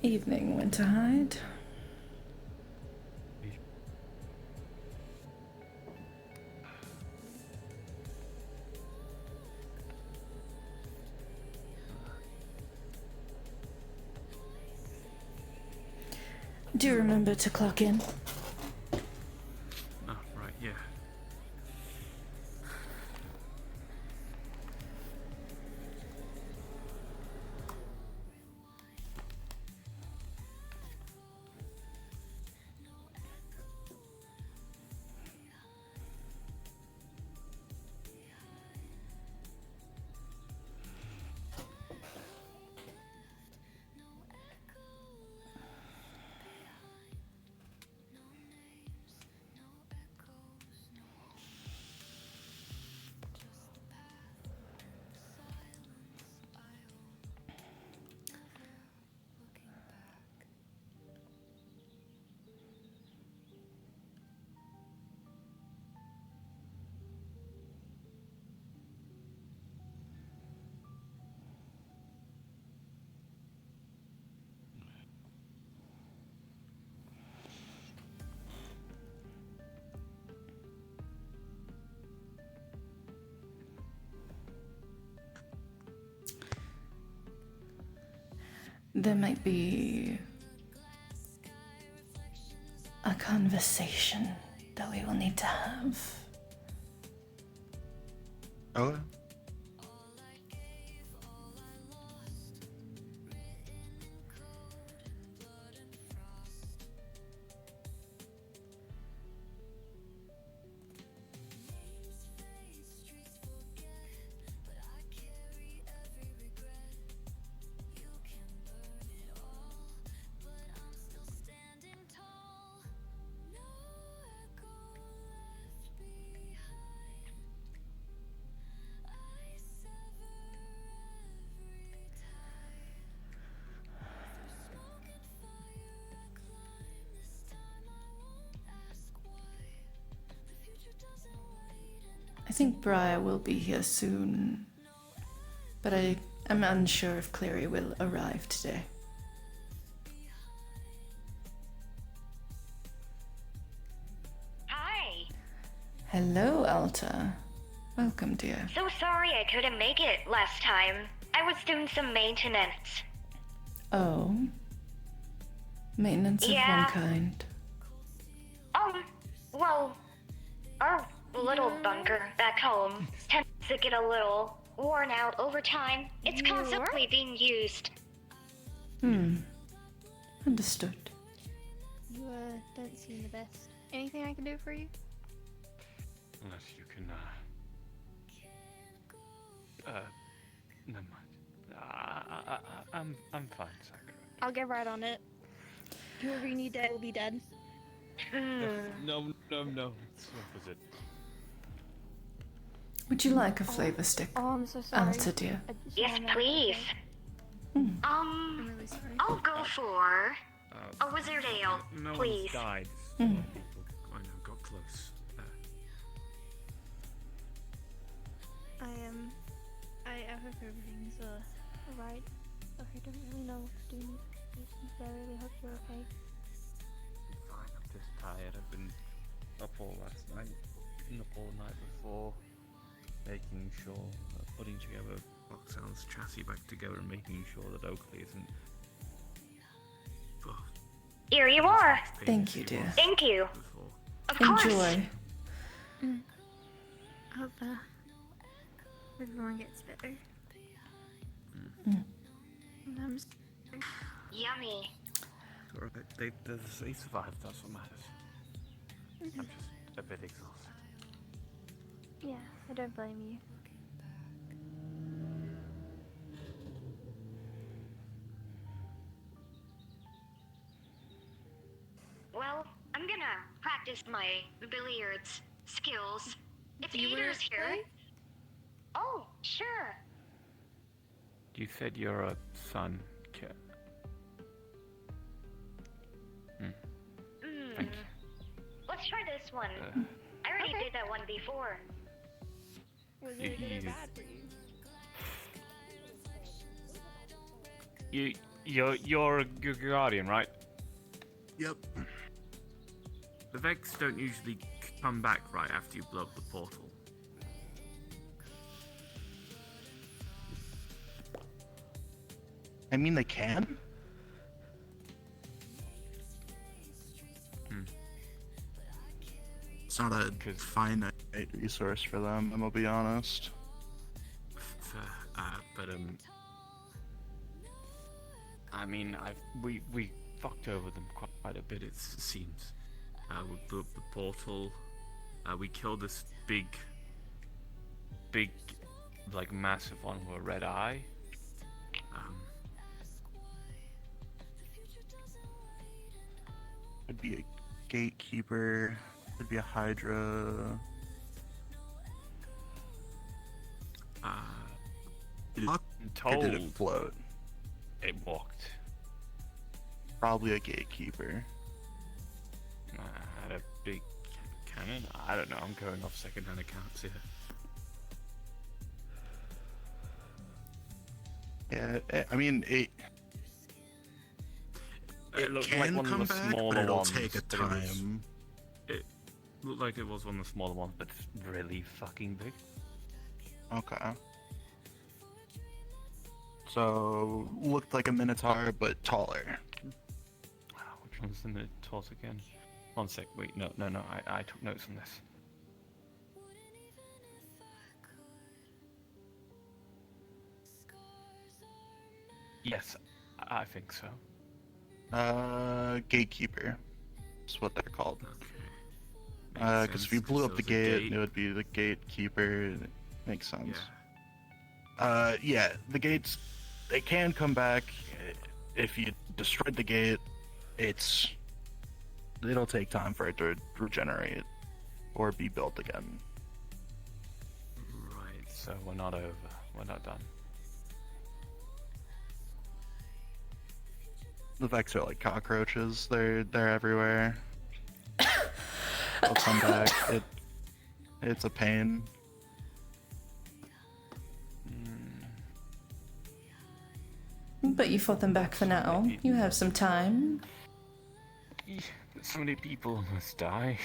Evening, Winterhide. Do you remember to clock in? Oh, right, yeah. There might be a conversation that we will need to have. Okay. think Briar will be here soon, but I am unsure if Clary will arrive today. Hi. Hello, Alta. Welcome, dear. So sorry I couldn't make it last time. I was doing some maintenance. Oh. Maintenance of Yeah. one kind. Well, our little bunker back home tends to get a little worn out over time. It's constantly being used. Understood. You don't seem the best. Anything I can do for you? Unless you can, never mind. I'm fine, Sakura. I'll get right on it. Whoever you need dead will be dead. No, it's the opposite. Would you like a flavor stick, Oh, I'm so sorry. Alta, dear? I just Yes, wanna- please. I'm really sorry. I'll go for a wizard ale, No please. one's died. A lot of people got close. I hope everything's alright. I don't really know what to do. I really hope you're okay. I'm fine. I'm just tired. I've been up all last night, and up all night before, making sure, putting together Roxanne's chassis back together and making sure that Oakley isn't. Oh, Here you are. Thank you, dear. Thank you. before. Of course. Enjoy. I hope everyone gets better. I'm s- Yummy. It's all right. They survived. That's what matters. I'm just a bit exhausted. Yeah, I don't blame you. Well, I'm gonna practice my billiards skills. If Do you wanna Eater's here. play? Oh, sure. You said you're a son, Kit. Thank you. Let's try this one. I already did that one before. Was You- it good or you- bad for you? You're a guardian, right? Yep. The Vex don't usually come back right after you blow up the portal. I mean, they can. It's not a finite resource for them, I'm gonna be honest. But I mean, we fucked over them quite a bit. It seems. We blew up the portal. We killed this big, like massive one with a red eye. Could be a gatekeeper, could be a Hydra. Did I'm it, or did it told float? it walked. Probably a gatekeeper. Had a big cannon. I don't know. I'm going off second-hand accounts here. Yeah, I mean, it looked can like one come of the back, smaller but it'll ones, take a but it was- time. It looked like it was one of the smaller ones, but it's really fucking big. Okay. So, looked like a Minotaur, but taller. Which one's the Minotaurs again? One sec, wait, no, I took notes on this. Yes, I think so. Gatekeeper. That's what they're called. Okay. Because if you blew up the gate, it would be the gatekeeper. It makes sense. Yeah, the gates, they can come back. If you destroyed the gate, it'll take time for it to regenerate or be built again. Right, so we're not over. We're not done. The Vex are like cockroaches. They're everywhere. They'll come back. It's a pain. But you fought them back for now. You have some time. So many people must die.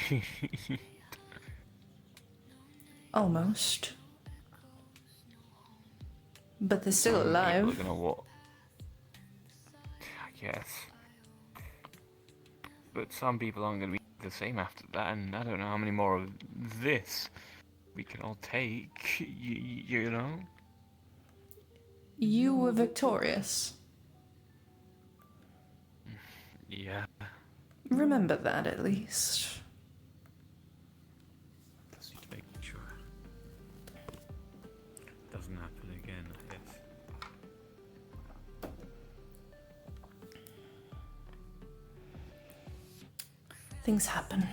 Almost. But they're still Some alive. People are gonna what? I guess. But some people aren't gonna be the same after that, and I don't know how many more of this we can all take. You know? You were victorious. Yeah. Remember that at least. Just need to make sure doesn't happen again. I guess. Things happen.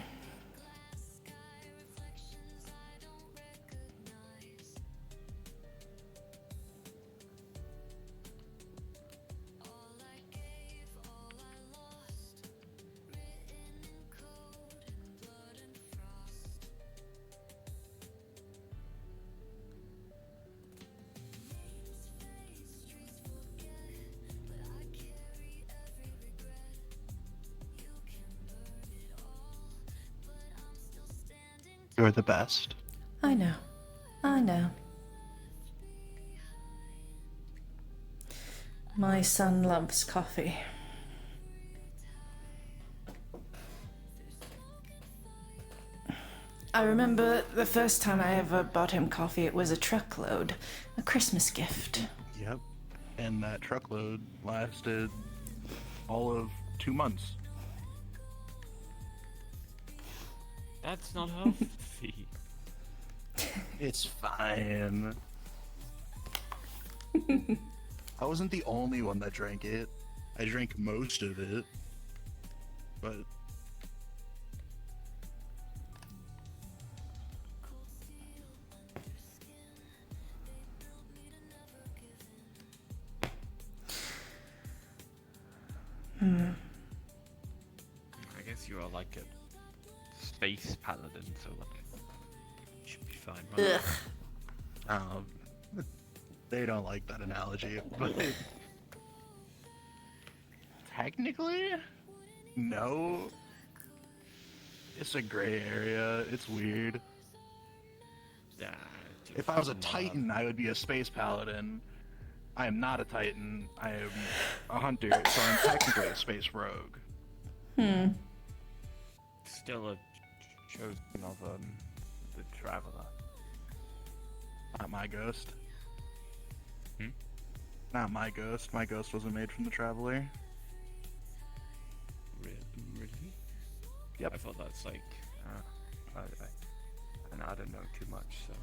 You're the best. I know. I know. My son loves coffee. I remember the first time I ever bought him coffee, it was a truckload, a Christmas gift. Yep. And that truckload lasted all of 2 months. That's not healthy. It's fine. I wasn't the only one that drank it. I drank most of it. But I guess you are like a space paladin, so like should be fine, right? Ugh. they don't like that analogy. But technically, no. It's a gray area. It's weird. Nah, If I was a not. Titan, I would be a space paladin. I am not a Titan. I am a hunter, so I'm technically a space rogue. Still a chosen of the traveler. Not my ghost. Hmm? Not my ghost. My ghost wasn't made from the Traveler. Really? Yep. I thought that's like, I don't know too much, so.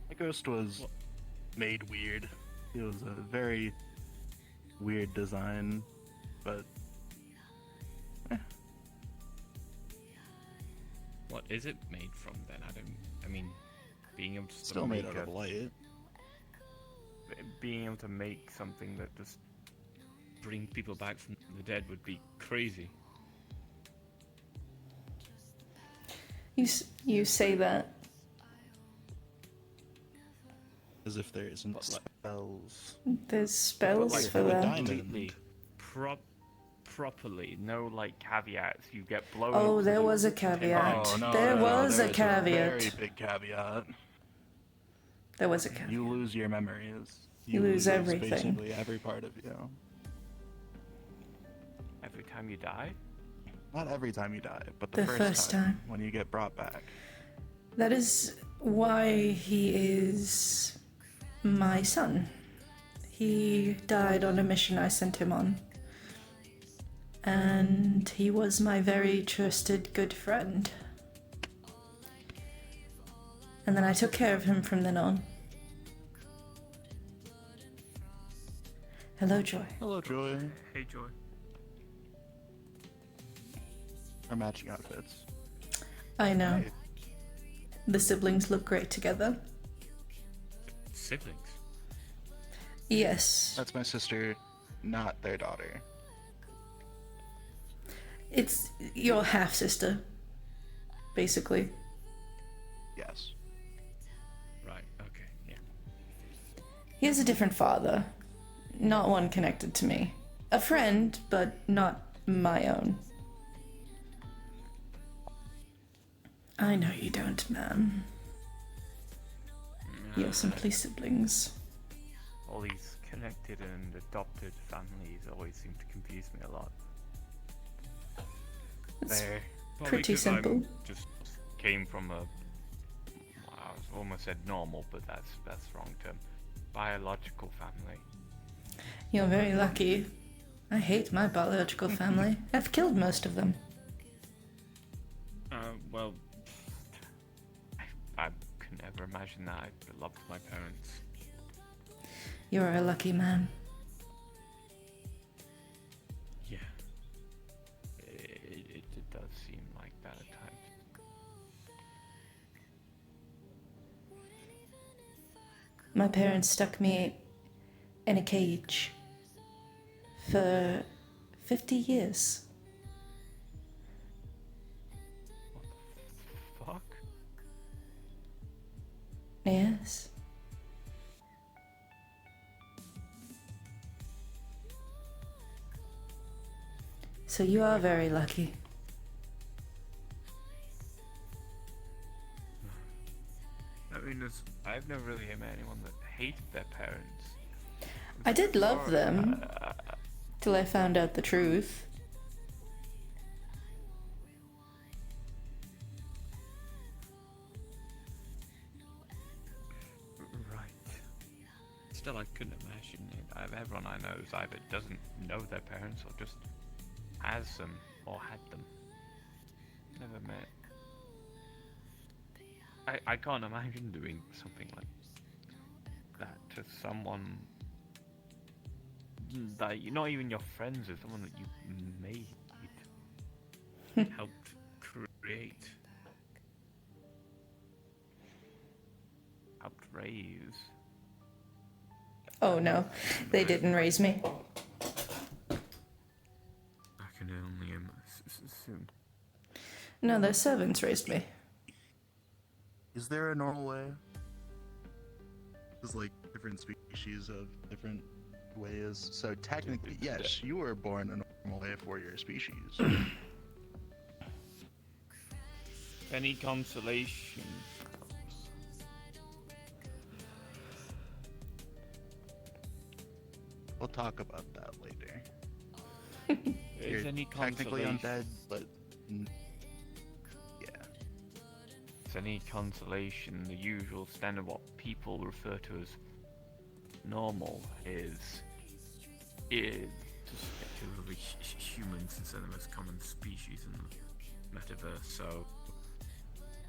My ghost was made weird. It was a very weird design, but What is it made from then? I mean, being able to still made out of light. being able to make something that just bring people back from the dead would be crazy. You say that. As if there isn't But like- spells. There's spells like for with that. diamond. completely properly, no like caveats. You get blown. Oh, up there to was a the- caveat. Oh, no, There no, was a there's caveat. very big caveat. There was a caveat. You lose your memories. You lose everything. Basically every part of you. Every time you die. Not every time you die, but the, The first time. when you get brought back. That is why he is my son. He died on a mission I sent him on. And he was my very trusted good friend. And then I took care of him from then on. Hello, Joy. Hello, Joy. Hey, Joy. Our matching outfits. I know. Hey, The siblings look great together. Siblings. Yes. that's my sister, not their daughter. It's your half sister, basically. Yes. Right. Okay. Yeah. He has a different father, not one connected to me. A friend, but not my own. I know you don't, ma'am. You're simply siblings. All these connected and adopted families always seem to confuse me a lot. It's There. pretty simple. Just came from a, I almost said normal, but that's the wrong term. Biological family. You're very lucky. I hate my biological family. I've killed most of them. Well, I could never imagine that. I loved my parents. You're a lucky man. Yeah. It does seem like that at times. My parents stuck me in a cage for 50 years. Fuck? Yes. So you are very lucky. I mean, I've never really met anyone that hated their parents. I did love them till I found out the truth. Right. Still, I couldn't imagine it. Everyone I know is either doesn't know their parents or just has them or had them. Never met. I can't imagine doing something like that to someone that you're not even your friends, or someone that you made, helped create, helped raise. Oh no, they didn't raise me. I can only assume. No, their servants raised me. Is there a normal way? There's like different species of different ways. So technically, yes, you were born a normal way for your species. Any consolation? We'll talk about that later. Is any Technically consolation? undead, but yeah. Is any consolation? The usual standard, what people refer to as normal, is effectively humans instead of the most common species in the metaverse. So,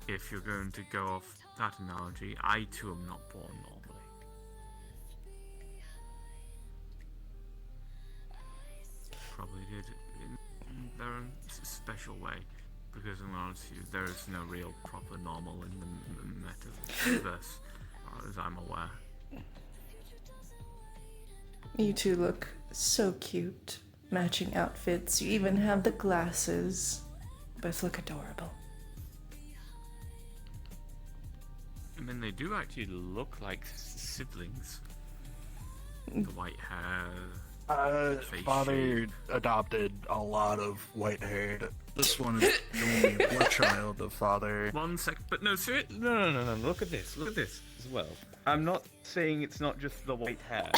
if you're going to go off that analogy, I too am not born normally. Probably did in their own special way, because in honesty, there is no real proper normal in the metaverse, as I'm aware. You two look so cute. Matching outfits. You even have the glasses. Both look adorable. I mean, they do actually look like siblings. The white hair. Face Father shape. adopted a lot of white-haired. This one is the only blood child of father. 1 sec, but no, no. Look at this as well. I'm not saying it's not just the white hair.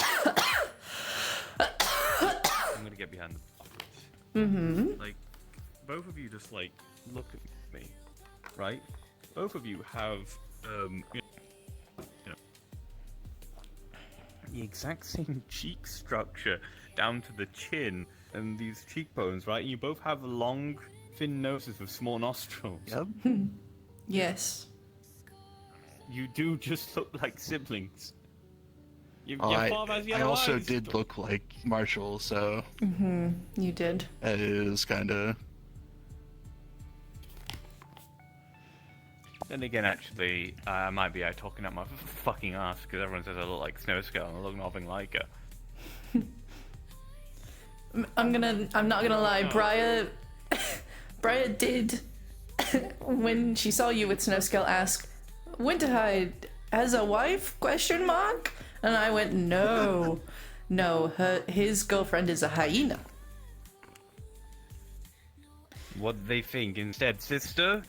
I'm gonna get behind the buckets. Mm-hmm. Like, both of you just like look at me, right? Both of you have you know, the exact same cheek structure down to the chin and these cheekbones, right? You both have long, thin noses with small nostrils. Yep. Yes. You do just look like siblings. Your Oh, father has I yellow also eyes. did look like Marshall, so Mm-hmm. You did. that is kind of. Then again, actually, I might be talking out my fucking ass because everyone says I look like Snow Scale and I look nothing like her. I'm not gonna lie, Briar did, when she saw you with Snowscale, ask, Winterhide has a wife, question mark? And I went, no, no, his girlfriend is a hyena. What do they think instead, sister?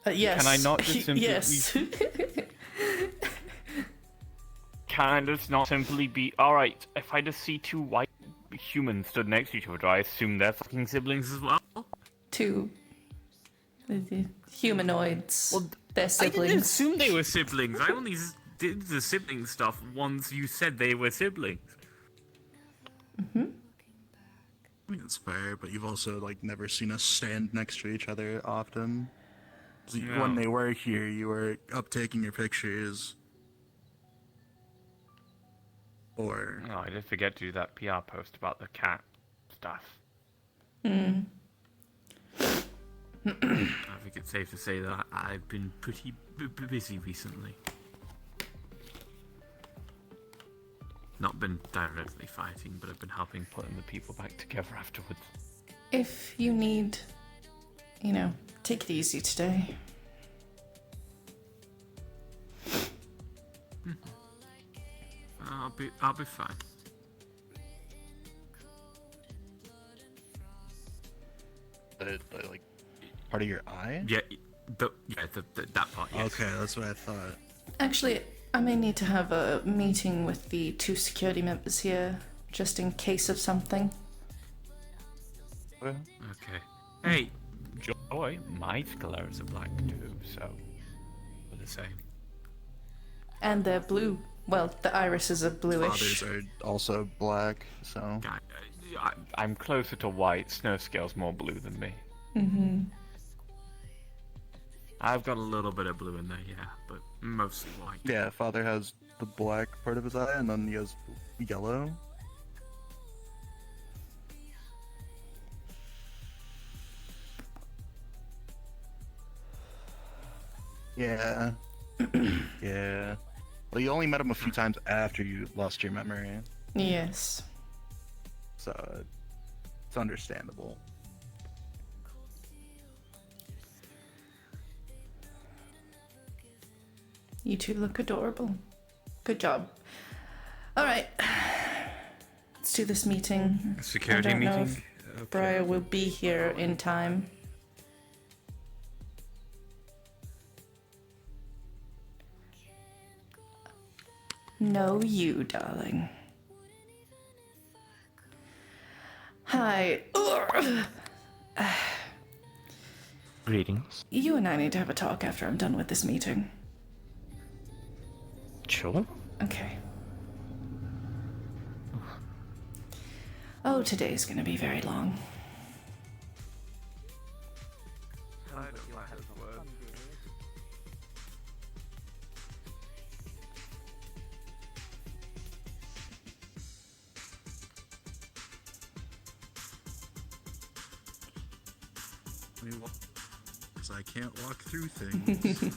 Yes. Can I not just simply... Yes. Can this not simply be... Alright, if I just see two white humans stood next to each other, do I assume they're fucking siblings as well? Two humanoids. Well, They're I siblings. didn't assume they were siblings. I only did the sibling stuff once you said they were siblings. I mean, it's fair, but you've also like never seen us stand next to each other often. No. When they were here, you were up taking your pictures. Or Oh, I did forget to do that PR post about the cat stuff. Hmm. I think it's safe to say that I've been pretty busy recently. Not been directly fighting, but I've been helping putting the people back together afterwards. If you need, you know, take it easy today. I'll be fine. like part of your eye? Yeah, that part. Yes. Okay, that's what I thought. Actually, I may need to have a meeting with the 2 security members here, just in case of something. Okay. Hey, Joy, my colors are black too, so we're the same. And they're blue. Well, the irises are bluish. Others are also black, so. I'm closer to white. Snow Scale's more blue than me. Mm-hmm. I've got a little bit of blue in there, yeah, but mostly white. Yeah, father has the black part of his eye, and then he has yellow. Yeah. Yeah. Well, you only met him a few times after you lost your memory, Yes. so it's understandable. You two look adorable. Good job. All right. Let's do this meeting. Security I don't know meeting? if Briar will be here in time. No, you, darling. Hi. Greetings. You and I need to have a talk after I'm done with this meeting. Sure. Okay. Oh, today's gonna be very long. Because I can't walk through things.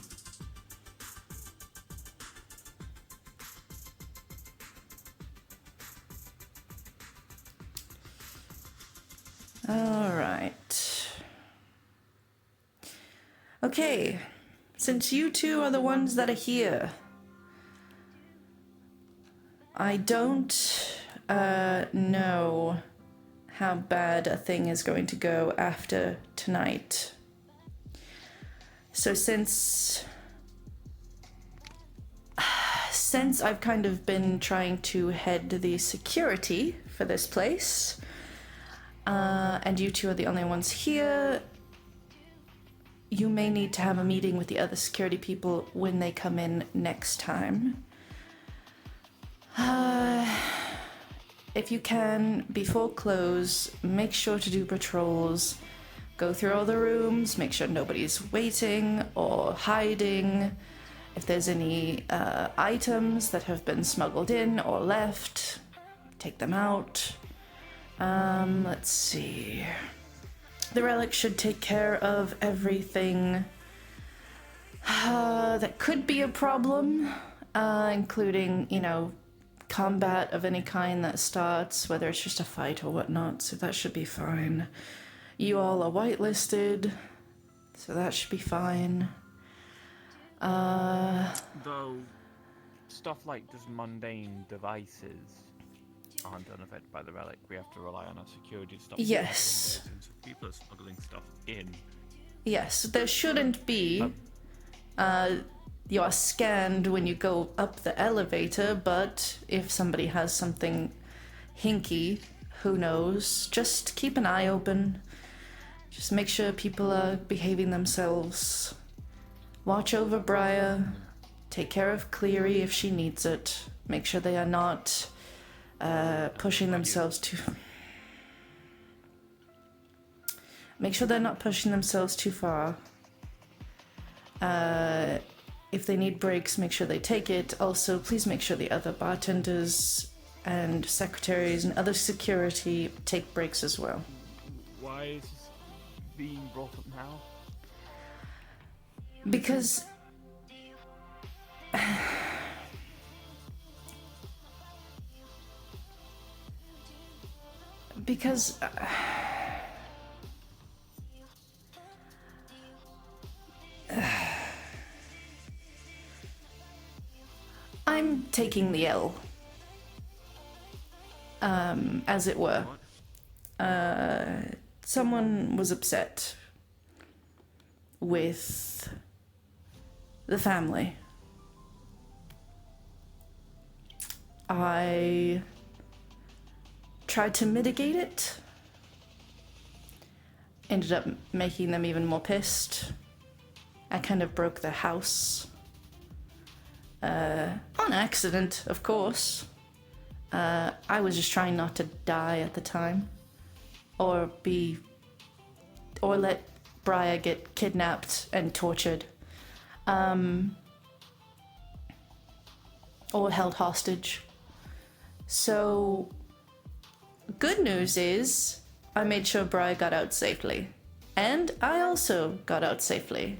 All right. Okay. Since you two are the ones that are here, I don't know how bad a thing is going to go after tonight. So since I've kind of been trying to head the security for this place, and you two are the only ones here, you may need to have a meeting with the other security people when they come in next time. If you can, before close, make sure to do patrols. Go through all the rooms, make sure nobody's waiting or hiding. If there's any items that have been smuggled in or left, take them out. Let's see. The relic should take care of everything that could be a problem, including, you know, combat of any kind that starts, whether it's just a fight or whatnot, so that should be fine. You all are whitelisted, so that should be fine. Though, stuff like just mundane devices aren't unaffected by the relic, we have to rely on our security to stop Yes. People are smuggling stuff in. Yes, there shouldn't be. You are scanned when you go up the elevator, but if somebody has something hinky, who knows? Just keep an eye open. Just make sure people are behaving themselves. Watch over Briar. Take care of Cleary if she needs it. Make sure they are not pushing themselves too... Make sure they're not pushing themselves too far. If they need breaks, make sure they take it. Also, please make sure the other bartenders and secretaries and other security take breaks as well. Why is this being brought up now? Because... because... I'm taking the L. As it were. Someone was upset with the family. I tried to mitigate it. Ended up making them even more pissed. I kind of broke their house. On accident, of course. I was just trying not to die at the time. Or let Briar get kidnapped and tortured. Or held hostage. So, good news is, I made sure Briar got out safely. And I also got out safely.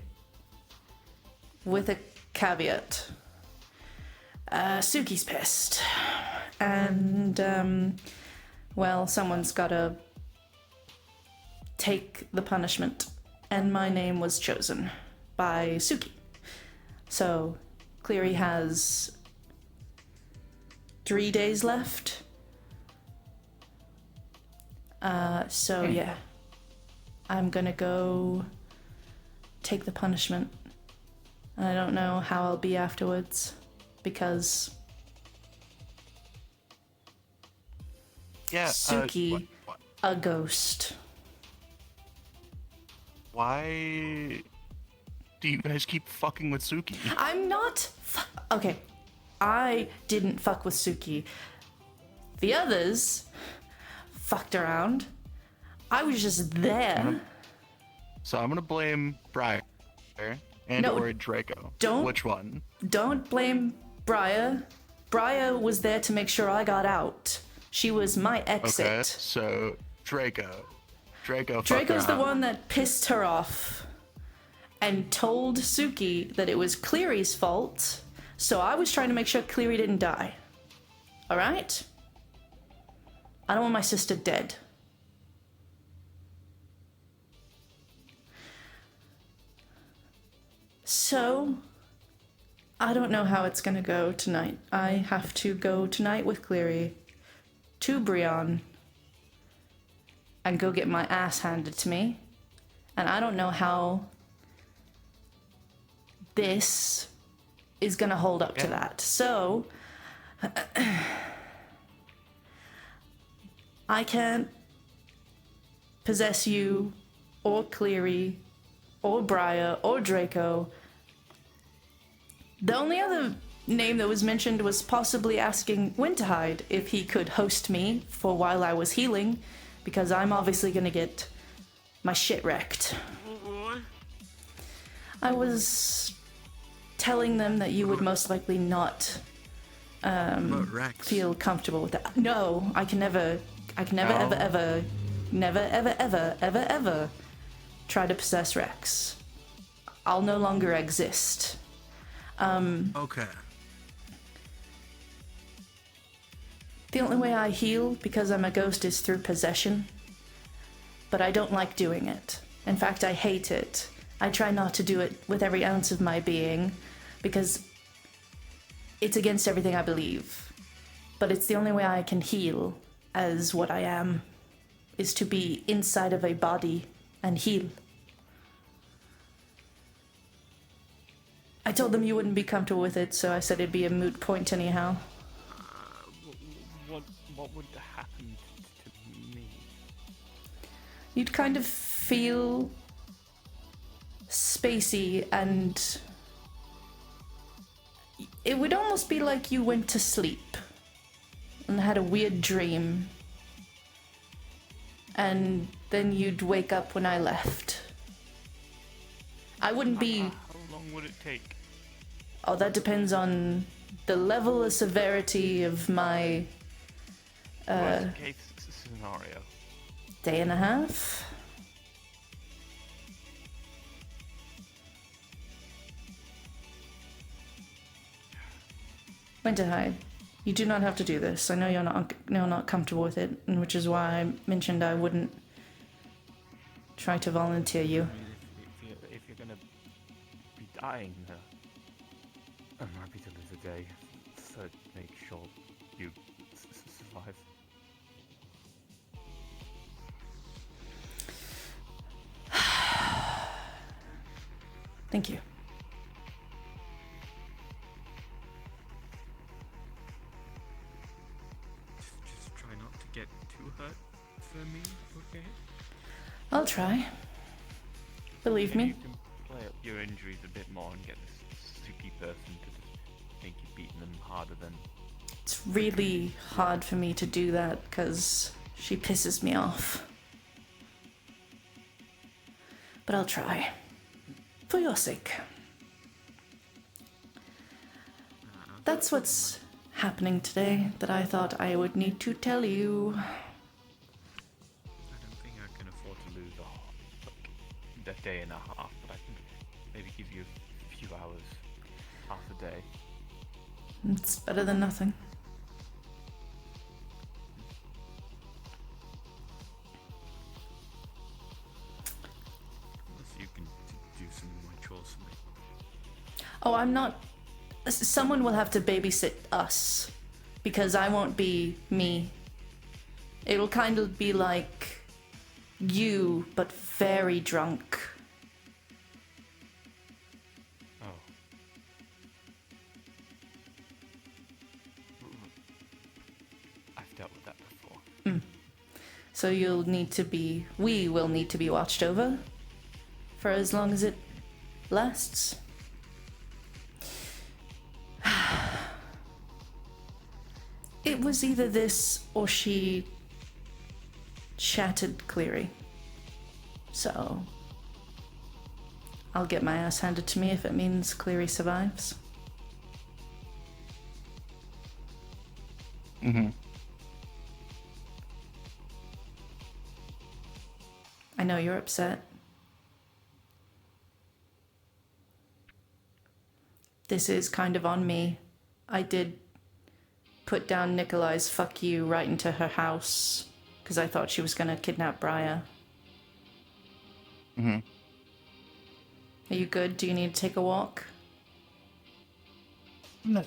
With a caveat. Suki's pissed. And, well, someone's gotta take the punishment. And my name was chosen by Suki. So, Cleary has 3 days left. So yeah. I'm gonna go take the punishment. I don't know how I'll be afterwards, because Suki, a ghost. Why do you guys keep fucking with Suki? I'm not... Okay, I didn't fuck with Suki. The others fucked around. I was just there. So I'm gonna blame Briar and or Draco. Which one? Don't blame Briar. Briar was there to make sure I got out. She was my exit. Okay, so Draco. Draco's the one that pissed her off and told Suki that it was Cleary's fault, so I was trying to make sure Cleary didn't die. Alright? I don't want my sister dead. So, I don't know how it's gonna go tonight. I have to go tonight with Cleary to Brion and go get my ass handed to me. And I don't know how this is gonna hold up to that. So, I can't possess you, or Cleary, or Briar, or Draco. The only other name that was mentioned was possibly asking Winterhide if he could host me for while I was healing, because I'm obviously gonna get my shit wrecked. I was telling them that you would most likely not feel comfortable with that. No, I can never ever try to possess Rex. I'll no longer exist. Okay. The only way I heal because I'm a ghost is through possession. But I don't like doing it. In fact, I hate it. I try not to do it with every ounce of my being, because it's against everything I believe. But it's the only way I can heal as what I am, is to be inside of a body and heal. I told them you wouldn't be comfortable with it, so I said it'd be a moot point anyhow. What would happen to me? You'd kind of feel spacey, and it would almost be like you went to sleep and had a weird dream, and then you'd wake up when I left. I wouldn't be... How long would it take? Oh, that depends on the level of severity of my Worst case scenario. day and a half. Winterhide, you do not have to do this. I know you're not comfortable with it, and which is why I mentioned I wouldn't try to volunteer you. I mean, if you're gonna be dying, I'm happy to live a day to make sure you survive. Thank you. Just try not to get too hurt for me, okay? I'll try. Believe me. You can play up your injuries a bit more and get this soupy person to just make you beating them harder than... It's really hard for me to do that because she pisses me off. But I'll try. For your sake. That's what's happening today that I thought I would need to tell you. I don't think I can afford to lose a day and a half, but I can maybe give you a few hours, half a day. It's better than nothing. Unless you can do some of my chores for me. Oh, I'm not... Someone will have to babysit us. Because I won't be me. It'll kind of be like you, but very drunk. Oh. I've dealt with that before. So you'll need to be... We will need to be watched over. For as long as it lasts. It was either this or she shattered Cleary. So I'll get my ass handed to me if it means Cleary survives. Mm-hmm. I know you're upset. This is kind of on me. I did put down Nikolai's fuck you right into her house because I thought she was going to kidnap Briar. Mm-hmm. Are you good? Do you need to take a walk?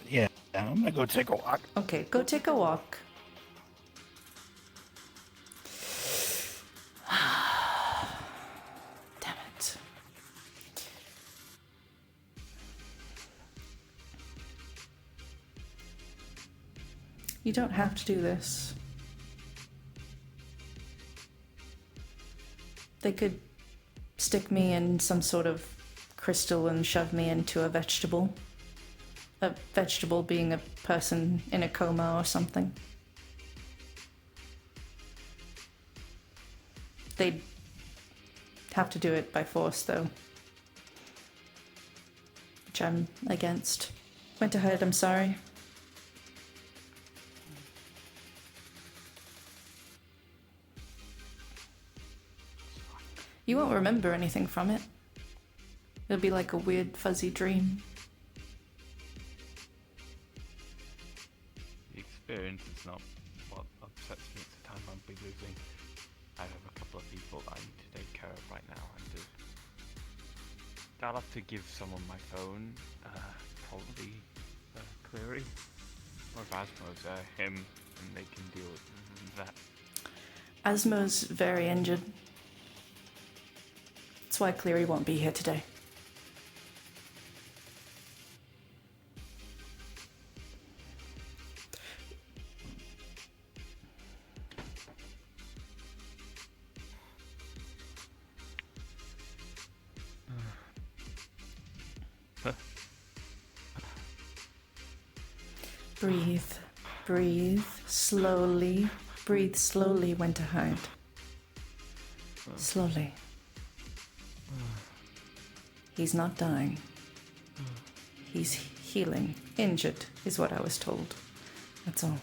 Yeah, I'm gonna go take a walk. Okay, go take a walk. Damn it. You don't have to do this. They could stick me in some sort of crystal and shove me into a vegetable. A vegetable being a person in a coma or something. They'd have to do it by force, though. Which I'm against. Winterhide, I'm sorry. You won't remember anything from it. It'll be like a weird, fuzzy dream. The experience is not what upsets me. It's the time I'll be losing. I have a couple of people I need to take care of right now, and I'll have to give someone my phone. Probably Cleary? Or if Asmo's him, and they can deal with that. Asmo's very injured. That's why Cleary won't be here today. Breathe. Breathe slowly. Breathe slowly when to hide. Slowly. He's not dying. He's healing. Injured is what I was told. That's all.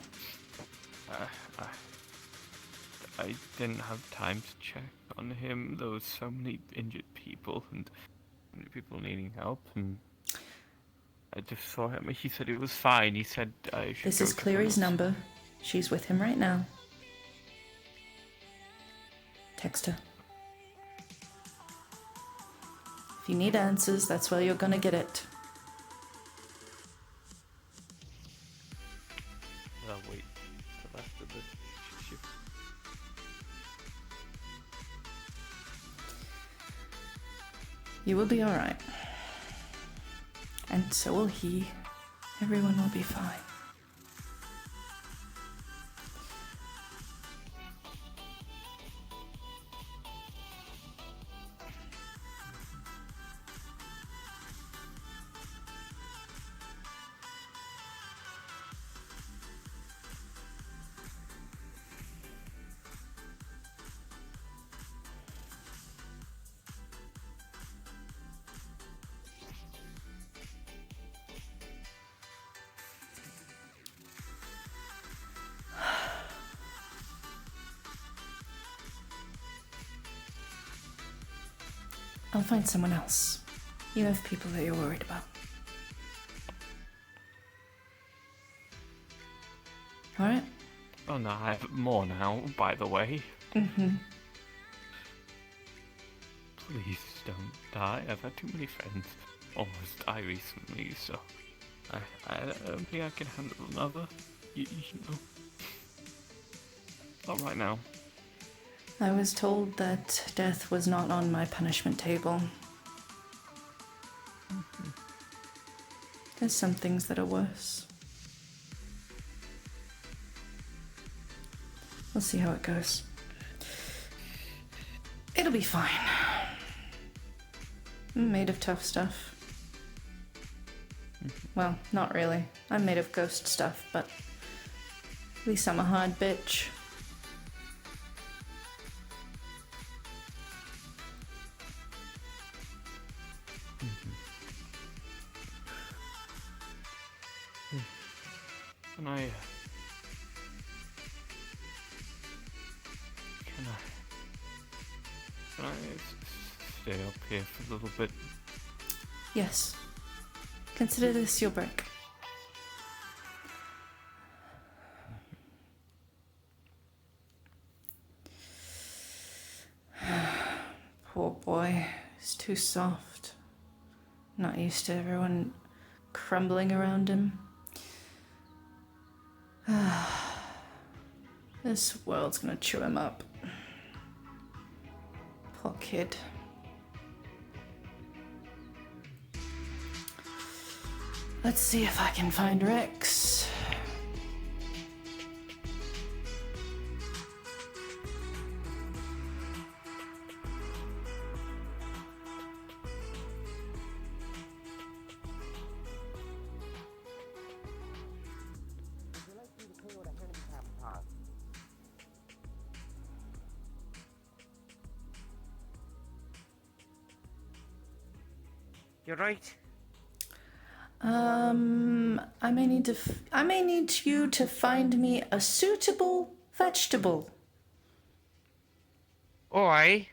I didn't have time to check on him. There was so many injured people and so many people needing help, and I just saw him. He said he was fine. He said I should. This go is to Cleary's someone else. number. She's with him right now. Text her. If you need answers, that's where you're gonna get it. I'll wait till after the shift. You will be alright. And so will he. Everyone will be fine. I'll find someone else. You have people that you're worried about. Alright? Oh no, I have more now, by the way. Mm-hmm. Please don't die. I've had too many friends almost die recently, so I don't think I can handle another. You know. Not right now. I was told that death was not on my punishment table. There's some things that are worse. We'll see how it goes. It'll be fine. I'm made of tough stuff. Well, not really. I'm made of ghost stuff, but at least I'm a hard bitch. Can I stay up here for a little bit? Yes. Consider this your break. Poor boy. He's too soft. Not used to everyone crumbling around him. This world's gonna chew him up. Poor kid. Let's see if I can find Rex. You're right. I may need you to find me a suitable vegetable. Oh, aye.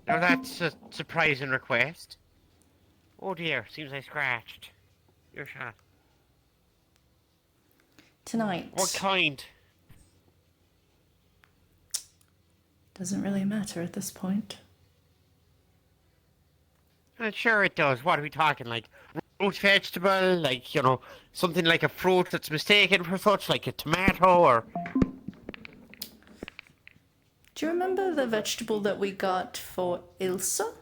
Now that's a surprising request. Oh dear, seems I scratched. Your shot. Tonight. What kind? Doesn't really matter at this point. Sure it does. What are we talking, like fruit vegetable, like, you know, something like a fruit that's mistaken for such, like a tomato or... Do you remember the vegetable that we got for Ilsa?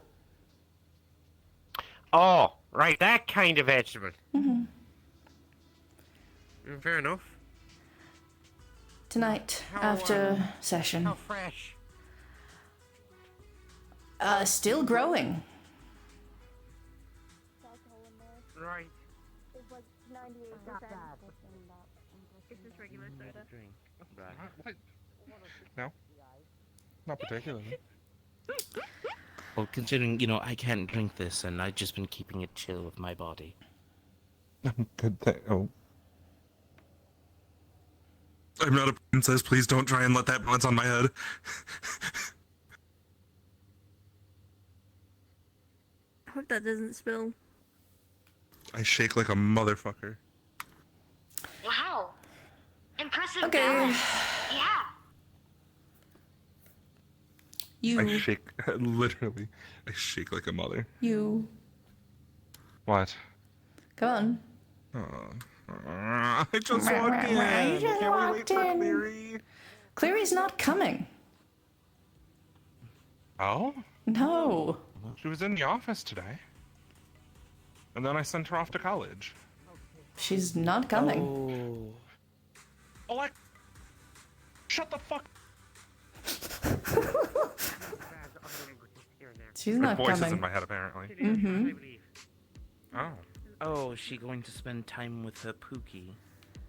Oh, right, that kind of vegetable. Fair enough. Tonight, How, after session. How fresh. Still growing. Right. It's like 98%. It's just regular soda. Drink. What? No. Not particularly. Well, considering, you know, I can't drink this, and I've just been keeping it chill with my body. Good thing. Oh. I'm not a princess. Please don't try and let that bounce on my head. I hope that doesn't spill. I shake like a motherfucker. Wow. Impressive Okay. balance. Yeah. I shake, literally. I shake like a mother. You. What? Come on. I just walked in. You just Can we wait walked for in. Cleary? Cleary's not coming. Oh? No. She was in the office today. And then I sent her off to college. She's not coming. Oh. Alex! Shut the fuck. She's Her not voice is in coming. my head, apparently. Mm-hmm. Oh. Oh, is she going to spend time with her Pookie?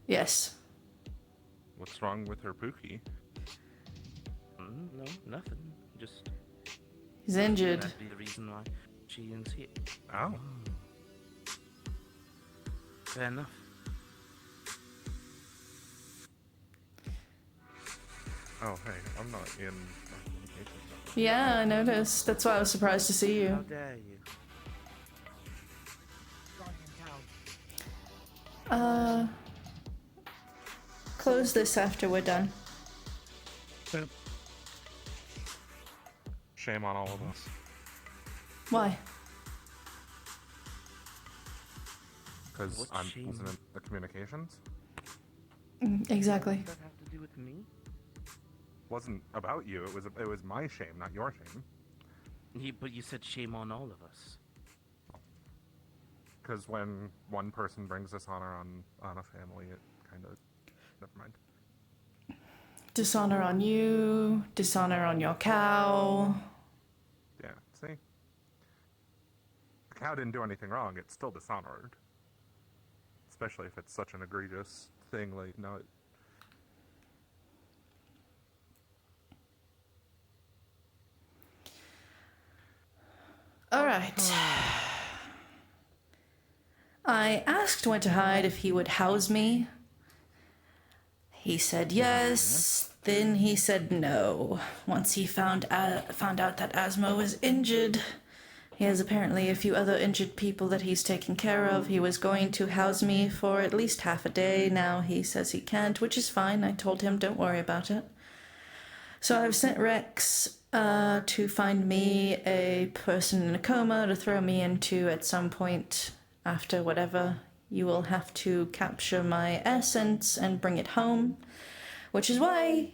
Yes. What's wrong with her Pookie? No, nothing. Just He's injured. that'd be the reason why she is here. Oh. Fair enough. Oh, hey, I'm not in communications. Yeah, I noticed. That's why I was surprised to see How you. dare you? Close this after we're done. Shame on all of us. Why? Because What I shame? wasn't in the communications. Exactly. Does that have to do with me? Wasn't about you. It was my shame, not your shame. But you said shame on all of us. Because when one person brings dishonor on a family, it kind of... Never mind. Dishonor on you, dishonor on your cow. Yeah, see? The cow didn't do anything wrong. It's still dishonored. Especially if it's such an egregious thing, like, no... Alright. I asked Winterhide if he would house me. He said yes, then he said no. Once he found out that Asmo was injured, he has apparently a few other injured people that he's taking care of. He was going to house me for at least half a day. Now he says he can't, which is fine. I told him don't worry about it. So I've sent Rex to find me a person in a coma to throw me into at some point after whatever. You will have to capture my essence and bring it home, which is why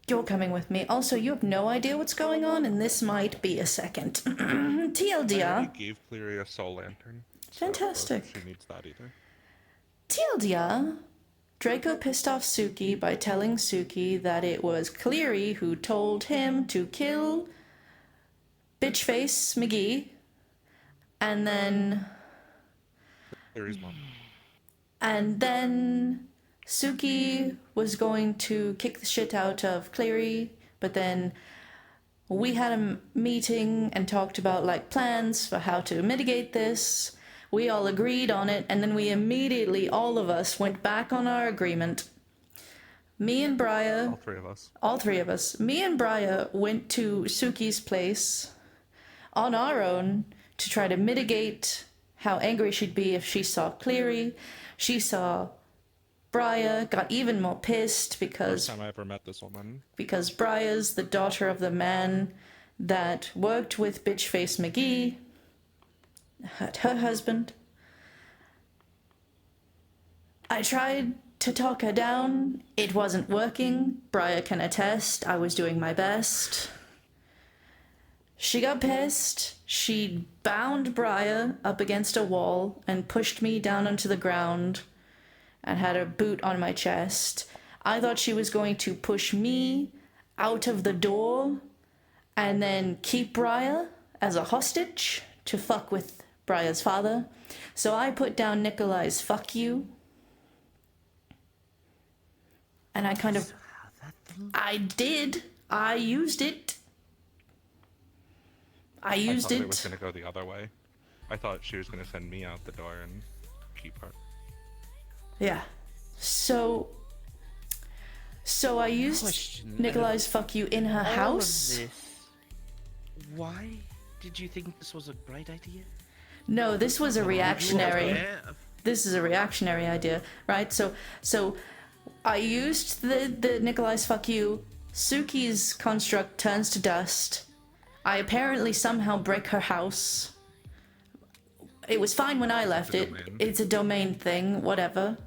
you're coming with me. Also, you have no idea what's going on, and this might be a second. I TLDR. already gave Cleary a soul lantern. So Fantastic. She needs that either. TLDR. Draco pissed off Suki by telling Suki that it was Cleary who told him to kill Bitchface McGee, and then Cleary's mom. Suki was going to kick the shit out of Cleary, but then we had a meeting and talked about like plans for how to mitigate this. We all agreed on it, and then we immediately, all of us, went back on our agreement. Me and Briar, All three of us. me and Briar went to Suki's place on our own to try to mitigate how angry she'd be if she saw Cleary. She saw Briar, got even more pissed First time I ever met this woman. because Briar's the daughter of the man that worked with Bitchface McGee. hurt her husband. I tried to talk her down. It wasn't working. Briar can attest. I was doing my best. She got pissed. She bound Briar up against a wall and pushed me down onto the ground and had her boot on my chest. I thought she was going to push me out of the door and then keep Briar as a hostage to fuck with Briar's father. So I put down Nikolai's "fuck you." And I kind of... I did. I used it. I thought it. It was going to go the other way. I thought she was going to send me out the door and keep her. Yeah. So I used Question. Nikolai's "fuck you" in her All of house. this, why did you think this was a bright idea? No, this was a reactionary. Yeah. This is a reactionary idea, right? So I used the Nikolai's "fuck you." Suki's construct turns to dust. I apparently somehow break her house. It was fine when I left it. It's a domain thing, whatever.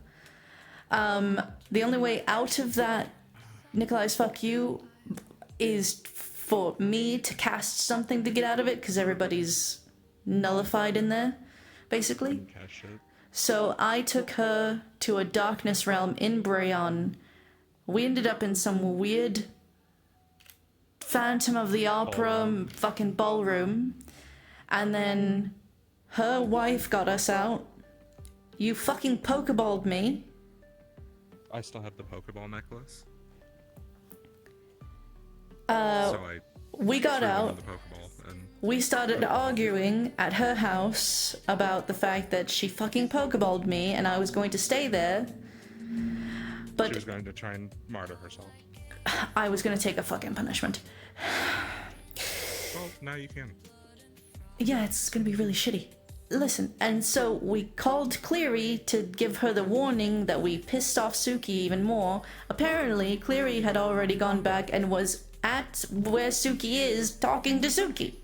The only way out of that Nikolai's "fuck you" is for me to cast something to get out of it, because everybody's nullified in there, basically. Cash it. So I took her to a darkness realm in Breon. We ended up in some weird Phantom of the Opera fucking ballroom. And then her wife got us out. You fucking pokeballed me. I still have the Pokeball necklace. We got threw them out. in the Pokeball and We started arguing at her house about the fact that she fucking pokeballed me and I was going to stay there. she But was going to try and martyr herself. I was going to take a fucking punishment. Well, now you can. Yeah, it's going to be really shitty. Listen, and so we called Cleary to give her the warning that we pissed off Suki even more. Apparently, Cleary had already gone back and was at where Suki is talking to Suki.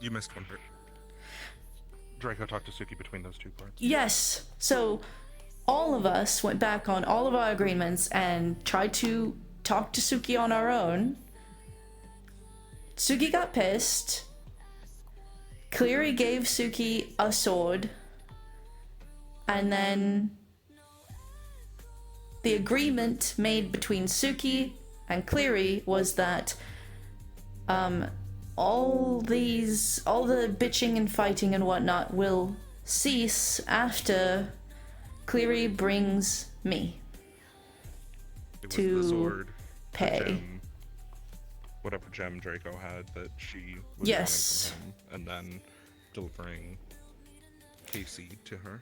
You missed one part. Draco talked to Suki between those two parts. Yes, so all of us went back on all of our agreements and tried to talk to Suki on our own. Suki got pissed. Cleary gave Suki a sword. And then the agreement made between Suki and Cleary was that all the bitching and fighting and whatnot will cease after Cleary brings me It was to the sword, the pay. gem, whatever gem Draco had that she was Yes. wanting from him, and then delivering Casey to her.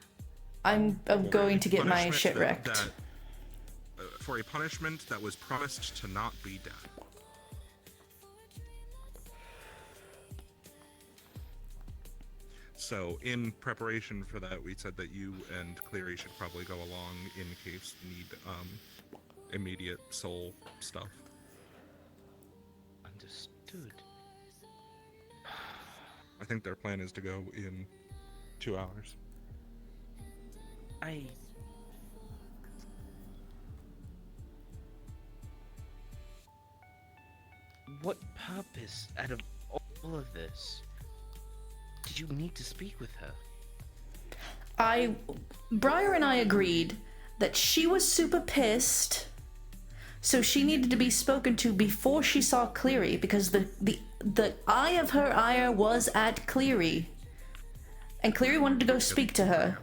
I'm going to get my Punishment shit wrecked. For a punishment that was promised to not be death. So, in preparation for that, we said that you and Cleary should probably go along in case you need immediate soul stuff. Understood. I think their plan is to go in 2 hours. What purpose, out of all of this, did you need to speak with her? Briar and I agreed that she was super pissed, so she needed to be spoken to before she saw Cleary, because the eye of her ire was at Cleary. And Cleary wanted to go speak to her.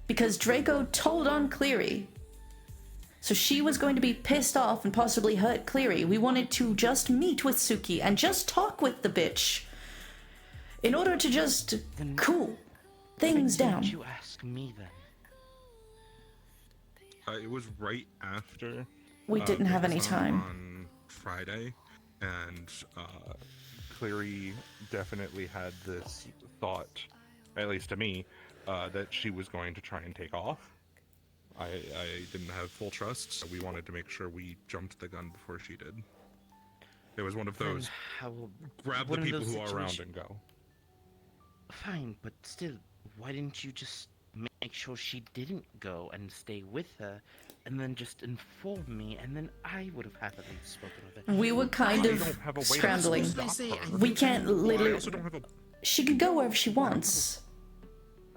Because Draco told on Cleary. So she was going to be pissed off and possibly hurt Cleary. We wanted to just meet with Suki and just talk with the bitch. In order to just cool things Why down. didn't you ask me then? It was right after. We didn't have any Amazon time. On Friday, and Cleary definitely had this thought, at least to me, that she was going to try and take off. I didn't have full trust, so we wanted to make sure we jumped the gun before she did. It was one of Then those. how Grab the one of people those who are around situa- and go. Fine, but still, why didn't you just make sure she didn't go and stay with her, and then just inform me, and then I would have happily spoken with her? We were kind I of don't have a way to scrambling. stop her. We can't Well, I literally. also don't have a. She can go wherever she wants.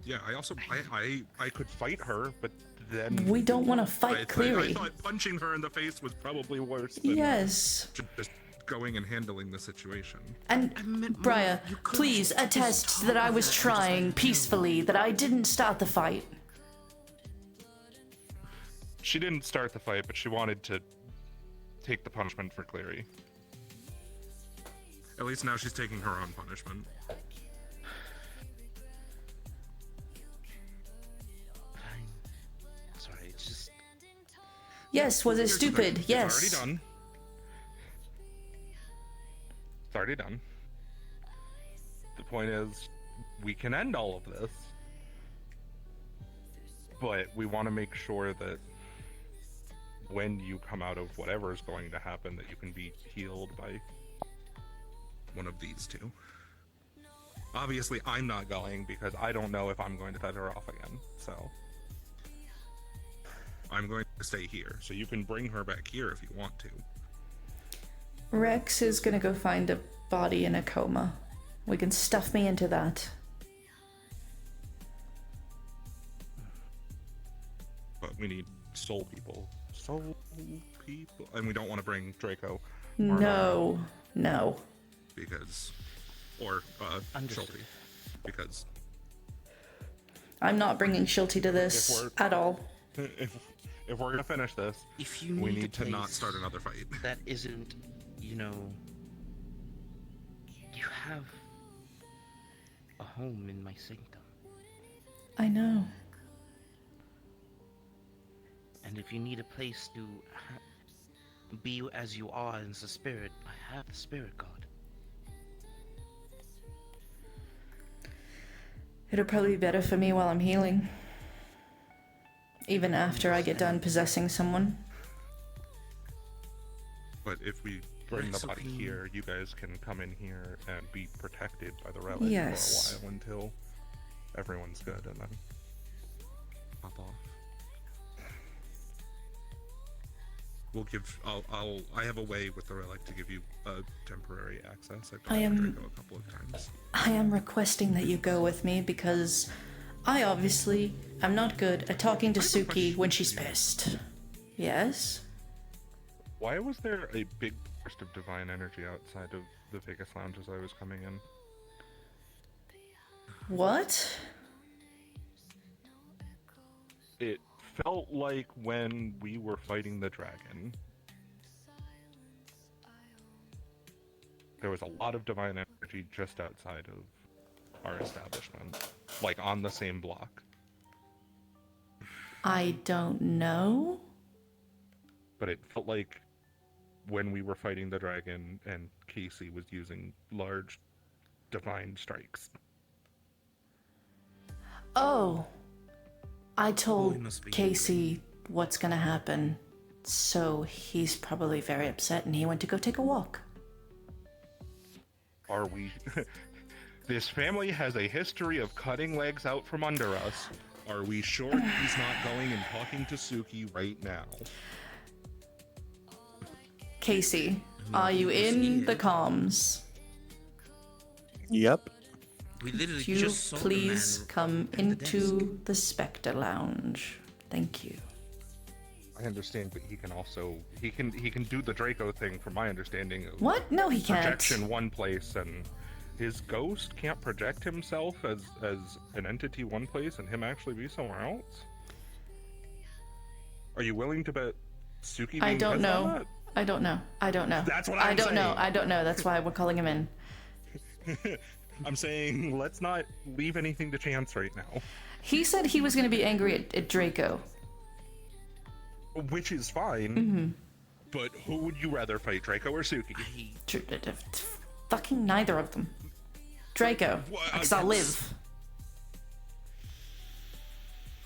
Yeah, I also I could fight her, but then We don't want to fight I Cleary. thought punching her in the face was probably worse than Yes. just going and handling the situation. And Briar, please attest that I was trying peacefully, that I didn't start the fight. She didn't start the fight, but she wanted to take the punishment for Cleary. At least now she's taking her own punishment. Fine. Sorry, it's just Yes, was it Here's the thing, stupid? It's Yes. already done. It's already done. The point is, we can end all of this. But we want to make sure that when you come out of whatever is going to happen, that you can be healed by one of these two. Obviously, I'm not going because I don't know if I'm going to set her off again, so I'm going to stay here. So you can bring her back here if you want to. Rex is gonna go find a body in a coma. We can stuff me into that. But we need soul people. Soul people. And we don't want to bring Draco. No, no. Because... Or, Understood. Shelty. Because... I'm not bringing Shilty to this If we're- at all. if we're gonna finish this, if you we need need a to not place start another fight. that isn't, you know, you have a home in my sanctum. I know. And if you need a place to be as you are in the spirit, I have the spirit god. It'll probably be better for me while I'm healing. Even after I get done possessing someone. But if we bring the That's body okay. here, you guys can come in here and be protected by the relic Yes. for a while until everyone's good, and then pop off. We'll give. I have a way with the relic to give you temporary access. I've I done am- Draco a couple of times. I am requesting that you go with me because I obviously am not good at talking to I have a Suki question when for she's you. pissed. Yes? Why was there a big burst of divine energy outside of the Vegas Lounge as I was coming in? What? It felt like when we were fighting the dragon, there was a lot of divine energy just outside of our establishment, like on the same block. I don't know. But it felt like when we were fighting the dragon and Casey was using large divine strikes. Oh. I told Oh, must be Casey what's gonna happen. So he's probably very upset and he went to go take a walk. Are we... This family has a history of cutting legs out from under us. Are we sure he's not going and talking to Suki right now? Casey, are you in the comms? Yep. We literally Could you just saw please the man come at the into the Spectre Lounge? Thank you. I understand, but he can also he can do the Draco thing from my understanding of What? No, he can't. projection one place, and his ghost can't project himself as an entity one place and him actually be somewhere else. Are you willing to bet Suki being I don't pissed on know. that? I don't know. I don't know. That's what I I'm don't know. saying. I don't know. That's why we're calling him in. I'm saying let's not leave anything to chance right now. He said he was going to be angry at Draco. Which is fine. Mm-hmm. But who would you rather fight, Draco or Suki? Fucking neither of them. Draco, What? because I'll live.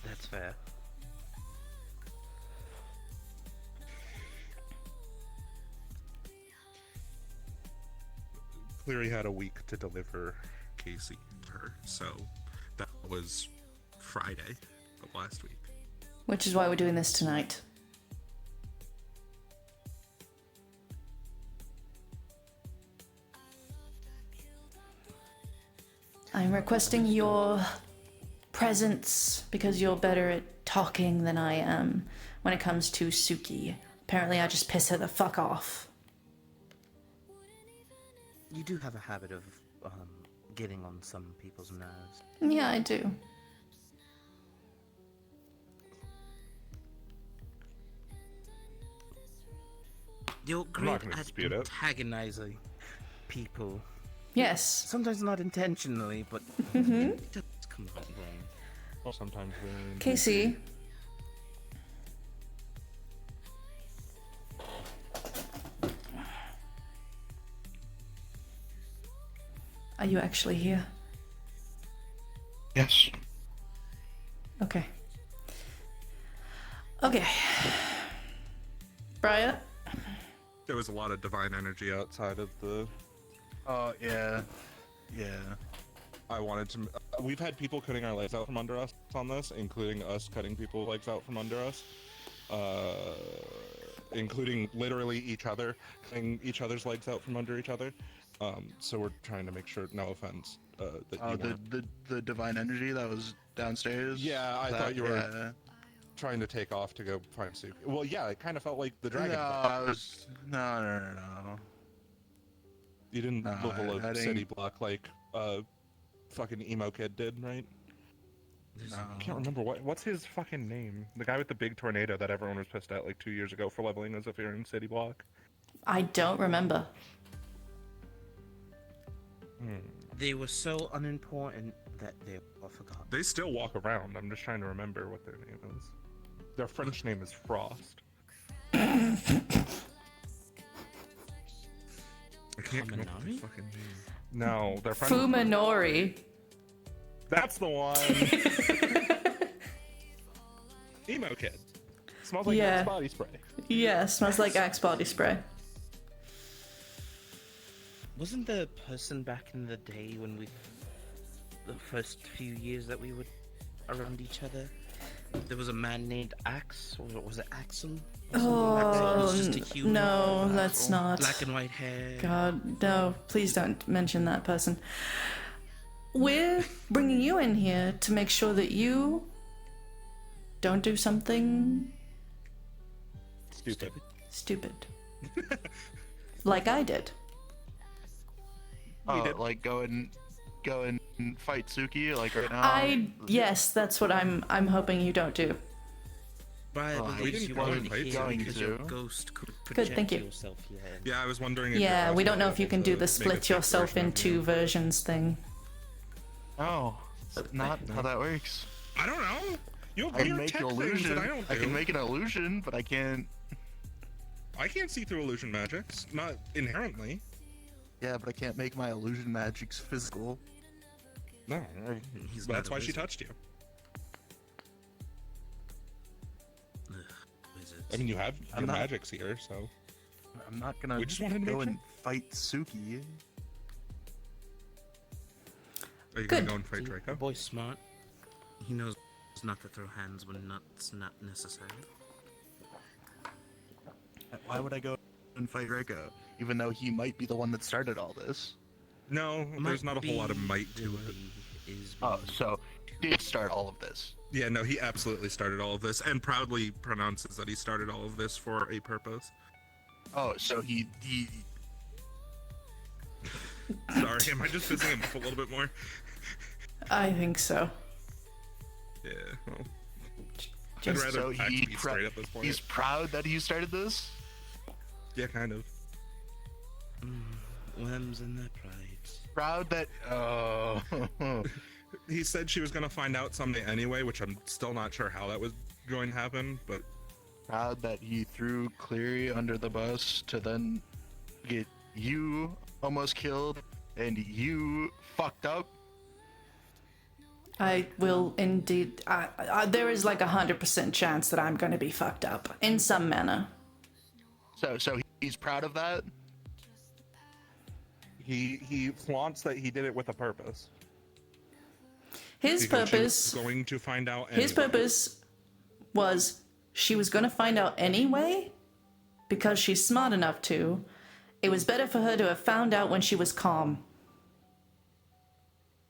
That's fair. Cleary had a week to deliver Casey her, so that was Friday of last week. Which is why we're doing this tonight. I'm requesting your presence because you're better at talking than I am when it comes to Suki. Apparently I just piss her the fuck off. You do have a habit of getting on some people's nerves. Yeah, I do. You're not great gonna at dispute it. antagonizing people. Yes. Sometimes not intentionally, but it does come out wrong. Well, sometimes when... Casey. Are you actually here? Yes. Okay. Okay. Brian? There was a lot of divine energy outside of the... Oh, yeah. Yeah. I wanted to... we've had people cutting our legs out from under us on this, including us cutting people's legs out from under us. Including literally each other, cutting each other's legs out from under each other. So we're trying to make sure, no offense, that you the divine energy that was downstairs? Yeah, I thought you were trying to take off to go find Suki. Well, yeah, it kind of felt like the dragon. No, I was... No. You didn't No, level I a didn't- city block like fucking emo kid did, right? No. I can't remember what's his fucking name. The guy with the big tornado that everyone was pissed at like 2 years ago for leveling a Zephyrian city block. I don't remember. They were so unimportant that they were forgotten. They still walk around. I'm just trying to remember what their name is. Their French name is Frost. I can't come up with the fucking name. No, their French. Fuminori. That's the one. Emo kid. Smells like Yeah. Axe body spray. Yeah, smells like Axe body spray. Wasn't the person back in the day when the first few years that we were around each other, there was a man named Axe, or was it Axel? Oh, was just a human. no, that's not. Black and white hair. God, no, please don't mention that person. We're bringing you in here to make sure that you don't do something stupid. Like I did. Oh, like go and fight Suki like right now? Yes, that's what I'm hoping you don't do. But I Well, believe we you wasn't weren't here going because your to. ghost could Good, project thank you. yourself here. Yeah, I was wondering if Yeah, your we boss don't know might if you be can able do to the make a split fake yourself version in of two you. versions thing. No, that's not how that works. I don't know. You have I can weird make tech an things illusion. that I don't do. I can make an illusion, but I can't. I can't see through illusion magics. Not inherently. Yeah, but I can't make my illusion magics physical. No. He's not That's a why she wizard. touched you. Wizards. I mean, you have I'm your not- magics here, so. I'm not gonna We just wanted to go make and fight Suki. Are you Good. gonna go and fight The Draco? boy's smart. He knows not to throw hands when it's not necessary. Why would I go and fight Draco, even though he might be the one that started all this? No, there's not a whole lot of might to it. Oh, so he did start all of this. Yeah, no, he absolutely started all of this, and proudly pronounces that he started all of this for a purpose. Oh, so he Sorry, am I just pissing him off a little bit more? I think so. Yeah, well. I'd Just rather so actually he be straight at this point. he's proud that he started this. Yeah, kind of. Worms and their pride. Proud that He said she was gonna find out someday anyway, which I'm still not sure how that was going to happen, but proud that he threw Cleary under the bus to then get you almost killed and you fucked up. I will indeed. There is like 100% chance that I'm going to be fucked up in some manner. So he's proud of that. He flaunts that he did it with a purpose. His Because she purpose. was going to find out. His anyway. purpose was she was going to find out anyway because she's smart enough to. It was better for her to have found out when she was calm.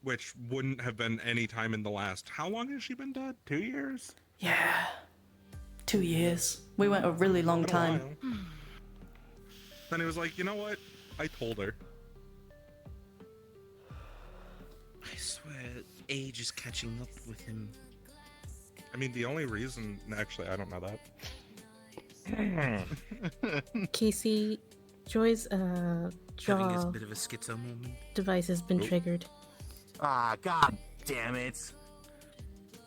Which wouldn't have been any time in the last. How long has she been dead? 2 years? Yeah. 2 years. We went a really long Been a time. while. Then he was like, you know what? I told her. I swear, age is catching up with him. I mean, the only reason. Actually, I don't know that. Casey, Joy's Having jaw a bit of a schizo moment. device has been triggered. Ah, god damn it.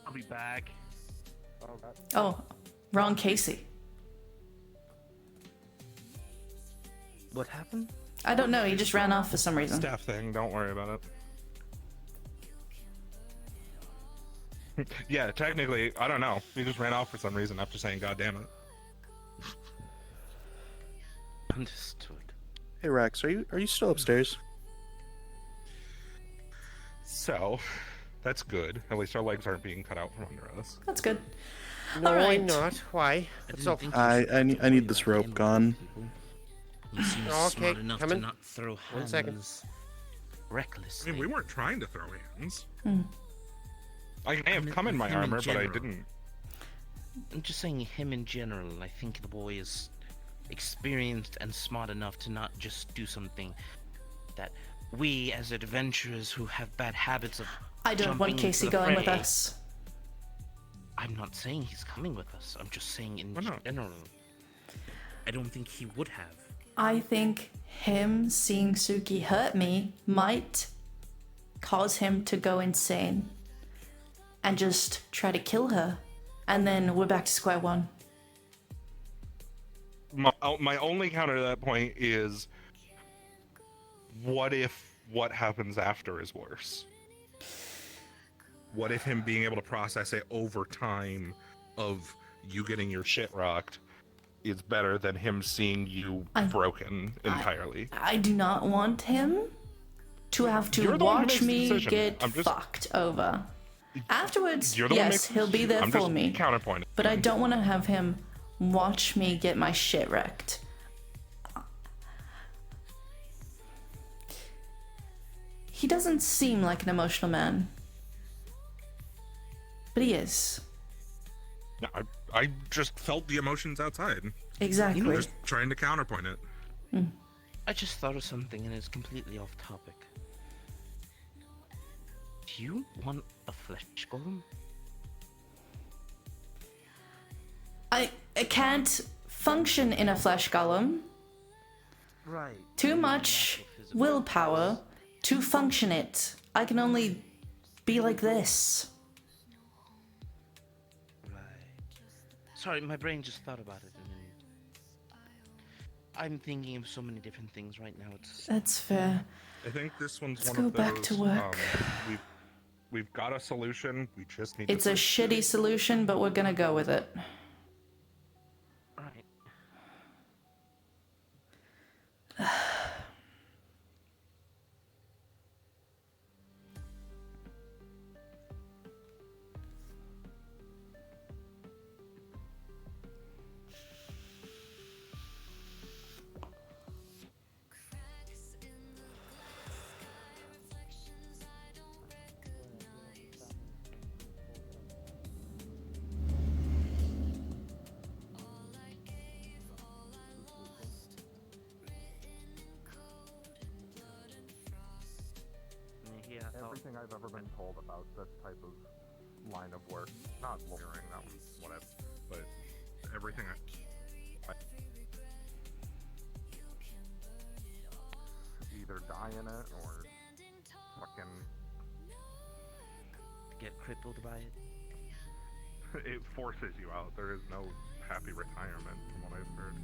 I'll be back. Oh, wrong Casey. What happened? I don't know. He just ran off for some reason. Staff thing. Don't worry about it. Yeah, technically, I don't know. He just ran off for some reason after saying "God damn it." Understood. Hey Rex, are you still upstairs? So, that's good. At least our legs aren't being cut out from under us. That's good. No, All right. I'm not. Why? What's up? I need this rope gone. He seems Okay, smart enough to coming. not throw hands 1 second. I recklessly. mean, we weren't trying to throw hands. Hmm. I may have come in my him in armor, but I general. didn't. I'm just saying him in general. I think the boy is experienced and smart enough to not just do something that we as adventurers who have bad habits of I don't want jumping Casey into the going with fray- us. I'm not saying he's coming with us. I'm just saying in Why not? general. I don't think he would have. I think him seeing Suki hurt me might cause him to go insane and just try to kill her. And then we're back to square one. My only counter to that point is, what if what happens after is worse? What if him being able to process it over time of you getting your shit rocked is better than him seeing you broken entirely? I do not want him to have to You're the one who watch makes the me decision. get I'm just- fucked over. Afterwards, You're the one who yes, makes the he'll be decision. there I'm for just me. counterpointing. But I don't want to have him watch me get my shit wrecked. He doesn't seem like an emotional man. But he is. No, I just felt the emotions outside. Exactly. I'm just trying to counterpoint it. I just thought of something and it's completely off topic. Do you want a flesh golem? I can't function in a flesh golem. Right. Too much willpower to function it. I can only be like this. Right. Sorry, my brain just thought about it and I'm thinking of so many different things right now. It's That's fair. I think this one's Let's one go of those. back to work. We've got a solution. We just need. It's to a shitty solution, but we're gonna go with it. right. Everything I've ever been told about this type of line of work, not lawyering, that was whatever, but everything I either die in it or fucking Get crippled by it. it forces you out. There is no happy retirement from what I've heard.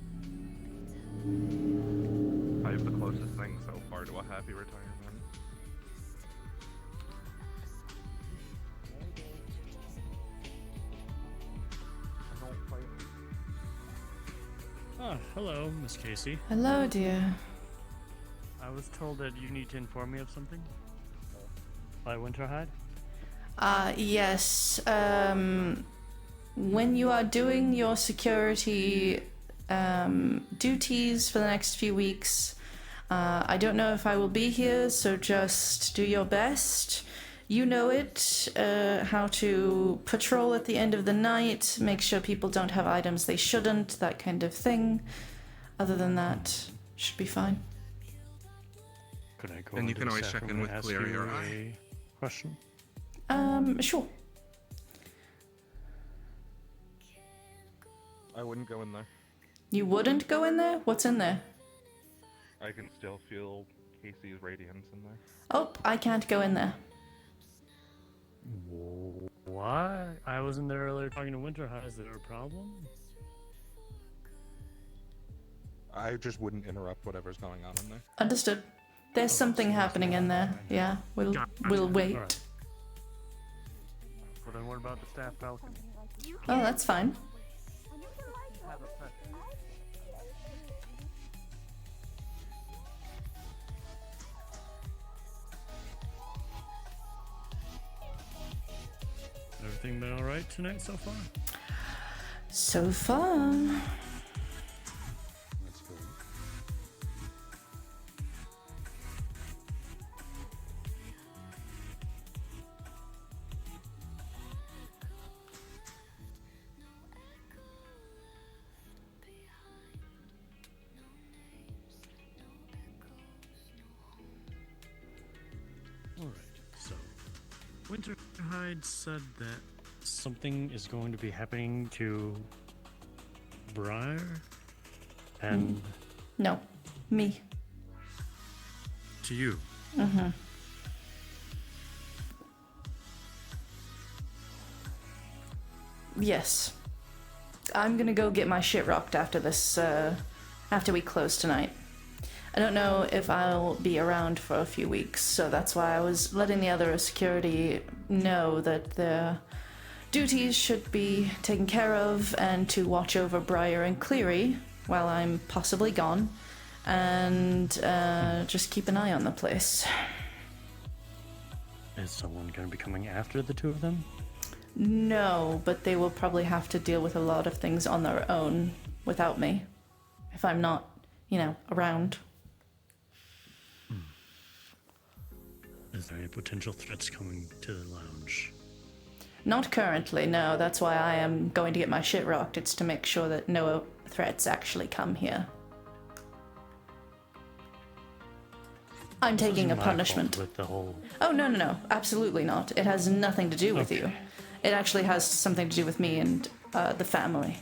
I have the closest thing so far to a happy retirement. Oh, hello, Miss Casey. Hello, dear. I was told that you need to inform me of something. By Winterhide? Yes. When you are doing your security duties for the next few weeks, I don't know if I will be here, so just do your best. You know it, how to patrol at the end of the night, make sure people don't have items they shouldn't, that kind of thing. Other than that, should be fine. Could I go And you into can the always staff check room in and with ask Cleary you or I. a question? Sure. I wouldn't go in there. You wouldn't go in there? What's in there? I can still feel Casey's radiance in there. Oh, I can't go in there. Why? I was in there earlier talking to Winterhide. Is there a problem? I just wouldn't interrupt whatever's going on in there. Understood. There's something happening in there. Yeah, we'll wait. All right. Well, then what about the staff balcony? Oh, that's fine. Everything been alright tonight so far? So far. That's good. Alright, so Winterhide said that something is going to be happening to Briar and No, me. to you. Mm-hmm. Yes. I'm gonna go get my shit rocked after this, after we close tonight. I don't know if I'll be around for a few weeks, so that's why I was letting the other security know that their duties should be taken care of and to watch over Briar and Cleary while I'm possibly gone, and just keep an eye on the place. Is someone going to be coming after the two of them? No, but they will probably have to deal with a lot of things on their own without me, if I'm not, around. Is there any potential threats coming to the lounge? Not currently, no. That's why I am going to get my shit rocked. It's to make sure that no threats actually come here. I'm taking a punishment. With the whole... Oh, no. Absolutely not. It has nothing to do with you. It actually has something to do with me and the family.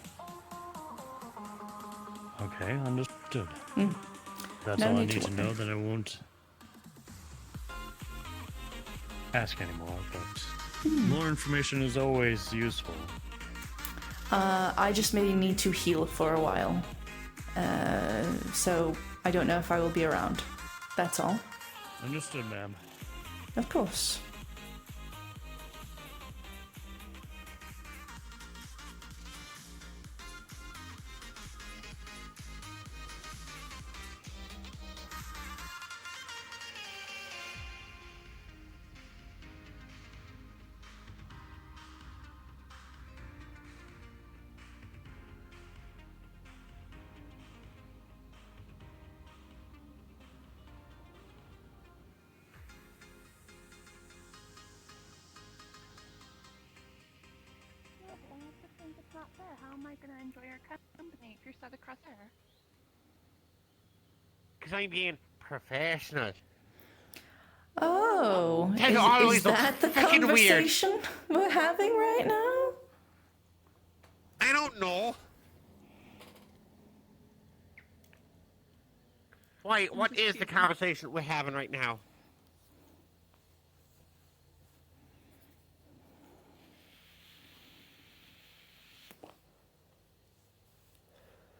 Okay, understood. That's No all I need to need to worry. know, then I won't ask anymore, but more information is always useful. I just maybe need to heal for a while. So I don't know if I will be around. That's all. Understood, ma'am. Of course. It's not fair. How am I gonna enjoy your company if you're set across there? Because I'm being professional. Oh, Ted always is that the looks freaking weird. conversation we're having right now? I don't know. Why? What is the conversation we're having right now?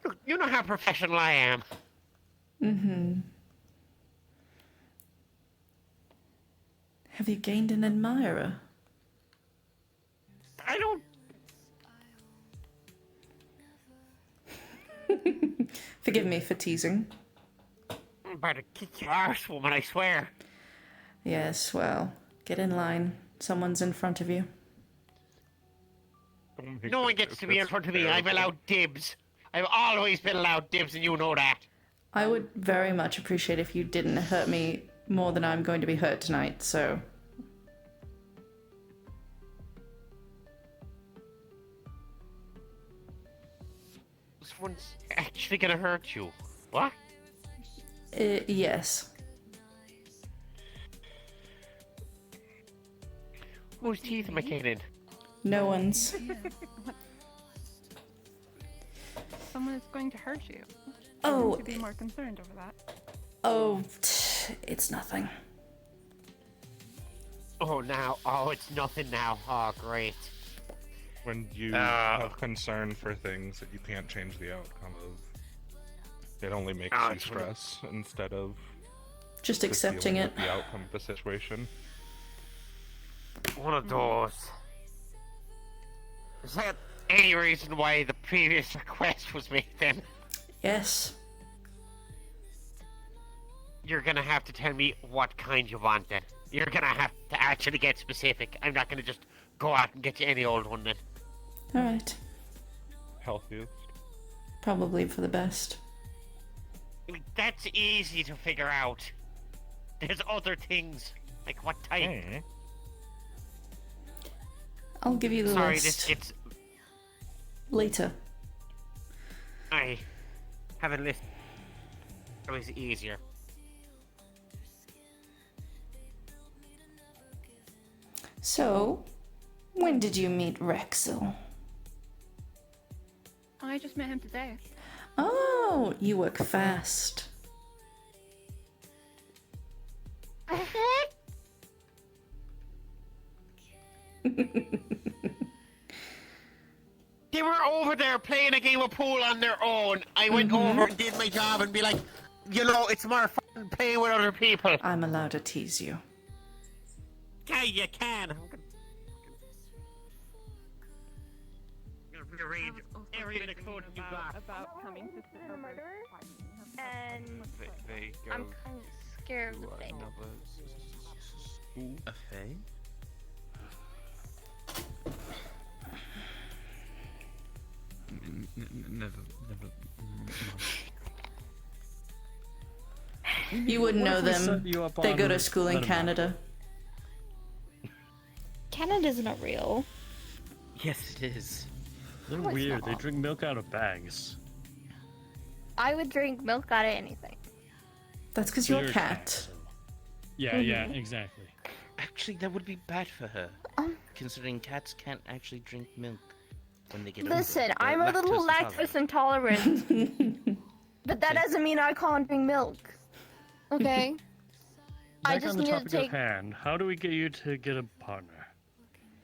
Look, you know how professional I am. Mm-hmm. Have you gained an admirer? I don't. Forgive me for teasing. I'm about to kick your arse, woman, I swear. Yes, well, get in line. Someone's in front of you. No one gets to be in front of me. I'm allowed dibs. I've always been allowed dibs, and you know that. I would very much appreciate if you didn't hurt me more than I'm going to be hurt tonight, so... This one's actually gonna hurt you. What? Yes. Whose teeth am I kicking in? No one's. Someone is going to hurt you. Oh. You should be more concerned over that. Oh, it's nothing. Oh, now. Oh, it's nothing now. Oh, great. When you have concern for things that you can't change the outcome of, it only makes you stress instead of just accepting dealing it. with the outcome of the situation. One of those. Is that any reason why the previous request was made then? Yes. You're gonna have to tell me what kind you want then. You're gonna have to actually get specific. I'm not gonna just go out and get you any old one then. Alright. Healthiest. Probably for the best. That's easy to figure out. There's other things. Like what type? I'll give you the Sorry, list. it's... Later. I have a list. It was easier. So, when did you meet Rexel? I just met him today. Oh, you work fast. They were over there playing a game of pool on their own. I went over and did my job and be like, you know, it's more fun playing with other people. I'm allowed to tease you. Yeah, you can. I'm gonna rearrange every bit of code you got. About coming to sit over. And They go I'm kind of scared of the thing. A fae? Never. You wouldn't know them. They go to school in Canada. Canada's not real. Yes, it is. They're No, it's weird. They not. drink milk out of bags. I would drink milk out of anything. That's because you're a cat. Yeah, yeah, exactly. Actually, that would be bad for her, considering cats can't actually drink milk when they get Listen, older. They're I'm a little lactose lactose intolerant. But that doesn't mean I can't drink milk. Okay? I Back just on the need to topic take... of hand, how do we get you to get a partner?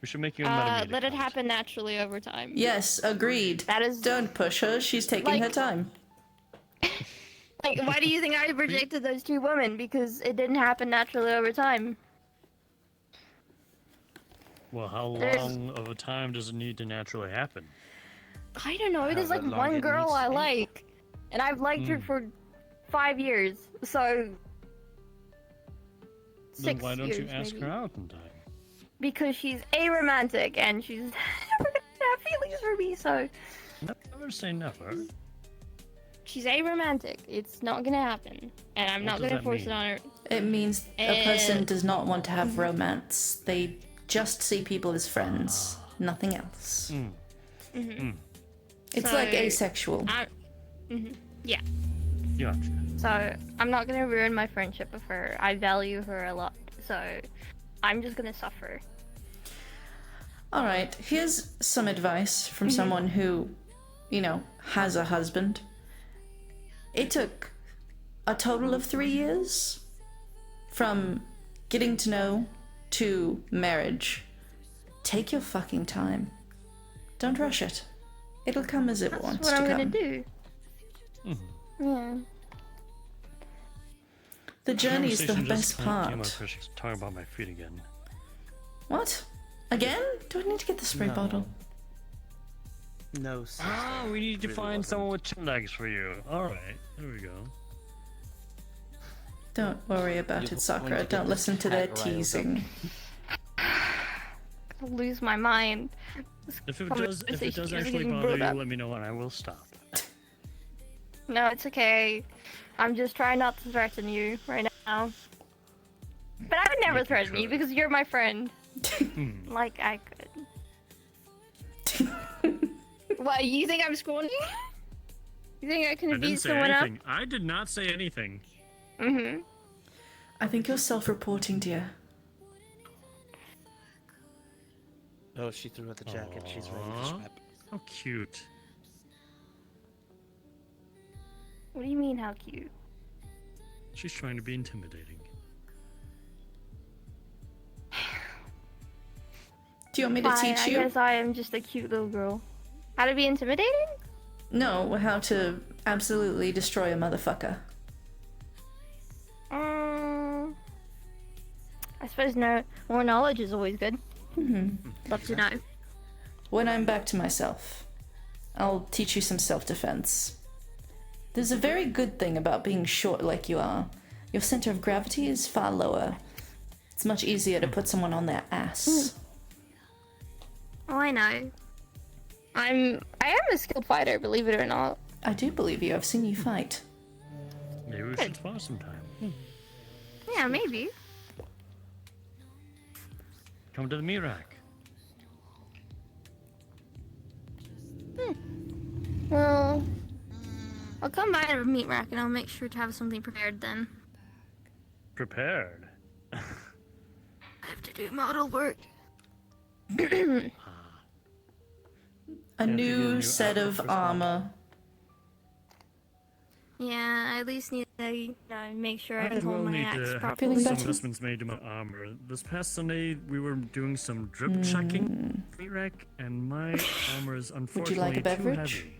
We should make you a meta let it happen naturally over time. Yes, agreed. That is... Don't push her. She's taking her time. Like, why do you think I rejected those two women? Because it didn't happen naturally over time. Well, how There's- long of a time does it need to naturally happen? I don't know. There's like long one it girl needs I to be? like, and I've liked her for 5 years. So Then 6 why don't years, you ask maybe. her out in time? Because she's aromantic and she's never gonna have feelings for me. So Never say never. she's aromantic. It's not gonna happen, and I'm What not does gonna that force mean? it on her. It means a person And- does not want to have romance. They just see people as friends. Nothing else. It's So, like asexual. Yeah. Gotcha. So I'm not gonna ruin my friendship with her. I value her a lot. So I'm just gonna suffer. All right, here's some advice from someone who, you know, has a husband. It took a total of 3 years from getting to know to marriage. Take your fucking time. Don't rush it. It'll come as it wants That's what to I'm come. gonna do. Yeah. The journey is the Conversation just best kinda came part. up 'cause she's talking about my feet again. What? Again? Do I need to get the spray No. bottle? No, sister. Ah, we need to Really find wasn't. someone with chin legs for you. Alright, there we go. Don't worry about You're it, Sakura. going to get Don't this listen to their cat riled up. teasing. I'll lose my mind. If it does actually bother you, let me know and I will stop. No, it's okay. I'm just trying not to threaten you right now. But I would never threaten you because you're my friend. Like I could. What, you think I'm scorning? You think I can beat someone up? I did not say anything. Mm-hmm. I think you're self-reporting, dear. Oh, she threw out the jacket. She's ready to Aw, scrap. how cute. What do you mean, how cute? She's trying to be intimidating. Do you want me to teach you? I guess I am just a cute little girl. How to be intimidating? No, how to absolutely destroy a motherfucker. I suppose more knowledge is always good. Love to know. When I'm back to myself, I'll teach you some self-defense. There's a very good thing about being short like you are. Your center of gravity is far lower. It's much easier to put someone on their ass. Oh, I know. I am a skilled fighter, believe it or not. I do believe you. I've seen you fight. Maybe we should spar sometime. Yeah, maybe. Come to the meat rack. Well, I'll come by the meat rack and I'll make sure to have something prepared then. Prepared? I have to do model work. A new set of armor. Yeah, I at least need to make sure I can I hold will my need axe to have properly. some investments made to my armor. This past Sunday, we were doing some drip checking meat rack, and my armor is Would you like unfortunately a too beverage? heavy.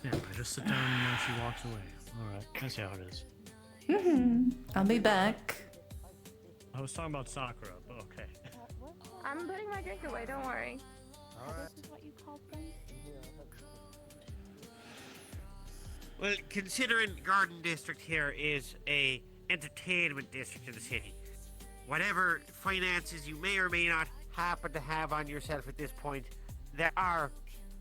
Yeah, I just sit down and she walks away. Alright, I see how it is. I'll be back. I was talking about Sakura, but okay. I'm putting my drink away, don't worry. This is what you call friends? Well, considering Garden District here is a entertainment district in the city, whatever finances you may or may not happen to have on yourself at this point, there are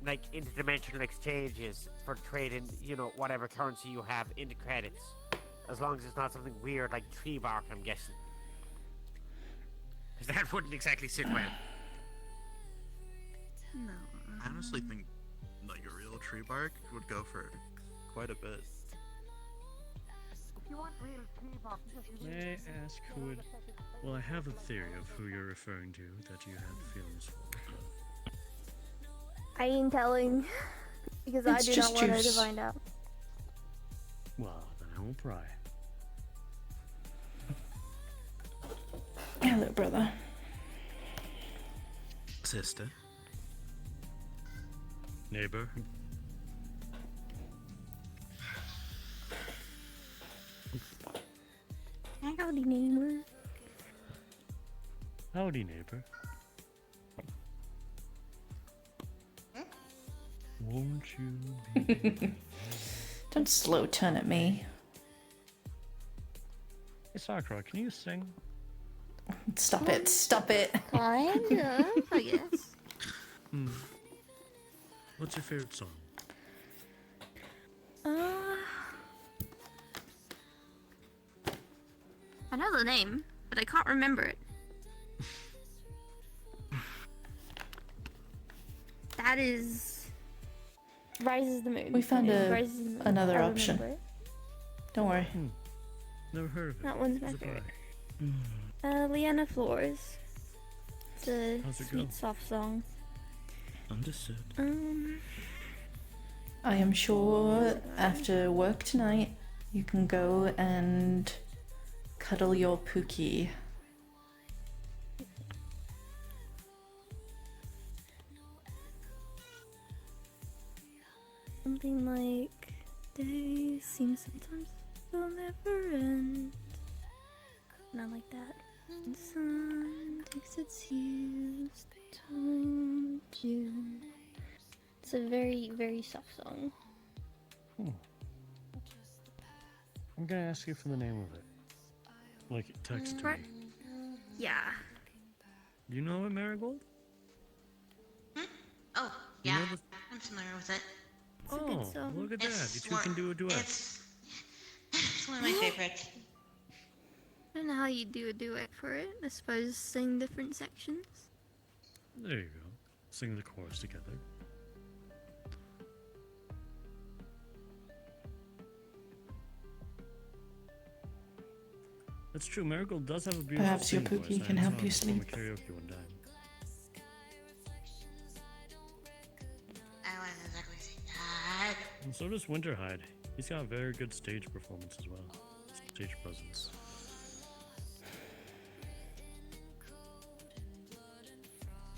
like interdimensional exchanges for trading, you know, whatever currency you have into credits. As long as it's not something weird like tree bark, I'm guessing. Because that wouldn't exactly sit well. No. I honestly think like a real tree bark would go for quite a bit. If you want real tree bark, May I ask who would... Well, I have a theory of who you're referring to that you have feelings for. I ain't telling. Because I It's do just not want her to juice. find out. Well, then I won't pry. Hello, brother. Sister. Neighbor. Howdy, neighbor. Howdy, neighbor. Won't you be... Don't slow turn at me. Hey, Sakura, can you sing? Stop it. Stop it. Kinda, I guess. What's your favorite song? I know the name, but I can't remember it. That is... Rises the Moon. We found Rises the Moon. another I option. remember it. Don't worry. Never heard of it. That one's my Who's it favorite. by? Leanna Flores. It's a How's it sweet, go? soft song. Understood. I am sure after work tonight, you can go and cuddle your Pookie. Something like, days seem sometimes they'll never end. Not like that. The sun takes its use, the time June. It's a very, very soft song. I'm gonna ask you for the name of it. Like, text to me. Yeah. You know it, Marigold? Oh, You yeah. know the- I'm familiar with it. It's a good Oh, song. look at that. It's You two can do a duet. It's one of my favorites. I don't know how you do a duet for it. I suppose sing different sections. There you go. Sing the chorus together. That's true. Marigold does have a beautiful Perhaps your singing voice. Pookie can I help saw you her perform sleep. at karaoke one time. I wasn't exactly saying that. And so does Winterhide. He's got a very good stage performance as well. Stage presence.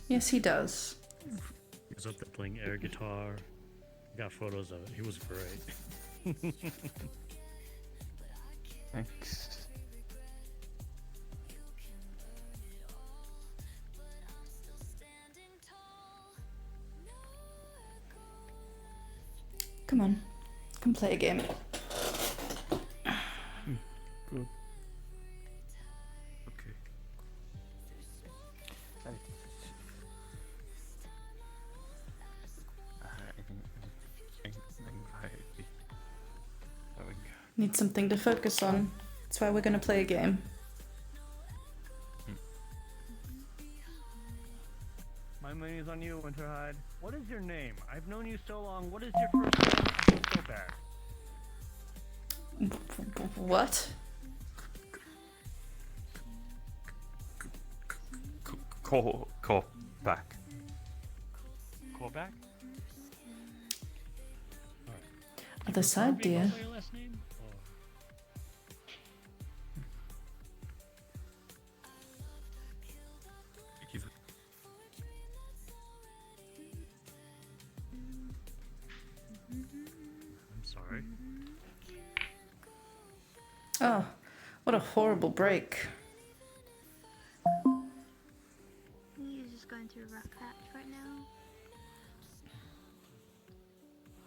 Yes, he does. He was up there playing air guitar. Got photos of it. He was great. Thanks. Come on. Come play a game. Good. Okay. Anxiety. Need something to focus on. That's why we're gonna play a game. My money's on you, Winterhide. What is your name? I've known you so long. What is your first name? I feel so bad. What? Call back. Call back? Other side, dear. Your last name? I'm sorry. Oh, what a horrible break. He's just going through a rough patch right now.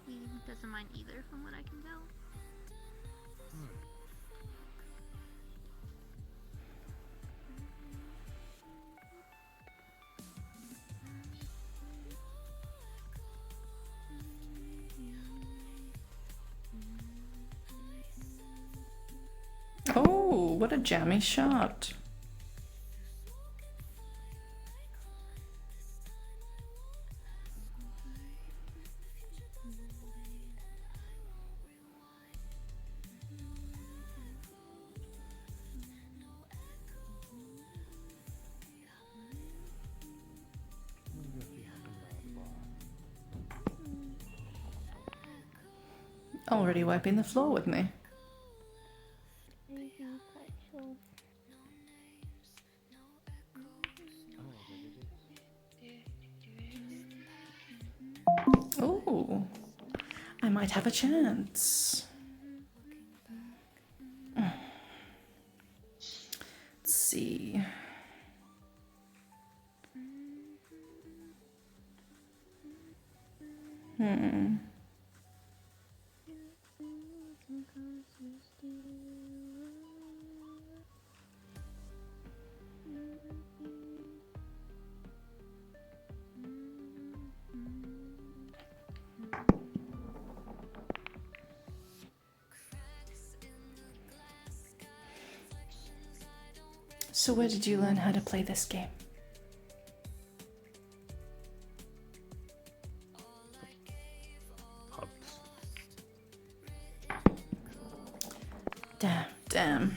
He doesn't mind either, from what I can tell. Oh, what a jammy shot. Already wiping the floor with me. Oh, I might have a chance. Let's see. So where did you learn how to play this game? Pubs. Damn.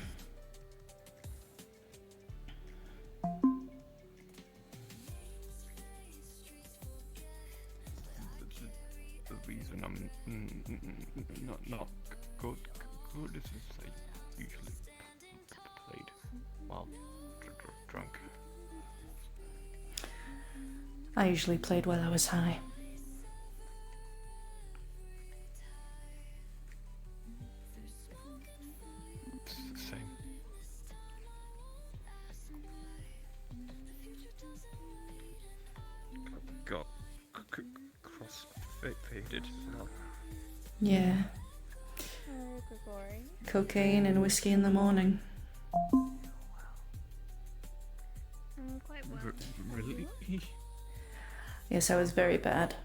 The reason I'm not good is I usually played while drunk. I usually played while I was high. It's the same. Got crossfit intoxicated as well. Yeah. Gregory. Cocaine and whiskey in the morning. Quite well. Really? Yes, I was very bad.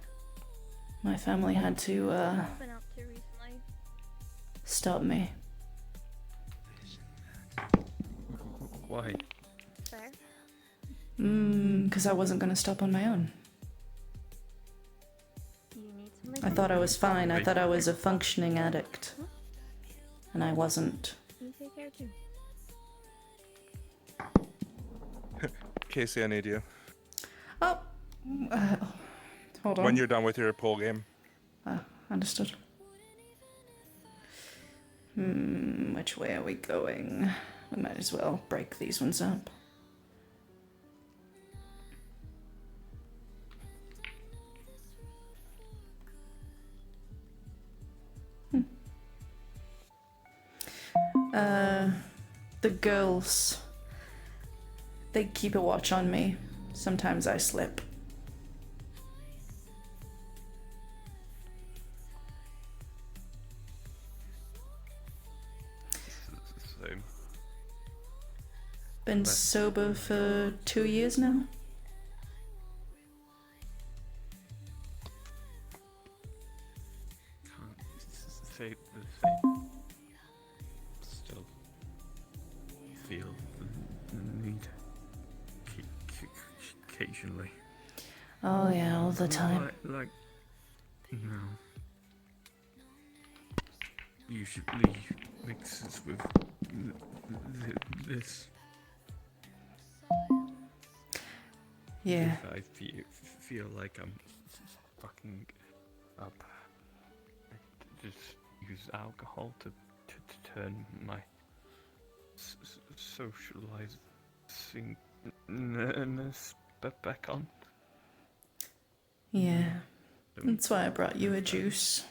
My family had to What have you been up to recently? stop me. Why? Fair. Because I wasn't going to stop on my own. You need something. I thought I was fine. I thought I was a functioning addict. And I wasn't. You take care too. Casey, I need you. Oh, hold on. When you're done with your pool game. Understood. Which way are we going? We might as well break these ones up. The girls, they keep a watch on me. Sometimes I slip. Same. Been sober for 2 years now. Can't say the same. Still feel the need occasionally. Oh yeah, all the time. Like no. Usually mixes with this. Yeah. If I feel like I'm fucking up, I just use alcohol to turn my socializingness back on. Yeah. That's why I brought you a juice.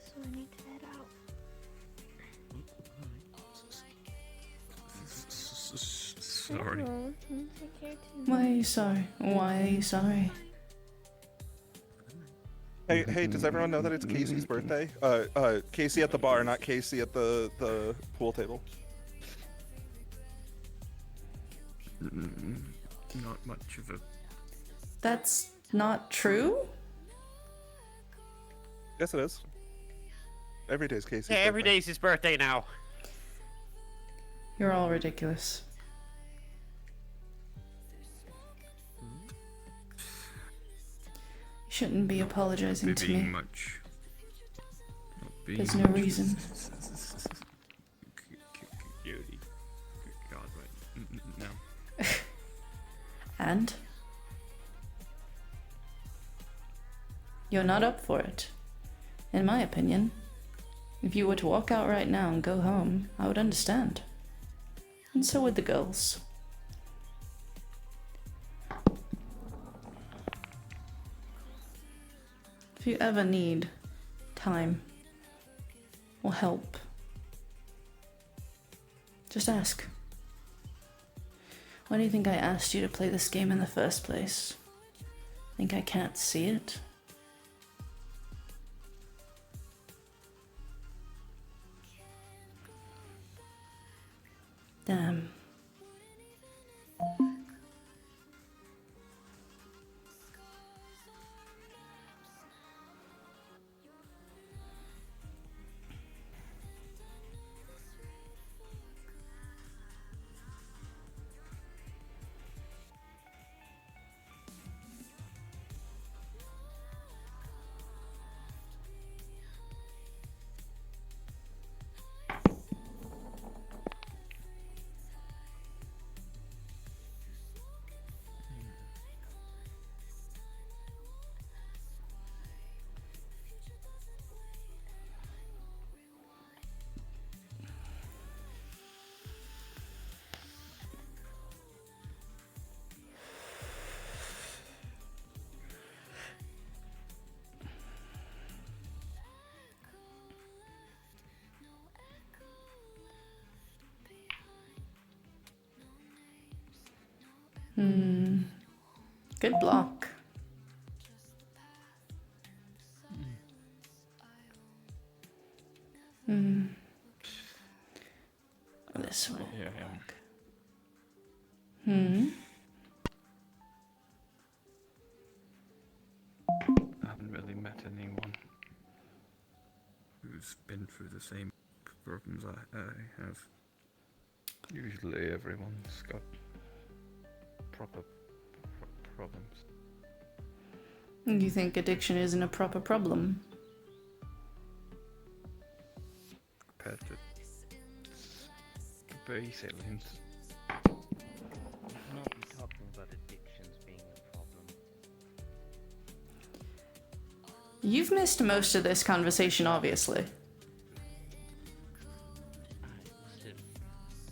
So I need to head out. Sorry. Take care too. Why are you sorry? Why are you sorry? Hey, does everyone know that it's Casey's birthday? Casey at the bar, not Casey at the pool table. Not much of a. That's not true? Yes, it is. Every day's Casey's Yeah, every birthday. day's his birthday now. You're all ridiculous. You shouldn't be apologizing to me. Being much. There's no reason. Cutie. God, right. No. And? You're not up for it. In my opinion, if you were to walk out right now and go home, I would understand. And so would the girls. If you ever need time or help, just ask. Why do you think I asked you to play this game in the first place? Think I can't see it? Damn. Good block. This will work. I haven't really met anyone who's been through the same problems I have. Usually everyone's got proper problems. You think addiction isn't a proper problem? Compared to base aliens. I'm not talking about addictions being a problem. You've missed most of this conversation, obviously.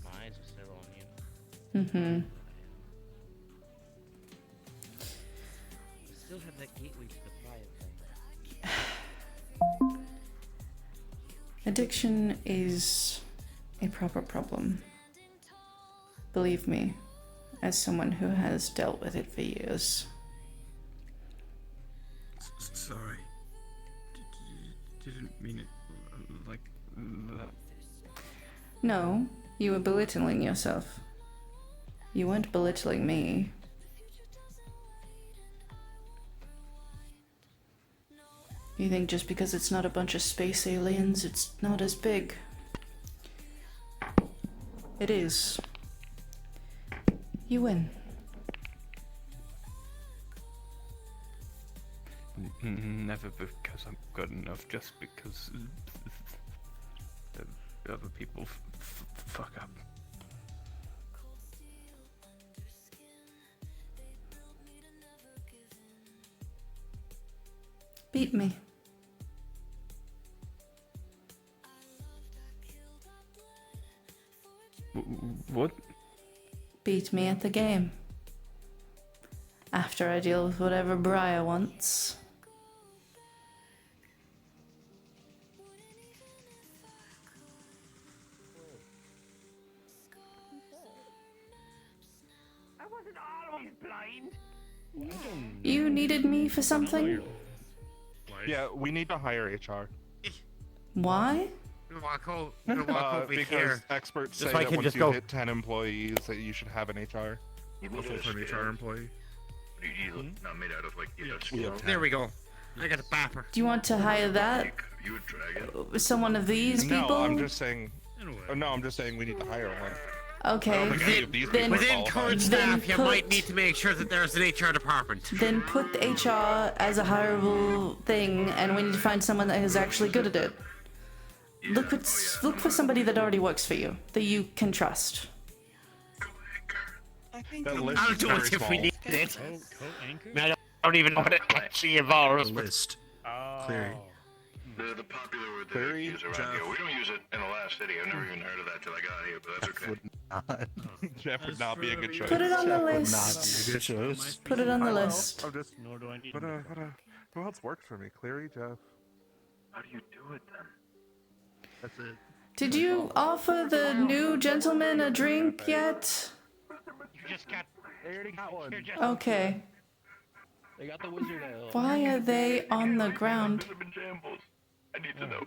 My eyes are still on you. Mm-hmm. Still have that gateway to the fire thing. Addiction is a proper problem. Believe me, as someone who has dealt with it for years. Sorry. Didn't mean it like that. No, you were belittling yourself. You weren't belittling me. You think just because it's not a bunch of space aliens, it's not as big. It is. You win. Never because I'm good enough, just because other people fuck up. Beat me. What? Beat me at the game. After I deal with whatever Briar wants. I wasn't always blind. You needed me for something? Yeah, we need to hire HR. Why? Walk over Because here. experts Just say so I that can once just you go. hit 10 employees, that you should have an HR. A full-time HR employee. Not made out of like There we go. I got a bapper. Do you want to hire that? You would drag it. Some one of these people? No, I'm just saying. No, I'm just saying we need to hire one. Okay, then Within current staff, you might need to make sure that there's an HR department. Then put the HR as a hireable thing, and we need to find someone that is actually good at it. Look for somebody that already works for you, that you can trust. I'll do it if we need it. I don't even know what it actually involves. List. Clary. The popular word that we use around here. We don't use it in the last city. I've never even heard of that till I got here, but that's okay. Jeff would not be a good choice. Put it on the Jeff would list. not be a good choice. Put it on the list. I'm just. Nor do I need But who else works for me? Clary, Jeff. How do you do it then? That's it. Did you offer the new gentleman a drink yet? You just got. They already got one. Okay. They got the wizard ale. Why are they on the ground? I need to know.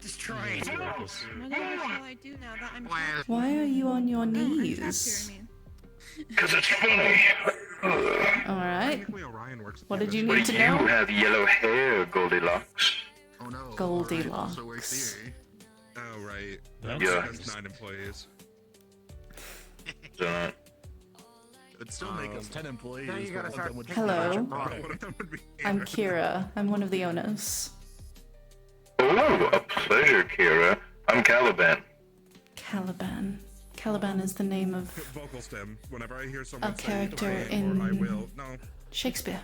Destroy it. What shall I do now that I'm Why are you on your knees? Because it's funny. Alright. Orion works. What did you But need to you know? have yellow hair, Goldilocks. Oh no. Goldilocks. Oh right. Yeah. That's 9 employees. It'd still make us 10 employees. Now you gotta but start one of them would Hello. One of them would be. I'm Kira. I'm one of the owners. Oh, a pleasure, Kira. I'm Caliban. Caliban. Caliban is the name of Vocal stem. Whenever I hear someone a say character I in or I will. No. Shakespeare.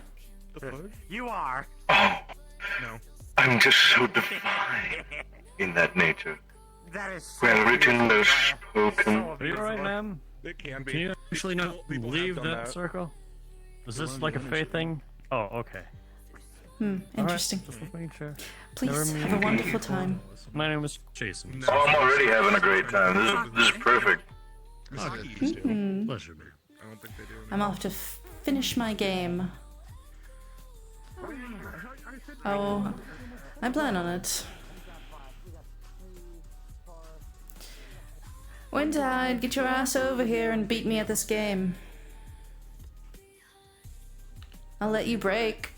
You are. Oh, No. I'm just so divine in that nature. That is so Well written, well spoken. Are you alright, ma'am? It can be. Can you actually not People have leave done that circle? Is this like a faith thing? Oh, okay. Interesting. Just making sure. Please Never have a mind. wonderful time. My name is Jason. Oh, I'm already having a great time. This is perfect. Pleasure, man. I don't think they do. I'm off to finish my game. Oh, I plan on it. Winterhide, get your ass over here and beat me at this game. I'll let you break.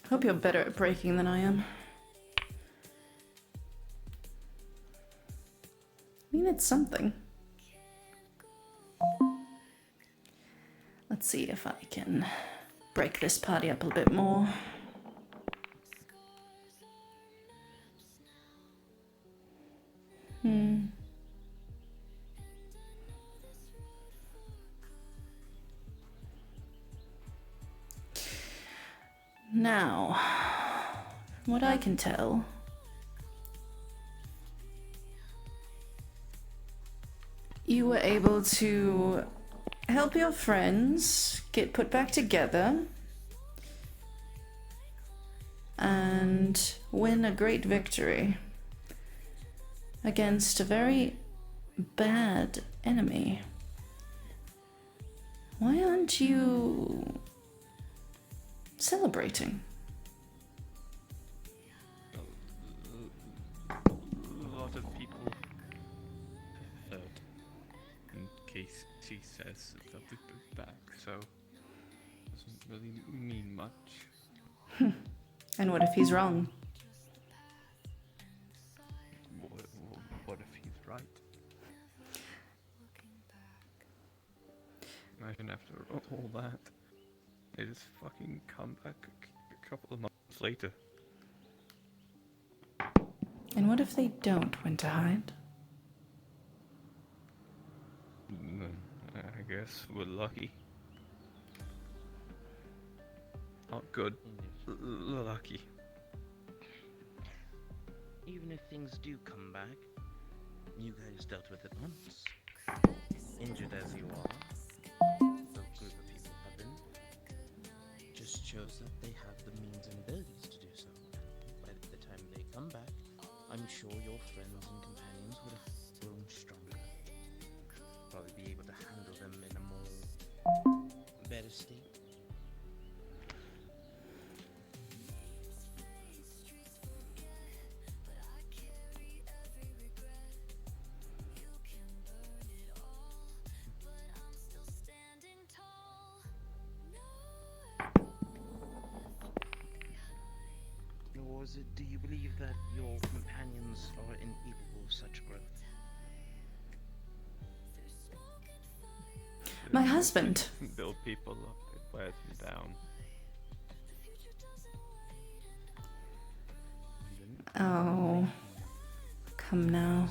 Hope you're better at breaking than I am. I mean, it's something. Let's see if I can break this party up a bit more. Now, from what I can tell, you were able to help your friends get put back together and win a great victory against a very bad enemy. Why aren't you celebrating? A lot of people heard in case she says that they'll be back, so it doesn't really mean much. And what if he's wrong? What if he's right? Imagine after all that, they just fucking come back a couple of months later. And what if they don't, Winterhide? I guess we're lucky. Not good. Lucky. Even if things do come back, you guys dealt with it once. Injured as you are, the group of people have been, just shows that they have the means and abilities to do so. By the time they come back, I'm sure your friends and companions would have grown stronger. Probably be able to handle them in a more better state. Or is it, do you believe that your companions are incapable of such growth? My husband. Build people up, it wears you down. Oh, come now.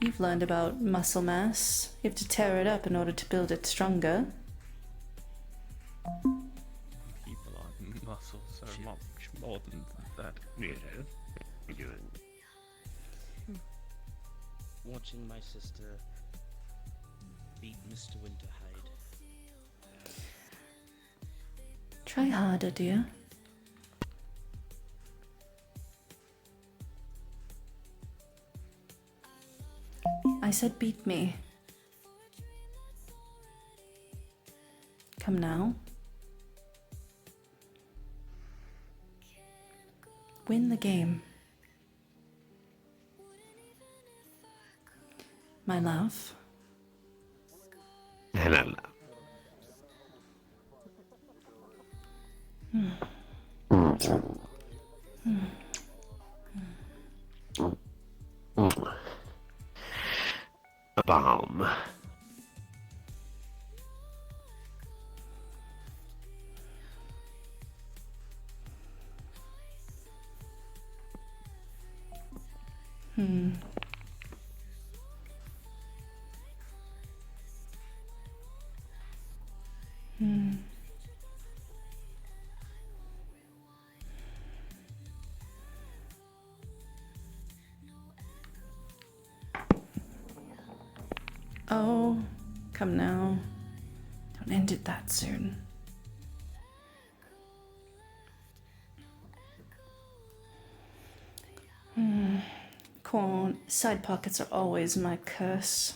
You've learned about muscle mass. You have to tear it up in order to build it stronger. People are muscles so much more than that. Yeah. Watching my sister beat Mr. Winterhide. Try harder, dear. I said beat me. Come now. Win the game. My love. Hello. A bomb. Hmm. Hmm. Oh, come now. Don't end it that soon. Corn side pockets are always my curse.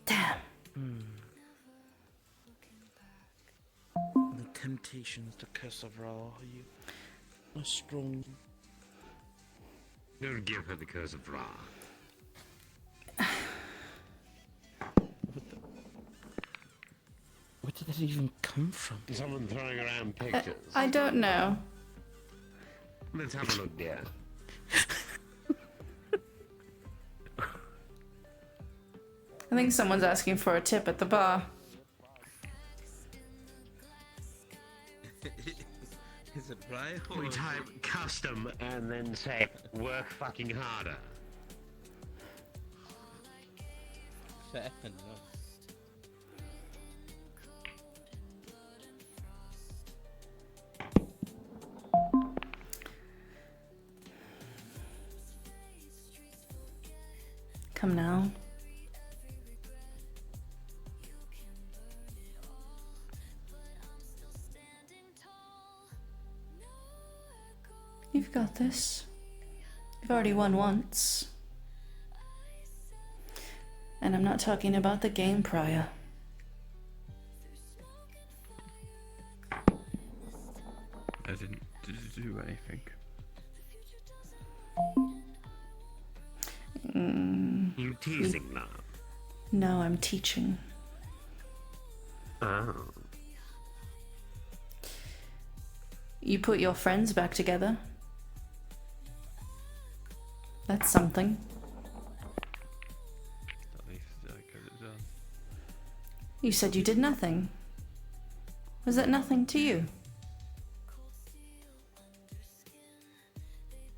Damn. The temptations, the curse of Ra. You are strong. Don't give her the curse of Ra. Where did that even come from? Someone throwing around pictures. I don't know. Let's have a look, dear. I think someone's asking for a tip at the bar. Is it right? We type custom and then say work fucking harder. Fair enough. Come now. You've got this. You've already won once. And I'm not talking about the game prior. I didn't do anything. You teasing now? No, I'm teaching. Oh. You put your friends back together. That's something. At least I got it done. You said you did nothing. Was that nothing to you?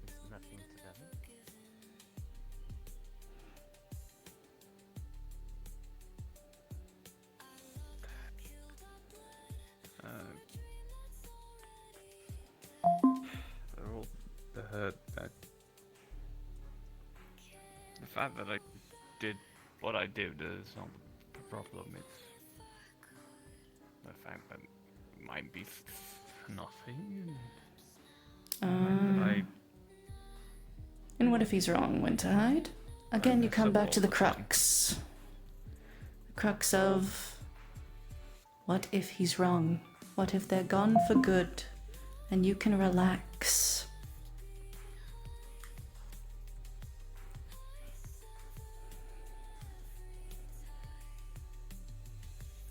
It's nothing to them. The hurt that the fact that I did what I did is not the problem. It's the fact that it might be nothing. And what if he's wrong, Winterhide? Again, you come back to the crux. The crux of what if he's wrong? What if they're gone for good and you can relax?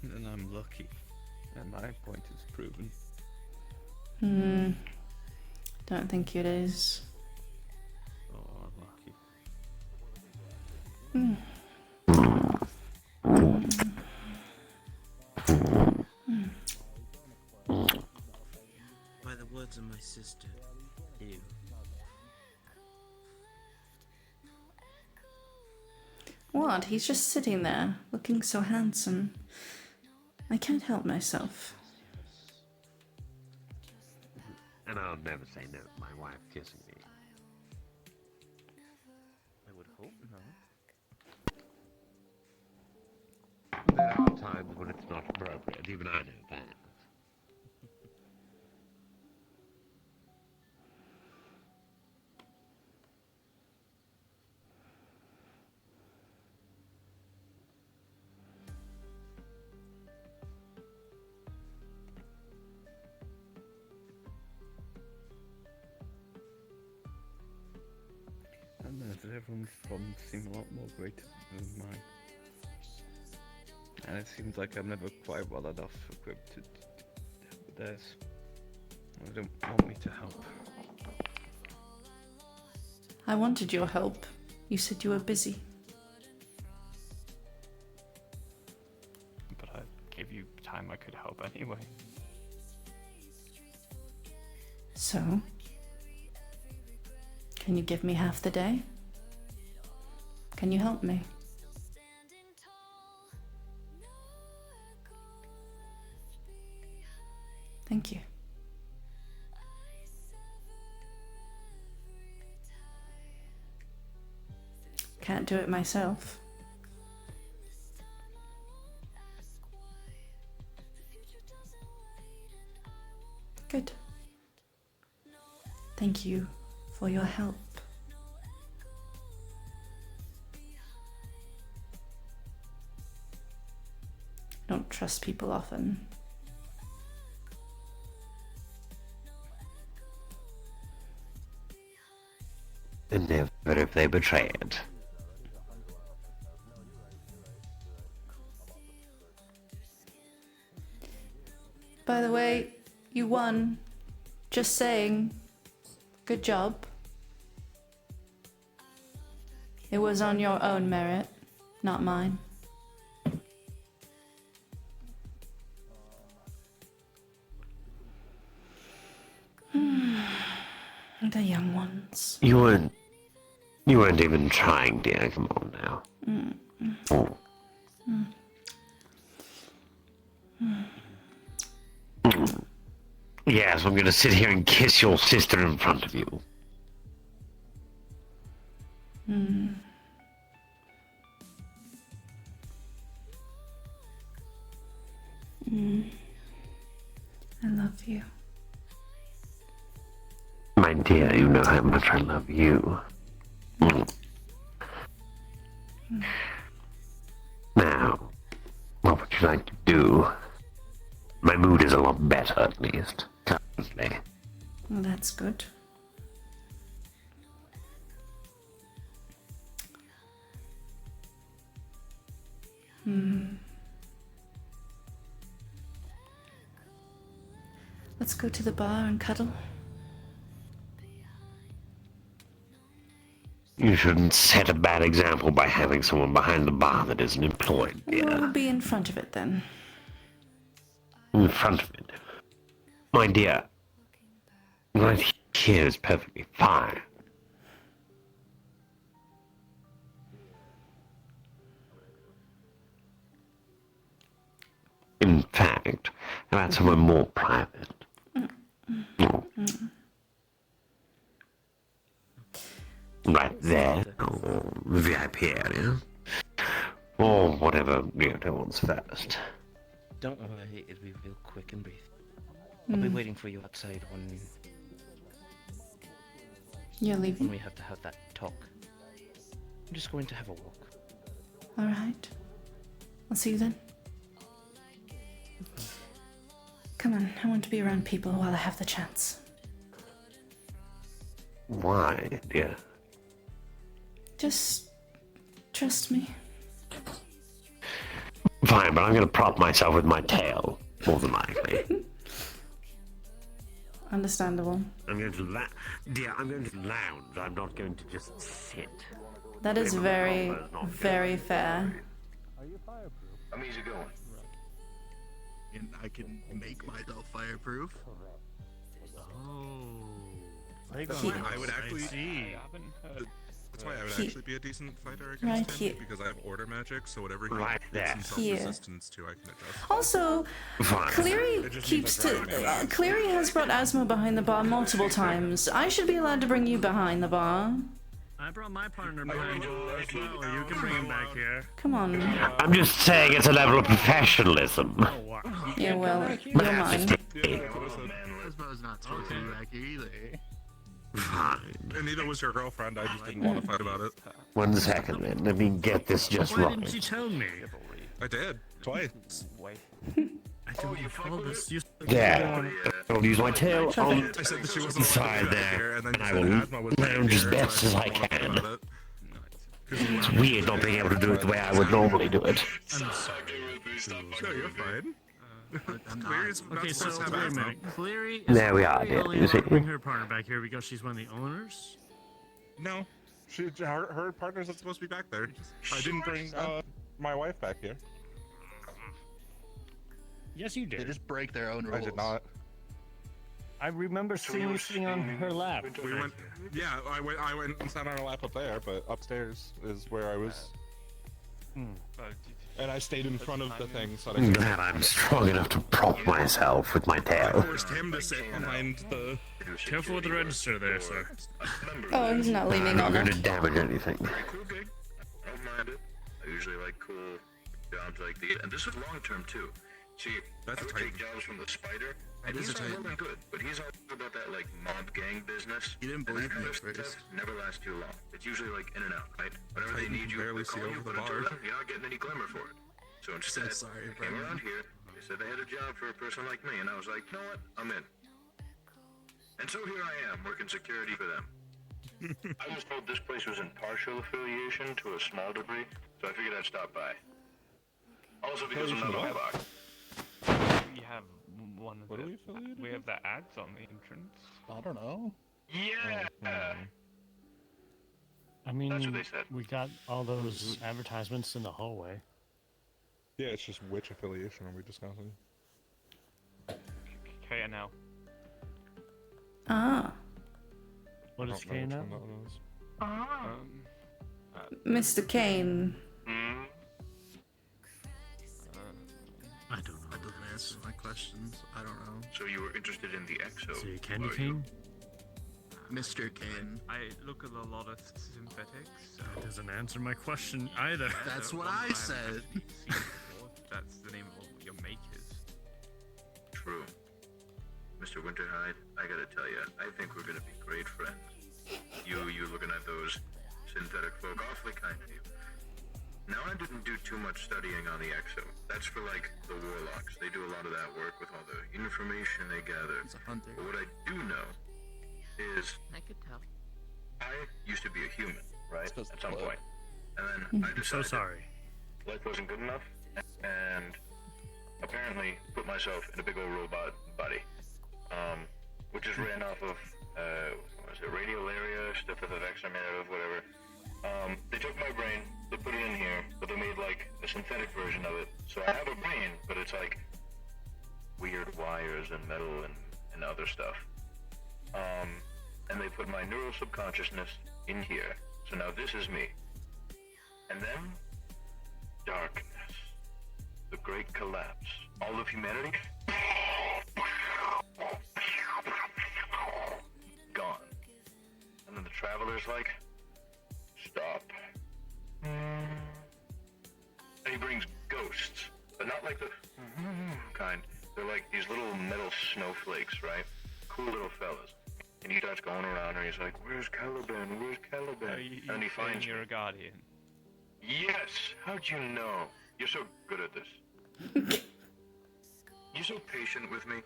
And I'm lucky. And my point is proven. Don't think it is. Oh, unlucky. By the words of my sister, ew. What? He's just sitting there, looking so handsome. I can't help myself. And I'll never say no to my wife kissing me. I would hope not. There are times when it's not appropriate, even I know that. And everyone's problems seem a lot more greater than mine. And it seems like I'm never quite well enough equipped to deal with theirs. They don't want me to help. I wanted your help. You said you were busy. But I gave you time I could help anyway. So? Can you give me half the day? Can you help me? Thank you. Can't do it myself. Good. Thank you for your help. I don't trust people often. And never if they betray it. By the way, you won. Just saying. Good job. It was on your own merit, not mine. The young ones. You weren't even trying, dear. Come on now. Oh. Yes, I'm gonna sit here and kiss your sister in front of you. I love you. My dear, you know how much I love you. Now, what would you like to do? My mood is a lot better, at least, currently. Well, that's good. Let's go to the bar and cuddle. You shouldn't set a bad example by having someone behind the bar that isn't employed, dear. We'll be in front of it then. In front of it. My dear, right here is perfectly fine. In fact, I've had somewhere more private. Right there, or VIP area, or whatever Ryota wants first. Don't worry, it'll be real quick and brief. I'll be waiting for you outside when You're leaving? we have to have that talk. I'm just going to have a walk. Alright. I'll see you then. Come on, I want to be around people while I have the chance. Why, dear? Just trust me. Fine, but I'm gonna prop myself with my tail, more than likely. Understandable. I'm going to dear, I'm going to lounge. I'm not going to just sit. That is very, very fair. I'm easy going. And I can make myself fireproof. I would actually. That's why I would actually be a decent fighter against him, because I have order magic, so whatever he gets himself resistance to, I can adjust. Also, Cleary Cleary has brought Asmo behind the bar multiple times. I should be allowed to bring you behind the bar. I brought my partner behind you as well. You can bring him back here. Come on. I'm just saying it's a level of professionalism. Yeah, well, you're mine. Asmo's not supposed to be back here either. Fine. Anita was your girlfriend, I just didn't want to fight about it. 1 second, then. Let me get this just Why right. didn't you tell me? I did, twice. I don't recall this. You Yeah, I'll use my tail on I said that she the wasn't side there, and then and I you will said Asma was lounge as here, best and as I didn't wanna fight can. about it. It's weird not being able to do it the way I would normally do it. Sure, you're fine. Cleary's not Okay, so supposed to wait have a Asma. minute. Cleary is There we are, only dear. allowed You see? to bring her partner back here because she's one of the owners. No, her partner's not supposed to be back there. I didn't bring my wife back here. Yes, you They did. just break their own rules. I did not. I remember seeing you sitting on her lap. We went. Yeah, I went and sat on her lap up there, but upstairs is where I was. And I stayed in front of the thing, so I'm glad I'm strong enough to prop myself with my I tail. forced him to sit behind the. Careful with the register there, sir. Oh, he's not leaning I'm not on going it. to damage anything. usually like cool jobs like these, and this is long term too. See, I would take jobs from the Spider, and he's all well and good, but he's all about that like mob gang business. You didn't believe me at first. Never lasts too long. It's usually like in and out, right? Whenever they need you, they call you, but until then, you're not getting any glimmer for it. So instead, I came around here. They said they had a job for a person like me, and I was like, you know what? I'm in. And so here I am, working security for them. I was told this place was in partial affiliation to a small degree, so I figured I'd stop by. Also because I'm not a Hawk. We have one of we have the ads on the entrance. I don't know. Yeah. I mean, That's what they said. we got all those advertisements in the hallway. Yeah, it's just which affiliation are we discussing? KNL. Ah. What is KNL? Mr. Kane. I don't know. That doesn't answer my questions. I don't know. So you were interested in the EXO? So you Candy Cane? Mr. Kane. I look at a lot of synthetics. So That doesn't answer my question either. That's what I said. That's the name of what your make is. True. Mr. Winterhide, I gotta tell you, I think we're gonna be great friends. You looking at those synthetic folk, awfully kind of you. Now, I didn't do too much studying on the EXO. That's for, like, the warlocks. They do a lot of that work with all the information they gather. He's a hunter. But what I do know is... I could tell. I used to be a human, right? At some point. And then I I'm so decided sorry. life wasn't good enough, and apparently put myself in a big old robot body. Which is ran off of, what was it, radiolaria, stuff that the Vex are made out of, whatever. They took my brain, they put it in here, but they made, like, a synthetic version of it. So I have a brain, but it's, like, weird wires and metal and other stuff. And they put my neural subconsciousness in here. So now this is me. And then, darkness. The great collapse. All of humanity... gone. And then the traveler's like, stop. And he brings ghosts, but not like the kind. They're like these little metal snowflakes, right? Cool little fellas. And he starts going around and he's like, where's Caliban? Where's Caliban? And he finds you're a guardian. Yes! How'd you know? You're so good at this. You're so patient with me.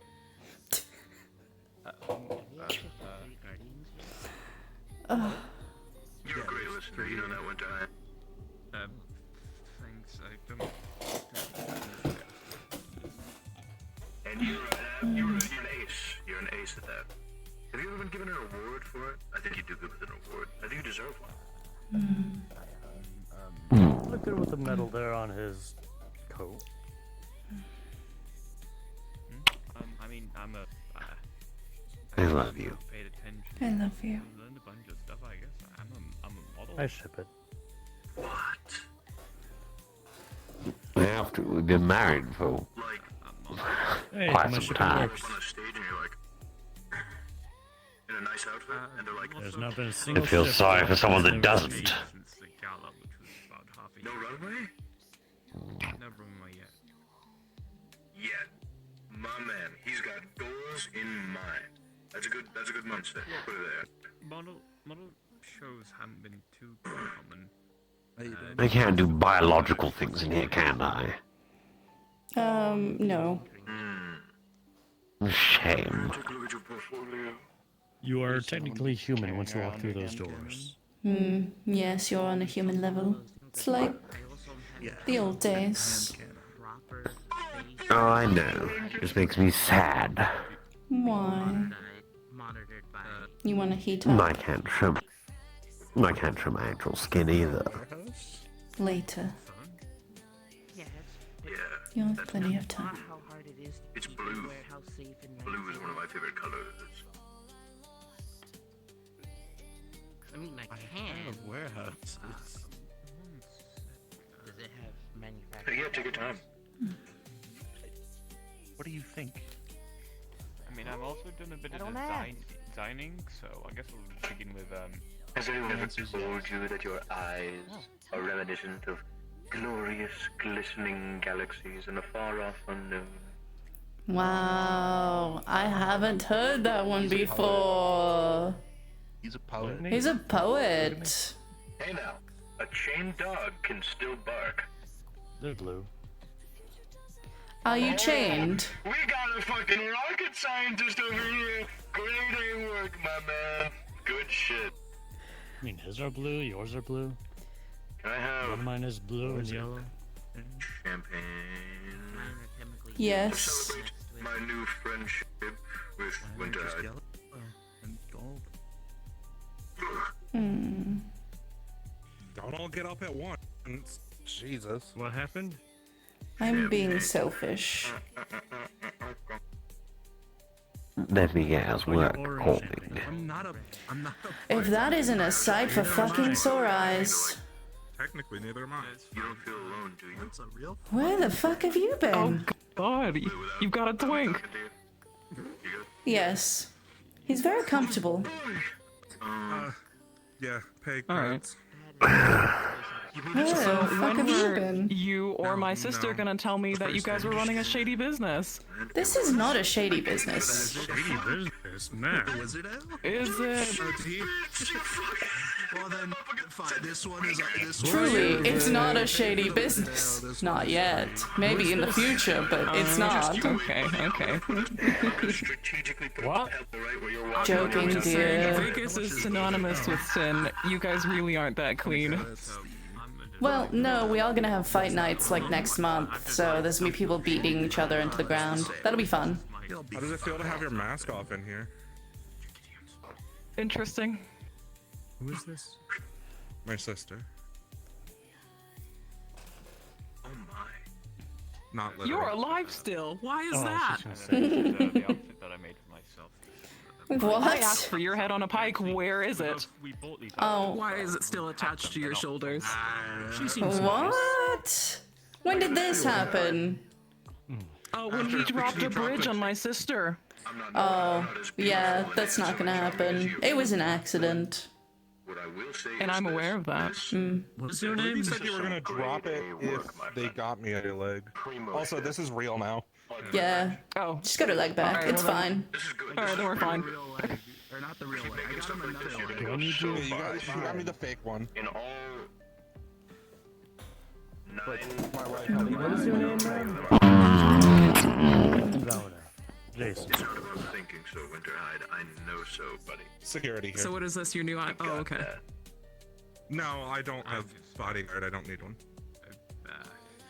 You're a great listener, you know that one time. Thanks, I don't... And you're an ace. You're an ace at that. Have you ever been given an award for it? I think you do good with an award. I think you deserve one. Look good with the metal there on his coat. I mean, I'm a... I love you. Paid attention. I love you. Learned a bunch of stuff, I guess. I'm a model. I ship it. What? I have to. We've been married for Hey, quite my some ship time. works. On a stage and you're like... in a nice outfit, and they're like... There's not been a single I feel ship sorry for someone that I've doesn't. Since the gala, which was about half a No year. runway? No runway yet. Yet. My man, he's got goals in mind. That's a good mindset. Put it there. Model shows haven't been too common. I can't do biological things in here, can I? No. Shame. Take a look at your portfolio. You are technically human once you walk through those doors. Yes, you're on a human level. It's like the old days. Oh, I know. Just makes me sad. Why? You want to heat up? I can't trim my actual skin either. Later. You have plenty of time. It's blue. Blue is one of my favorite colors. I mean, I can. Warehouse. Does it have manufacturing? Yeah, take your time. What do you think? I mean, I've also done a bit of designing, so I guess we'll begin with Has anyone ever told you that your eyes are reminiscent of glorious, glistening galaxies in a far-off unknown. Wow, I haven't heard that one before. He's a poet. He's a poet. Hey now, a chained dog can still bark. They're blue. Are you chained? We got a fucking rocket scientist over here. Great work, my man. Good shit. I mean, his are blue, yours are blue. Can I have One of mine is blue and yellow. champagne? Yes. To celebrate my new friendship with Winterhide. And gold. Don't all get up at once. Jesus. What happened? I'm being selfish. Let me get us work calling. I'm not a. If that isn't a sight for fucking sore eyes. Technically, neither am I. You don't feel alone, do you? That's a real. Where the fuck have you been? Oh God, you've got a twink. Yes. He's very comfortable. Yeah, pay Alright. cards. Where the So fuck when have you were been? you or my sister gonna tell me that you guys were running a shady business? This is not a shady business. Shady business, man. Was it? Is it? Well then, fine. This one is. Truly, it's not a shady business. Not yet. Maybe in the future, but it's not. Okay, okay. What? Joking, dear. Vegas is synonymous with sin. You guys really aren't that clean. Well, no, we are gonna have fight nights like next month, so there's gonna be people beating each other into the ground. That'll be fun. How does it feel to have your mask off in here? Interesting. Who is this? My sister. Oh my. Not literally. You're alive still. Why is Oh, that? I was just gonna say. The outfit that I made for myself. I asked What? for your head on a pike. Where is it? We bought these. Oh. Why is it still attached to your shoulders? She seems nice. What? When did this happen? Oh, when he dropped a bridge on my sister. Oh, yeah, that's not gonna happen. It was an accident. And I'm aware of that. What's your I believe name? you said you were gonna drop it if they got me at your leg. Also, this is real now. Yeah. Oh. Just got her leg back. Alright, It's well fine. Alright, then we're fine. Or not the real way. I got him another one. Do I need to? You got me the fake one. In all What is your name, man? Jason. thinking so, Winterhide. I know so, buddy. Security here. So what is this, your new... Oh, okay. No, I don't have bodyguard. I don't need one. Thanks.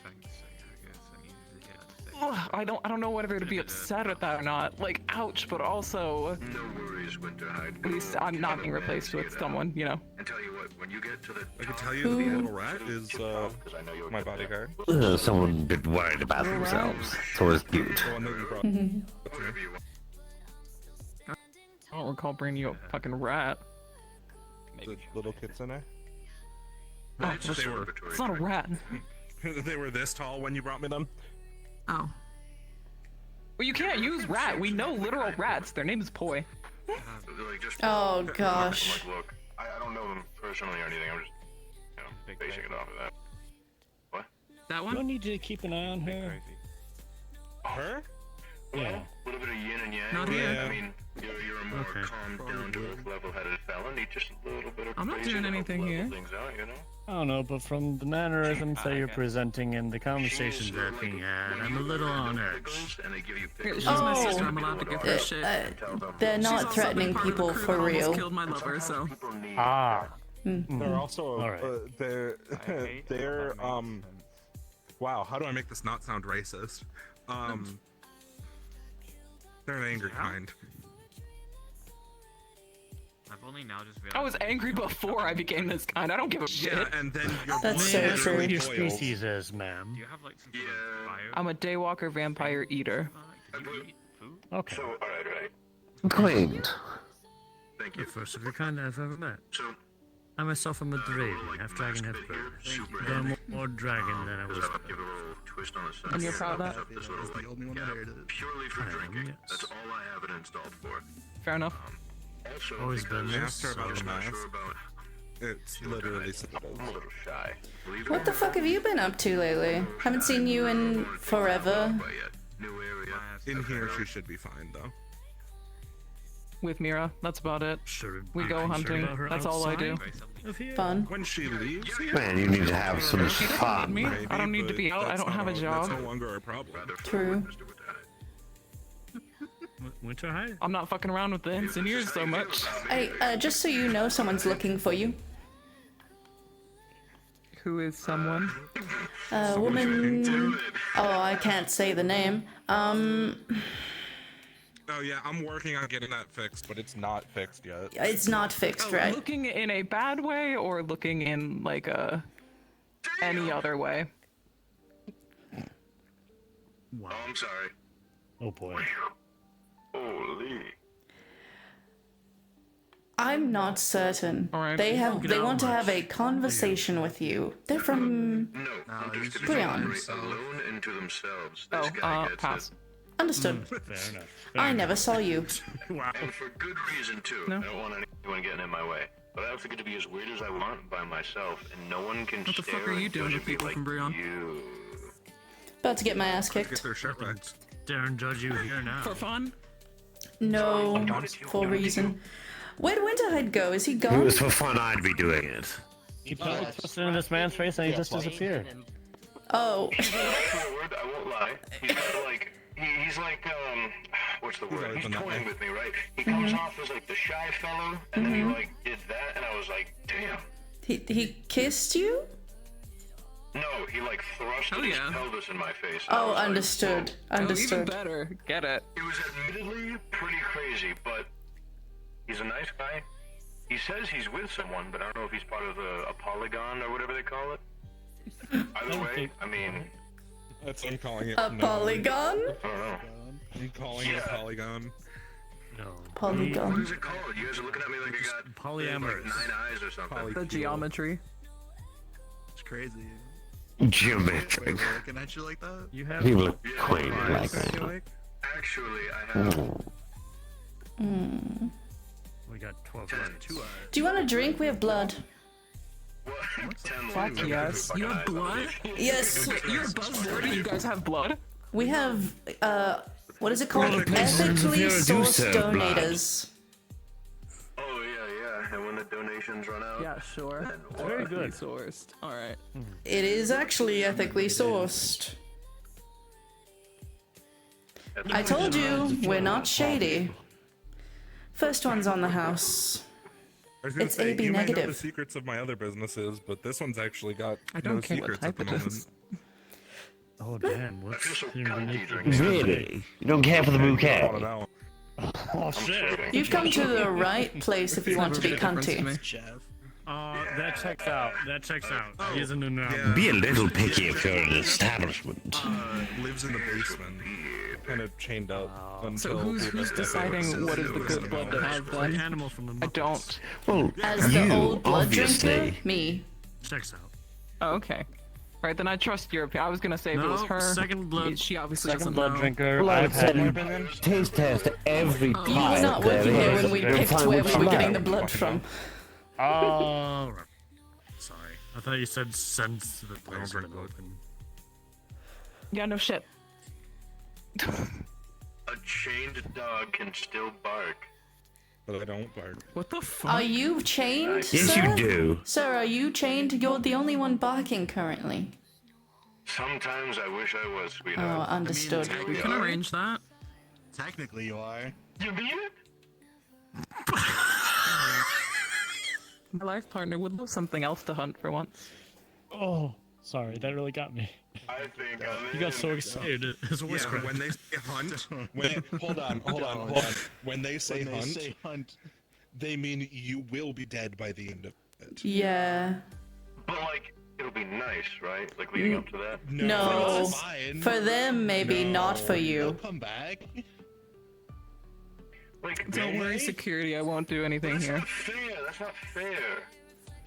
I guess I needed to get upset. I don't know whether to be upset at that or not. Like, ouch, but also... No worries, Winterhide. At least I'm not being replaced with someone, you know. And tell you what, when you get to the I can tell you that the little rat is my bodyguard. Someone a bit worried about themselves. It's always cute. The one that you brought. whatever you want. I don't recall bringing you a fucking rat. The little kitsune? Oh, it's not a rat. They were this tall when you brought me them? Oh. Well, you can't use rat. We know literal rats. Their name is Poi. Oh gosh. Look, I don't know them personally or anything. I'm just basing it off of that. What? That one? Don't need to keep an eye on her. Her? Yeah. A little bit of yin and yang. Not here. I mean, you're a more calm, down-to-earth, level-headed fella. Need just a little bit of I'm not crazy doing to help anything level here. things out, you know? I don't know, but from the mannerisms that you're presenting and the conversations that are being had, I'm a little on edge. And they give you She's my sister. I'm allowed to give her shit. They're She's not also threatening been part of the people crew for that almost real. Killed my lover, so. Ah. They're also, Alright. they're, wow, how do I make this not sound racist? They're an angry kind. I've only now just realized. I was angry before I became this kind. I don't give a shit. Yeah, and then you're That's so true. What your species is, ma'am. Do you have like some sort of bio? I'm a daywalker vampire eater. Do you eat food? Okay. So, alright. Quaint. Thank The you. first of your kind I've ever met. So, I myself am a Draven, half dragon, half bird. I'm more dragon than I was. give a little twist on the side. And you're proud of that? This little, like, purely for drinking. That's all I have it installed for. Fair enough. Also, Always been because there, Asked her about I'm the not mask. sure about It's literally Citadel. I'm a little shy. What the fuck have you been up to lately? Haven't seen you in forever. In here, she should be fine though. With Mira, that's about it. We go hunting. That's all I do. Fun. When she leaves, Man, you need to have some She doesn't fun. need me. I don't need to be out. I don't have a job. That's no longer a problem. True. Winter High? I'm not fucking around with the engineers so much. Hey, just so you know, someone's looking for you. Who is someone? Woman. Oh, I can't say the name. Oh yeah, I'm working on getting that fixed, but it's not fixed yet. It's not fixed, right? Looking in a bad way or looking in like a any other way? Wow. Oh, I'm sorry. Oh boy. Holy. I'm not certain. All right. They want to have a conversation with you. They're from Breon. Alone into themselves. Oh, pass. Understood. Fair enough. I never saw you. Wow. And for good reason too. No. I don't want anyone getting in my way. But I also get to be as weird as I want by myself, and no one can What the stare fuck are you and doing judge with me people like from Breon? you. About to get my ass Get kicked. their shit right. Dare and judge you here now. For fun? No, for reason. Where'd Winterhide go? Is he If it gone? was for fun, I'd be doing it. He put twisted in this man's face and he just disappeared. Oh. He's forward, I won't lie. He's got like, he's like, what's the word? He's toying with me, right? He comes off as like the shy fellow, and then he like did that, and I was like, damn. He kissed you? No, he like thrust his pelvis in my face. and I Oh, was like, understood. Oh, even Understood. better. Get it. It was admittedly pretty crazy, but he's a nice guy. He says he's with someone, but I don't know if he's part of a polygon or whatever they call it. Either way, I mean, That's I'm calling it. A polygon? I don't know. I'm calling it a polygon. No. Polygon. What is it called? You guys are looking at me like I got polyamorous. like 9 eyes or something. The geometry. It's crazy. Geometric. Wait, looking at you like that? You have People look quaint like that. Actually, I have. We got 12 10, lights. 2 eyes. Do you want a drink? We have blood. What? 10 Fuck lives. yes. You have blood? Yes. Wait, you're a buzzword. You guys have blood? We have, what is it called? Well, Ethically if you do sourced serve blood. donators. Oh yeah. And when the donations run out. Yeah, sure. Very good. Sourced. All right. It is actually ethically sourced. I told you, we're not shady. First one's on the house. I was gonna It's say, AB you might know the negative. secrets of my other businesses, but this one's actually got I don't no care what secrets type at the it moment. is. Oh damn, what's feel so underneath cunty the- Really? You don't care for the bouquet? Oh shit. You've come to the right place if you want to be cunty. Jeff. That checks out. That checks out. He isn't in now. Yeah. Be a little picky if you're in an establishment. Lives in the basement, kind of chained up until. So who's deciding what is the good blood to have Like then? animal from the I Muppets. don't. Well, As the you, old blood drinker, obviously. me. Checks out. Oh, okay. Right, then I trust your opinion. I was gonna say if it was No, her. second blood. She obviously Second doesn't blood know. drinker. Well, I've had taste test every time. You were not working here when we You'll picked find where what we you were getting like. the blood from. Oh, sorry. I thought you said sense that the doors are open. Yeah, no shit. A chained dog can still bark. But I don't bark. What the fuck? Are you chained, Yes, sir? you do. Sir, are you chained? You're the only one barking currently. Sometimes I wish I was, Oh, sweetheart. understood. We can arrange that. Technically, you are. You mean it? My life partner would love something else to hunt for once. Oh, sorry. That really got me. I think I'm You got so excited. His voice Yeah, cracked. when they say hunt, hold on. When they say hunt, they mean you will be dead by the end of it. Yeah. But like, it'll be nice, right? Like leading up to that. No. it's fine. For them, maybe, not for you. Come back. Like, Don't worry, really? security. I won't do anything That's here. not fair. That's not fair.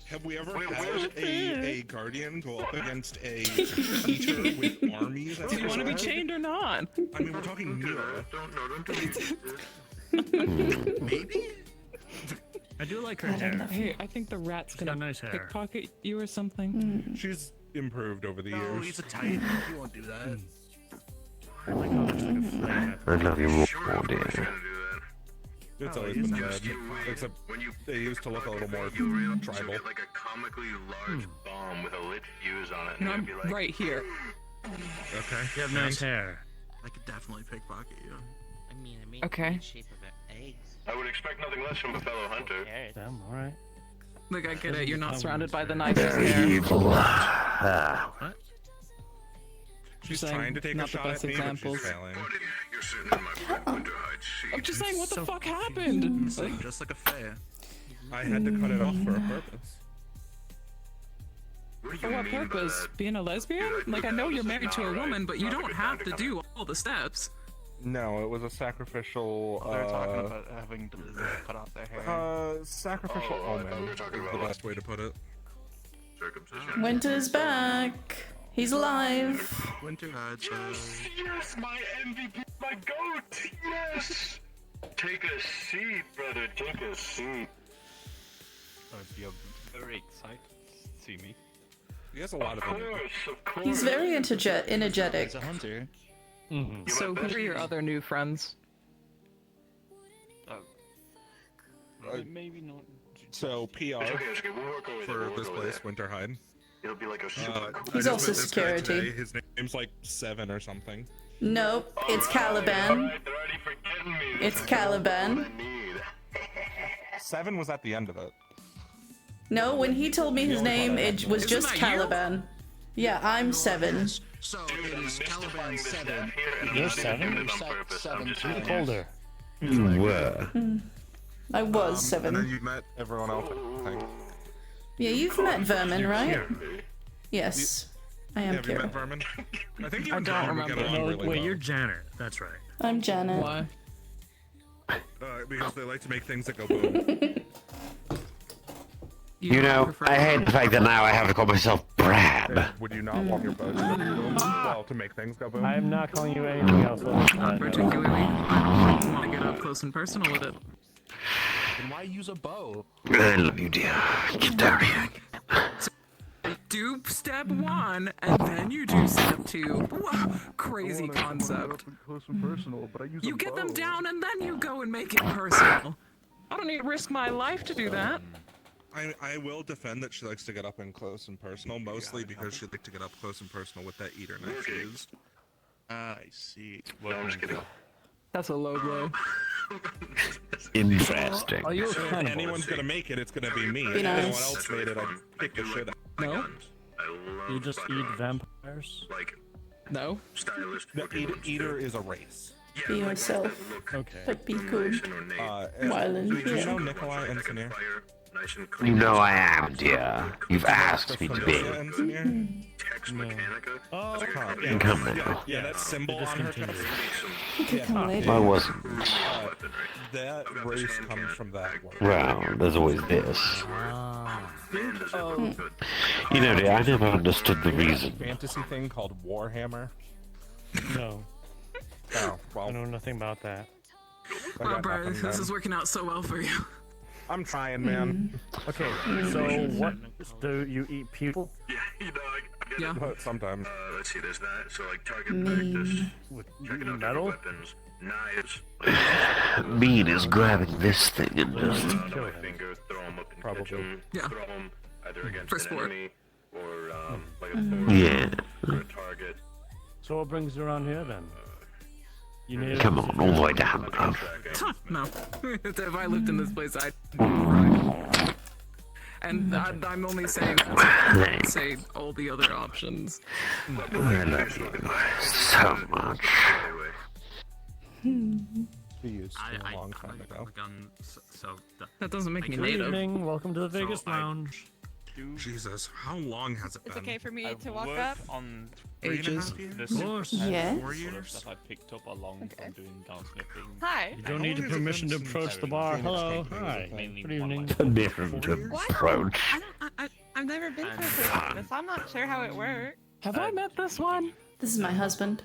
Have we ever Wait, had where's a guardian go up against a teacher with armies? Do you want to be chained or not? I mean, we're talking Mira. Don't do it. Maybe? I do like her I don't hair. know. Hey, I think the rat's She's got gonna nice hair. pickpocket you or something. She's improved over the No, years. he's a titan. He won't do that. I like how there's like a flame. I love you more, dear. It's Oh, always he's been not bad, except they used to look a little more tribal. Like a comically large bomb with a lit fuse on it, You and know, it'd I'm be like, right here. Okay. You have nice hair. I could definitely pickpocket you. I mean, I made Okay. the shape of eggs. I would expect nothing less from a fellow hunter. Damn, alright. Look, I get it. You're not surrounded by the nicest Very hair. evil. What? She's Saying trying to take not a the shot best at me, examples. but she's failing. You're sitting in my friend Winterhide's seat. I'm just saying, what the So fuck happened? Just like a fair. I had to cut it off for a purpose. What do For you what mean by purpose? that? Being a lesbian? Like, I know you're married to a woman, but you don't have to do all the steps. No, it was a sacrificial. They're talking about having to cut off their hair. Sacrificial Oh, I thought we omen were is talking the about best way to put it. Circumcision. Winter's back. He's alive. Winterhide Yes, my MVP, my goat. Yes. Take a seat, brother. Take a seat. You're very excited to see me. He has a lot of energy. Of course. He's very energetic. He's a hunter. Mm-hmm. So, who are your other new friends? Maybe not. So PR It's okay. We'll work over there. for We'll this work over place, there. Winterhide. It'll be like a super cool. I He's just also met this guy security. today. His name's like 7 or something. Nope, it's Caliban. It's Caliban. 7 was at the end of it. No, when he told me his name, it was just that you? Caliban. Yeah, I'm 7. So it is Caliban 7. You're 7? 7 You times. colder. You were. I was And 7. then you met everyone else, I think. Yeah, you've met Vermin, right? Yes, I am Have you met Kira. Vermin? I think you I and don't Vermin would get remember. along No, really wait, well. you're Janet. That's right. I'm Janet. Why? Because they like to make things that go boom. You know, I hate the fact that now I have to call myself Brad. Would you not want your boat to go boom? Well, to make things go boom? I'm not calling you anything else. Not particularly. I want to get up close and personal with it. Then why use a bow? I love you, dear. Get down here. Do step 1, and then you do step 2. Whoa, crazy concept. Close and personal, but I use You get them down, and then you go and make it personal. I don't need to risk my life to do that. I will defend that she likes to get up and close and personal, mostly because she likes to get up close and personal with that eater knife she used. I see. No, I'm just kidding. That's a low blow. Interesting. Are you a If cannibal? anyone's gonna make it, it's gonna be me. Be If nice. anyone else made it, I'd kick the shit out. No? I love You just eat firearms. vampires? Like No? stylish. The looking ones, eater too. is a race. Yeah, Be like yourself. ones that look Okay. But be good. nice and ornate. Violent, So you Do you just know look at Nikolai ones that can Ensineer? fire nice and You clean. know I am, dear. You've asked me to be. Ensineer? Tex Mechanica. Oh, That's Huh, what yeah. Come now. Yeah, that symbol on her chest. You can come later. I wasn't. That race comes from that word. Well, there's always this. Oh. You know, dear, I never understood the reason. Fantasy thing called Warhammer. No. Oh, I well, know nothing about that. I Wow, got bro, nothing this then. is working out so well for you. I'm trying, man. Okay, so what do you eat people? Yeah, you know, I get Yeah. But sometimes. let's see, there's that. So like target Mean. practice, With checking out metal? different weapons, knives. Mean is grabbing this thing and just. On my finger, throw them up and Probably. catch 'em, Yeah. throw them either against For an sport. enemy or like a force Yeah. or a target. So what brings you around here then? You need Come on, all the way down, bro. Huh, no. If I lived in this place, I'd. And I'm only saying that to say all the other options. I love you so much. She used to a long time I'm ago. a gun, so That doesn't make me Good native. evening, welcome to the Vegas I- Lounge. Jesus, how long has it been? It's okay for me I've to walk worked up. on Ages. this Of course. Yes. 4 years stuff I picked up along from doing gunsmithing. Hi. You don't need the permission to approach the bar. Hello, hi. Mainly Good one evening. like- Different approach. I've never been to a place like this. I'm not sure how it works. Have I met this one? This is my husband.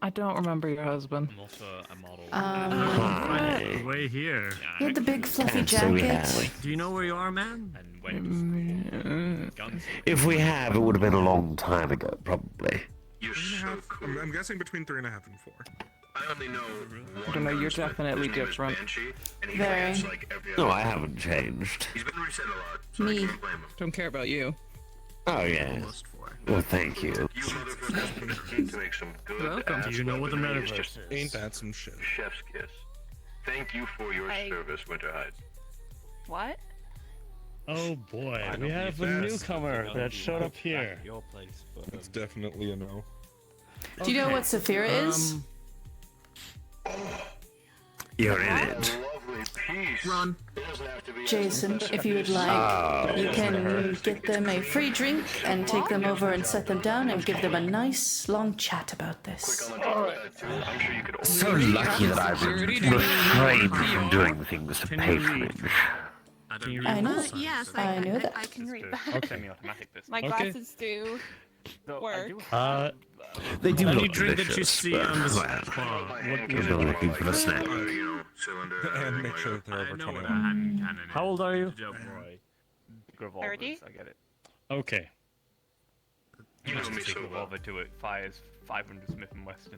I don't remember your husband. I'm also a model. Hi. Way here. You had the big fluffy And so we jacket. have. Do you know where you are, man? And when guns. If we have, it would have been a long time ago, probably. You're so cool. I'm guessing between 3.5 and 4. I only know I don't know, you're definitely His name is different. Banshee, and he Very. fights like every No, other I haven't changed. He's been reset a lot, so Me. I can't blame him. Don't care about you. Oh, yeah. Well, thank you. You motherfuckers need to make some good Welcome. ass Do you know what the weaponry. It's metaverse just is? Ain't that some shit? chef's kiss. Thank you for your service, Winterhide. What? Oh boy, I we don't have need a that. newcomer that showed up here. Your place, but It's definitely a no. Do you know what Saphira is? You're in it. Lovely piece. Run. It doesn't have to be Jason, if you would like, you can get them a free drink and take them over and set them down and give them a nice long chat about this. I'm sure you could So lucky that I've refrained from doing things to patronage. I know. Yes, I knew that. I can read that. Okay. Semi-automatic this. My Okay. glasses do work. They do Any look drink delicious, that you see but, on the well, bar, what you're still looking for the snack. And make sure that they're over I know what a 21. hand cannon is. How old are you? Joe Roy. Revolvers, 30? I get it. Okay. You know me Take so a well. revolver to it, fires 500 Smith & Wesson.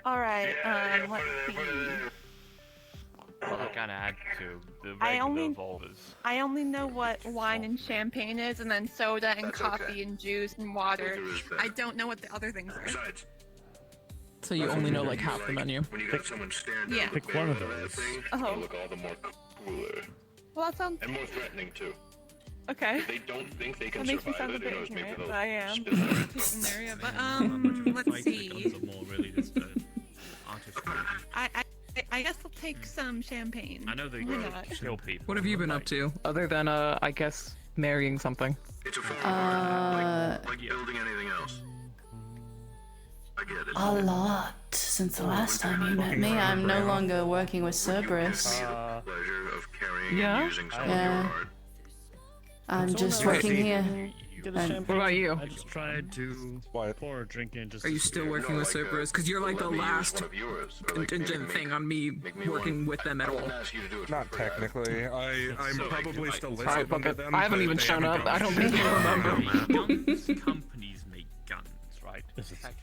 Alright, let's see. Well, I kind of add to the I regular only- revolvers. I only know what wine and champagne is, and then soda and That's coffee okay. and juice and water. Winter is better. I don't know what the other things are. Besides, So you only know like half the menu. when you got someone staring down Yeah. the Pick one of barrel that those. thing, Oh. it'll look all the more cooler Well, that sounds and more threatening too. okay. If they don't think they can That makes me survive sound a it, who bit knows? Maybe ignorant, they'll but I am. spit it. In the area, but Let's let's see. Guns are more really just artistry. I guess I'll take some champagne. I know they Why grow not? kill people. What have you been up to? Other than, I guess, marrying something. It's a form of art, like building anything else. I get it. A lot since the last time you met me. I'm no longer working with Cerberus. Pleasure of carrying Yeah? and using some of Yeah. your art. I'm just Someone working else here. Get a And- champagne. What about you? I just tried to pour a drink in. Just Are you still working with Cerberus? Because you're like the last contingent thing on me working with them at all. Not technically. I'm probably still Sorry, listening to but them. I haven't but even they shown haven't up. gone I don't shit. think you remember. Guns companies make guns, right?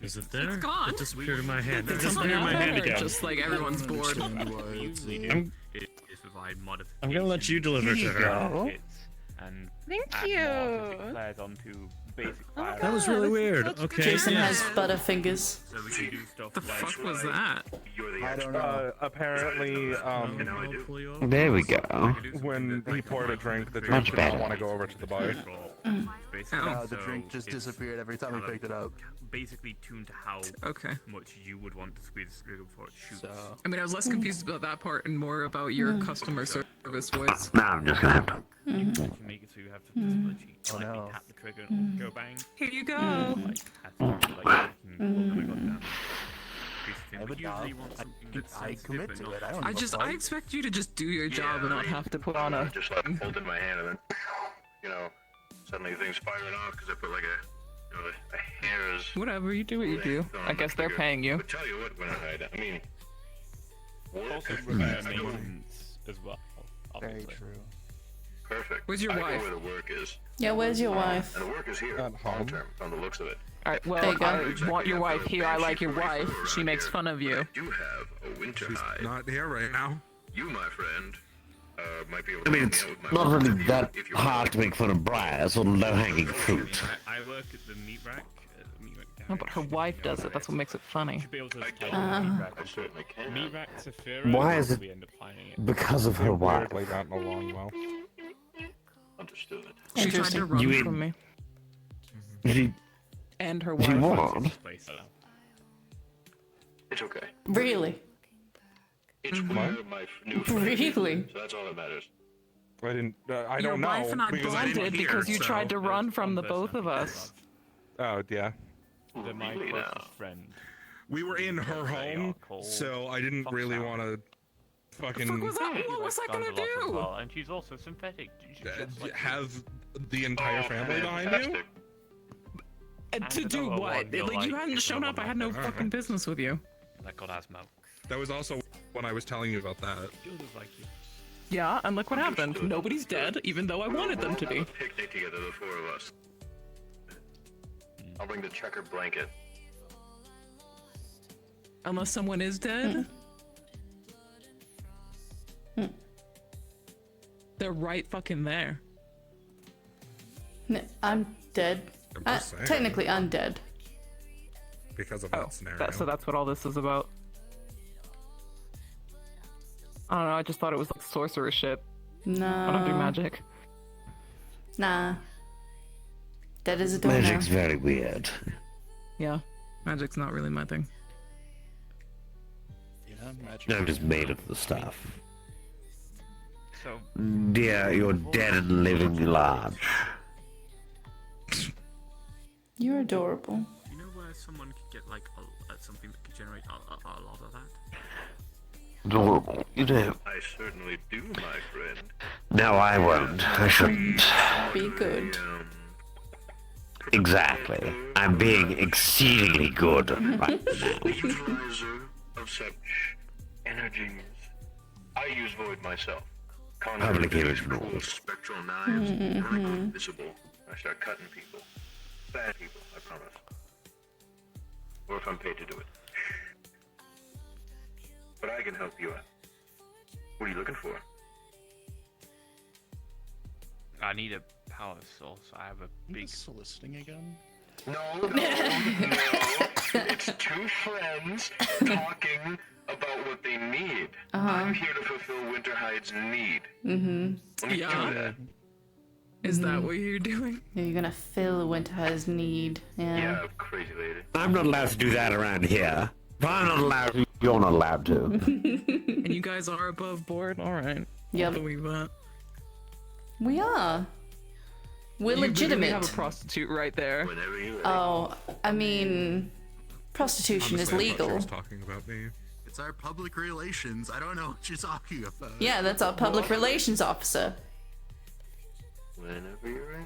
Is it there? It's gone. It disappeared in my hand. It Did disappeared something in my hand happen, or again. just like everyone's bored? I'm- Is provide modifications. I'm gonna let you deliver to her. And Thank add you. more artistic flares onto basic fire. That was really weird. such Okay. Jason yeah. has butterfingers. So we can do stuff The like fuck was that? I don't know. Apparently, There we go. when he poured a drink, the drink Much did not better. want to go over to the bar. The drink just disappeared every time we picked it up. Basically tuned to how much you would want to squeeze the trigger before it shoots. I mean, I was less confused about that part and more about your customer service voice. Now I'm just gonna have to. You can make it so you have to literally lightly tap the trigger and go bang. Here you go. Like, have to, like, making a gun down. But usually you want something that's I sensitive commit but to not- it. I don't I give a just, fuck. I expect you to just do your job and not have to put on a. Just like hold in my hand and then, you know, suddenly things firing off because I put like a hair's. Whatever, you do what you do. I guess they're paying you. But tell you what, Winterhide, I mean, work. Also I repair know- maintenance as well. Very Obviously. true. Perfect. Where's your I wife? know where the work is. Yeah, where's your wife? And the work is here, At home. long term, from the looks of it. Alright, There well, you go. I want your wife here. I like your wife. She makes fun of you. I do have a Winterhide. Not here right now. You, my friend, might be able I to mean, help it's me out with not my really work that if you hard want. to make fun of Briar, or low-hanging fruit. I work at the meat rack. Meat rack No, but her wife does it. That's what makes it funny. should be able to I type Uh-huh. meat rack. I certainly can. Meat rack Saphira. Why is it- We end up finding it. Because of her wife. Weirdly gotten along well. Understood. She tried to run You from me. She, And her she wife. won. Place. It's okay. Really? It's where my new friend is, Really? so that's all that matters. I didn't. I Your don't know. wife and I because I didn't bonded hear, because you so- tried to run from the both of us. Oh yeah. They're my Really closest now? friend. We were in her They are home, cold. so I didn't Fuck really sour. want to fucking What was that? What was I gonna Guns a lot as do? well, and she's also synthetic. She's just like- have the entire Oh, family behind you. fantastic. To do what? Like, you hadn't shown up. I had no fucking business with you. That got asthma. That was also when I was telling you about that. Yeah, and look what happened. Nobody's dead, even though I wanted them to be. Have a picnic together, the four of us. I'll bring the checker blanket. Unless someone is dead. They're right fucking there. I'm dead. I'm just saying. Technically, I'm dead. Because of that scenario. So that's what all this is about. I don't know, I just thought it was like sorcerer shit. No. I don't do magic. Nah. Dead as a door Magic's now. very weird. Yeah, magic's not really my thing. Yeah, magic. I'm just made of the stuff. So, Dear, you're dead and living large. You're adorable. you know where someone could get like something that could generate a lot of that? Adorable, you know. I certainly do, my friend. No, I won't. I shouldn't. Be good. Exactly. I'm being exceedingly good right The now. utilizer of such energies. I use void myself. Public image cool rules. spectral knives, perfectly visible. I start cutting people. Bad people, I promise. Or if I'm paid to do it. But I can help you out. What are you looking for? I need a power source. I have a big. Soliciting again? No. It's two friends talking about what they need. I'm here to fulfill Winterhide's need. Mm-hmm. Let me do that. Is that what you're doing? Yeah, you're gonna fill Winterhide's need. Yeah. Yeah, crazy lady. I'm not allowed to do that around here. If I'm not allowed to, you're not allowed to. And you guys are above board? Alright. Yep. I'll believe that. We are. We're You legitimate. literally have a prostitute right there. Whenever you Oh, I mean, prostitution is Honestly, I thought she legal. was talking about me. It's our public relations. I don't know what you're talking about. Yeah, that's our public relations officer. Whenever you're ready.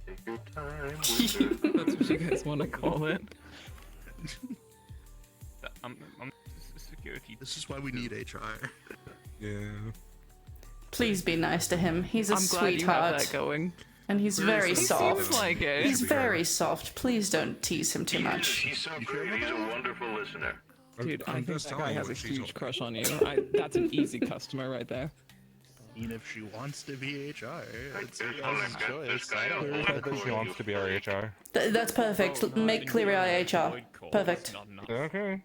Take your time. That's what you guys want to call it. I'm security. This is why we need HR. Yeah. Please be nice to him. He's a I'm glad you have sweetheart. that going. And he's Very very He soft. seems like it. He's very soft. Please don't tease him too much. He's so great. He's a wonderful listener. Dude, I I'm think just that telling guy you has a what she's huge all- crush on you. That's an easy customer right there. Even if she wants to be HR, it's This your guy- guys' choice. this guy I don't will know. hold That she wants to be our HR. That's perfect. Make Clear Eye HR. Perfect. Okay.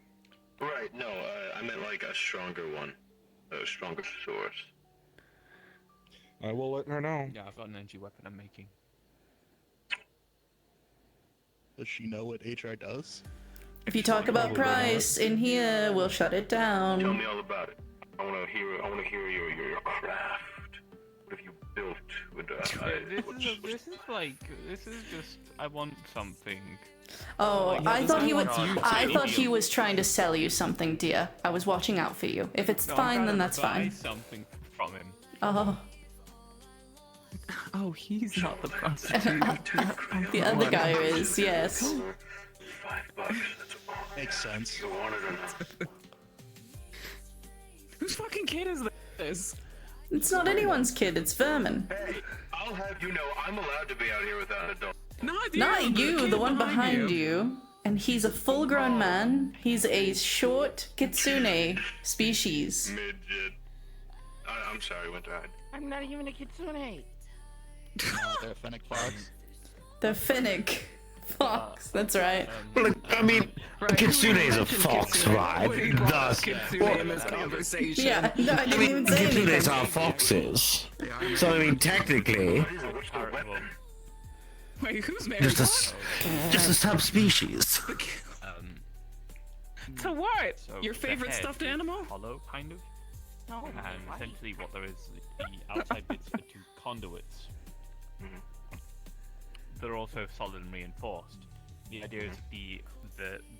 Right, no, I meant like a stronger one. A stronger source. I will let her know. Yeah, I've got an energy weapon I'm making. Does she know what HR does? If you talk about price in here, we'll shut it Tell down. me all about it. I wanna hear your craft. What have you built with This is just. I want something. Oh, Like, I this thought guy he was. wants you I to. thought he was trying to sell you something, dear. I was watching out for you. If it's No, I'm fine, trying then to that's buy fine. something from him. Oh, Oh, he's not the prostitute. the other guy is. Yes. $5, that's all. Makes sense. You want it or not? Whose fucking kid is this? It's not anyone's kid. It's Vermin. Hey, I'll have you know I'm allowed to be out here without an adult. Not you. Not you, kid the one behind you. And he's a full-grown man. He's a short kitsune species. Midget. I'm sorry, Winterhide. I'm not even a kitsune. They're Fennec Fox. The Finnick fox. That's right. Well, I mean, Kitsune is a fox, right? Thus, Kitsune in this conversation. Yeah, no, I didn't even say Kitsunes anything. are foxes. So, I mean, technically, Wait, who's married? just a subspecies. To what? So Your the favorite head stuffed is animal? Hollow, kind of. No, And why? essentially, what there is, the outside bits are two conduits. that are also solid and reinforced. The idea is the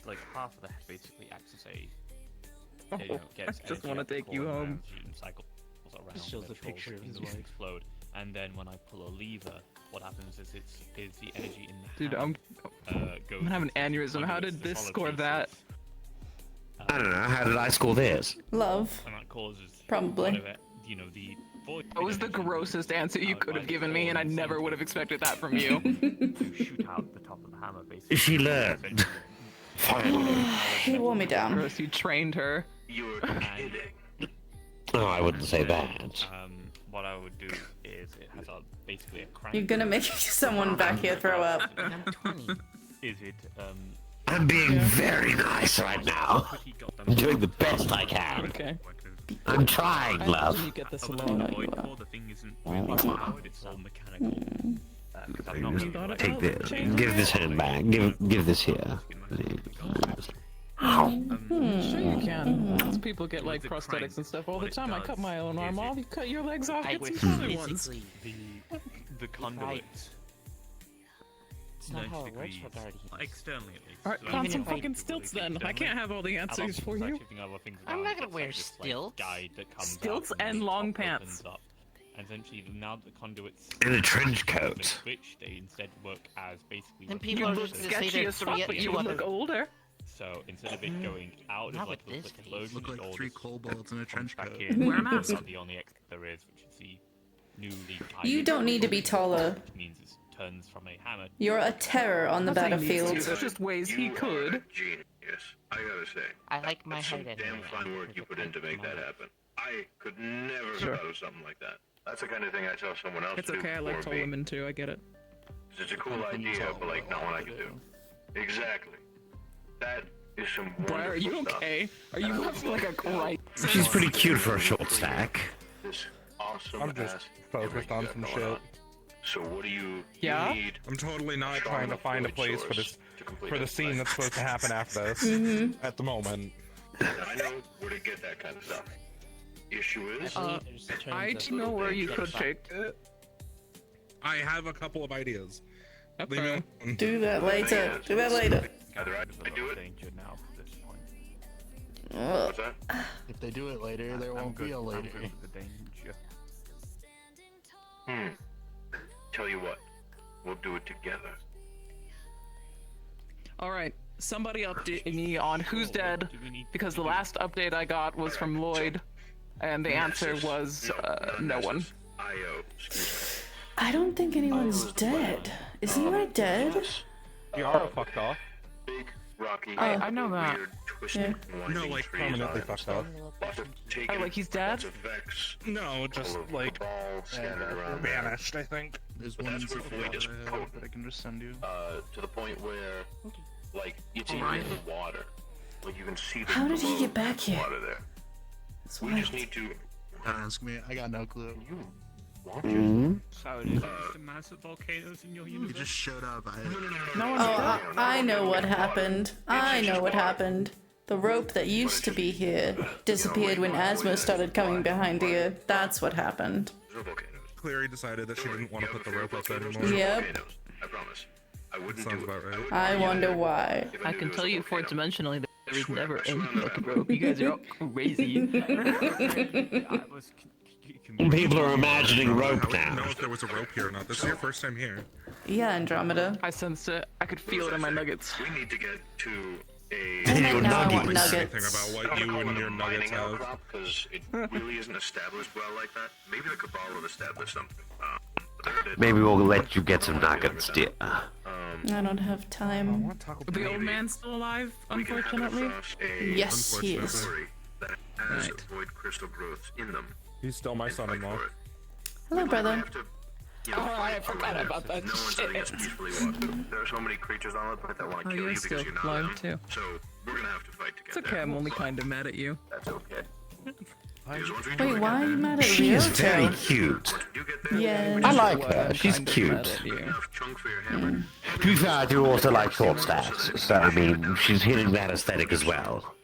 like half of the head basically acts as a gets I just energy wanna up the take core you and home. energy and cycles around. This shows a eventually picture of his begins to wife. explode. and then when I pull a lever, what happens is the energy in the Dude, hammer, I'm gonna have an aneurysm. How did this score that? I don't know. How did I score this? Love. And that causes Probably. whatever, the void. That was the grossest answer you could have given me, and I never would have expected that from you. To shoot out the top of the hammer, basically. She learned. Finally. He wore me down. Gross, you trained her. You're kidding. Oh, I wouldn't say that. What I would do is it has basically a crank. You're gonna make someone back here throw up. Is it I'm being very nice right now. I'm doing the best I can. Okay. I'm trying, love. You get this the alone. void core, the thing isn't really powered, it's all mechanical. Take this. Give this hand back. Give this here. Sure you can. Lots of people get like prosthetics and stuff all the time. I cut my own arm off. You cut your legs off. Get some other ones. The conduit. It's not how it works regarding externally at least. Alright, put on some fucking stilts then. I can't have all the answers for you. I'm not gonna wear stilts. Stilts and long pants. And essentially, now the conduits In a trench coat. switch, they instead work as basically. And people are just gonna say Sketchy they're as fuck, but you would look older. So instead of it going out Not as like with a this explosion, Look like it all 3 just kobolds in a trench back coat. in. Wear a mask. That's the only exit there is, which is the newly. You don't need to be taller. Which means it turns from a hammer. You're a terror on the battlefield. There's just ways he could. Genius. I gotta say. I like my That's some height damn anyway. fine work you put in to make that happen. I could never have thought of something like that. That's the kind of thing I tell someone else It's to do okay, I like for tall me. women too, I get it. It's a cool idea, but like not one I could do. Exactly. That is some Briar, are you wonderful okay? Are you having like a crisis? She's pretty cute for a short stack. This awesome I'm just ass focused on some going shit. on. So what do you Yeah? need? I'm totally not trying to find a place for this complete for the it. scene that's supposed to happen after this. At the moment. I know where to get that kind of stuff. Issue is, I do know where you could take it. I have a couple of ideas. Leave me Okay. alone. Do that later. Do that later. either I do it. Danger now at this point. What's that? If they do it later, there won't be a I'm later. good with the danger. Tell you what, we'll do it together. Alright, somebody update me on who's dead, because the last update I got was from Lloyd, and the answer was no one. IO. I don't think anyone's dead. Is anyone dead? Yara fucked off. Big, rocky, I know that. weird, twisted, winding No, like trees permanently on fucked stuff. off. Lots of taken, Oh, like he's dead? lots of vex, No, just full of like cabal scattered around there. vanished, I think. There's But one that's in where void is potent. that I can just send you. To the point where, like, it's even in the water. Like, you can see the How did he glow get back of here? water there. That's We why. just need to. Don't ask me. I got no clue. You want Mm-hmm. So it is just a massive volcanoes in your He universe. just showed up. Oh, I know what happened. I know what happened. The rope that used to be here disappeared when Asmo started coming behind here. That's what happened. Cleary decided that she didn't want to put the rope up anymore. Yep. I promise. I wouldn't Sounds do it. about right. I wonder why. I can tell you fourth dimensionally there is never any fucking rope. You guys are all crazy. People are imagining rope I wouldn't know now. if there was a rope here or not. This is your first time here. Yeah, Andromeda. I sensed it. I could feel it in my nuggets. We need to get to a. And Your now I want nuggets. Anything nuggets. about what you and your nuggets have. Because it really isn't established well like that. Maybe the Cabal will establish something. Maybe we'll let you get some nuggets, dear. I don't have time. The old man's still alive, unfortunately. Yes, he is. That has Right. void crystal growths in them. He's still my son-in-law. Hello, brother. Oh, I forgot about that No one's letting us peacefully walk. There are so many creatures on the planet that want to Oh, kill you're you still because you're not alive, them. too. So we're gonna have to fight to get It's okay, there. I'm only kind of mad at you. That's okay. Wait, why are you mad at She is very Ryoto? cute. Yeah. I like her. I'm She's kind of cute. mad at you. To be fair, I do also like short stacks, so I mean, she's hitting that aesthetic as well.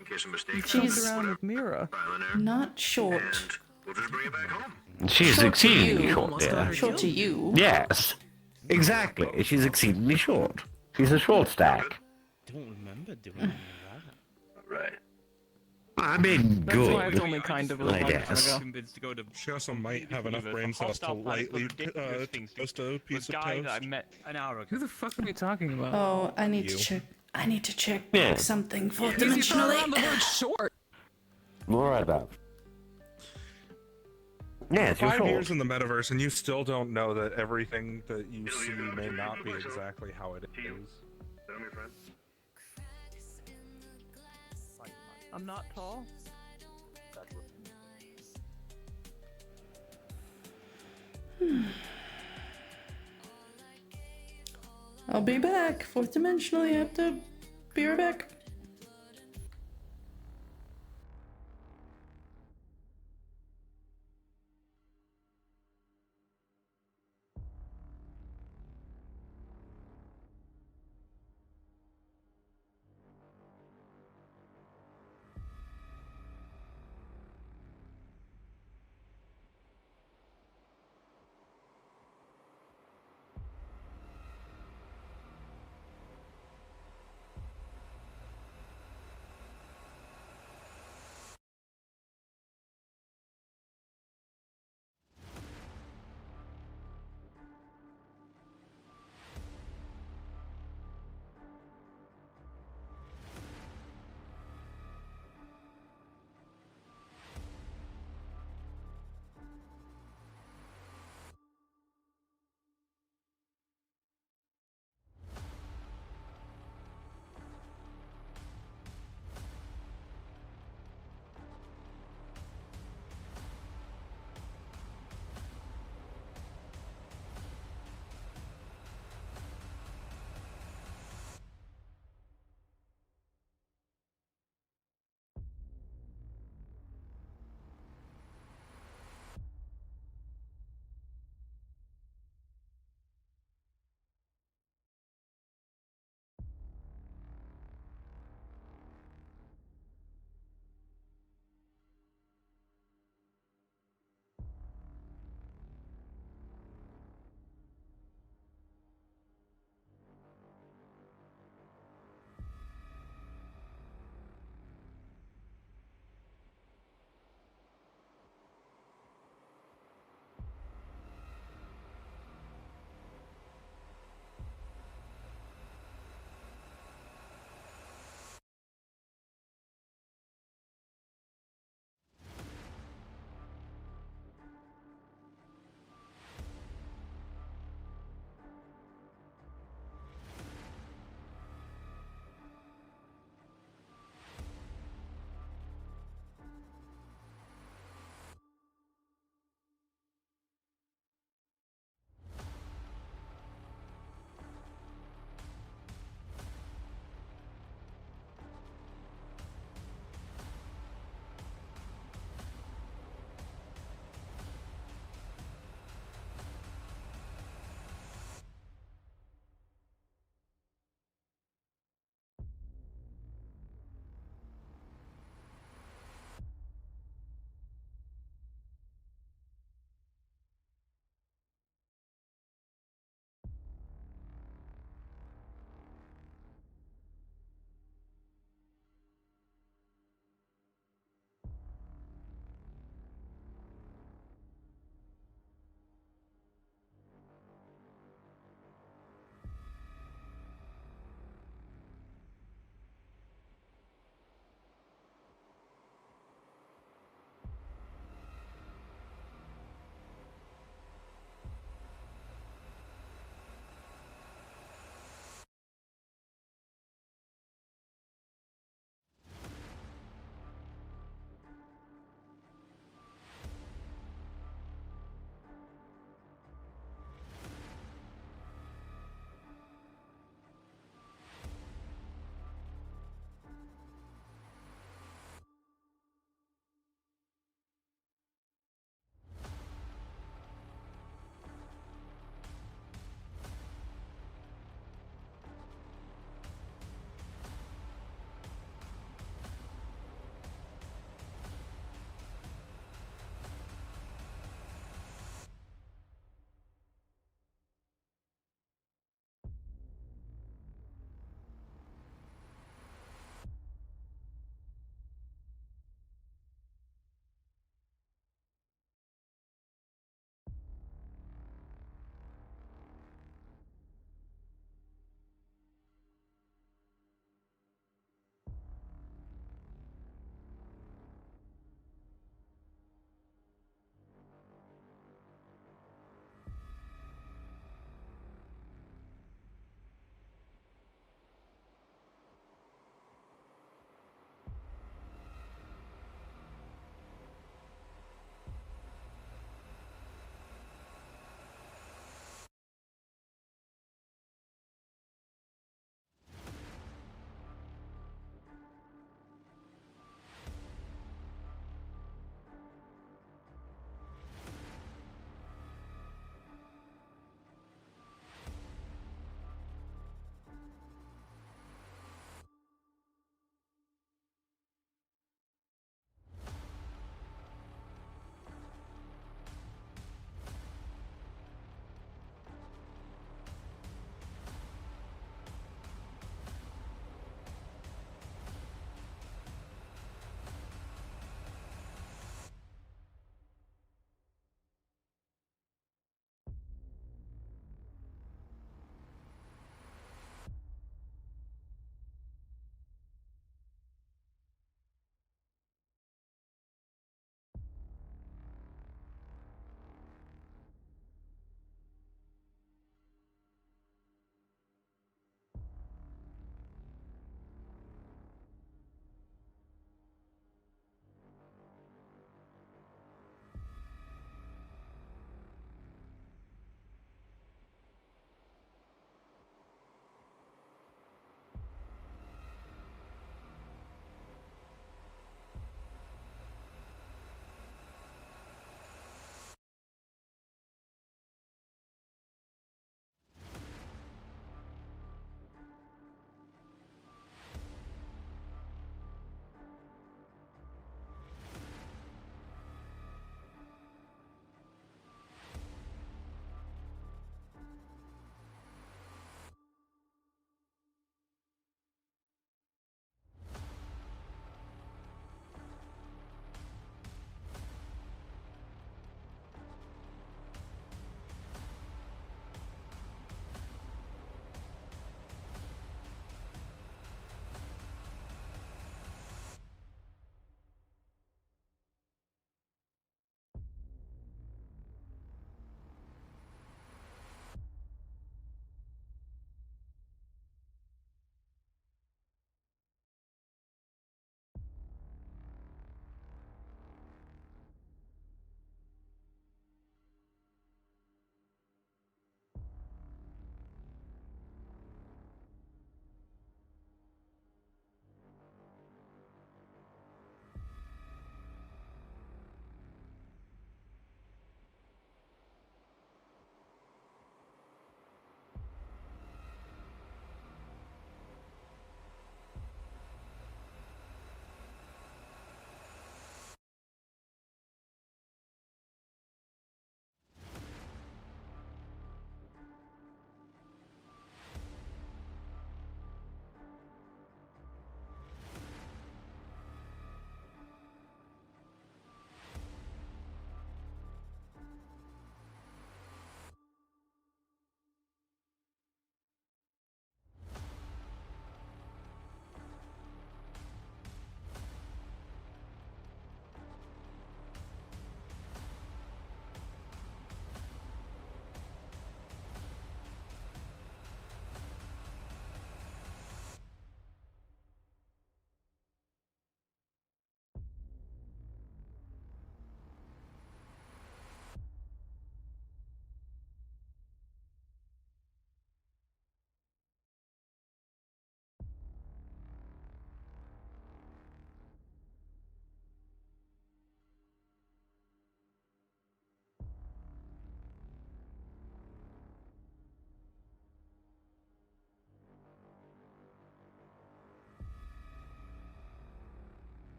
She's around with Mira. Not short. She's Short to exceedingly you. short, yeah. Short to you. Yes, exactly. She's exceedingly short. She's a short stack. Don't remember doing that. Right. I mean, That's good. why it's only kind of a I long guess. time ago. She also might have enough brain cells to lightly toast a piece of guy toast. that I met an hour ago. Who the fuck are you talking about? Oh, I need You. to check. I need to check Yeah. something fourth Because you throw dimensionally. around the word short. More about. Yes, you're 5 short. years in the metaverse, and you still don't know that everything that you see may not be exactly how it is. I'm not tall. I'll be back. Fourth dimensionally. I have to be right back.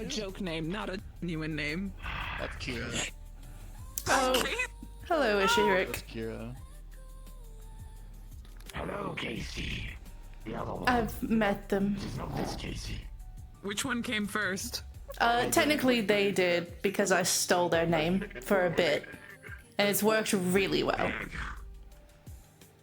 a joke name, not a genuine name. That's Kira. Oh, hello, Ishirik. That's Kira. Hello, Casey. The other one. I've met them. She's not this Casey. Which one came first? Technically they did, because I stole their name for a bit. And it's worked really well.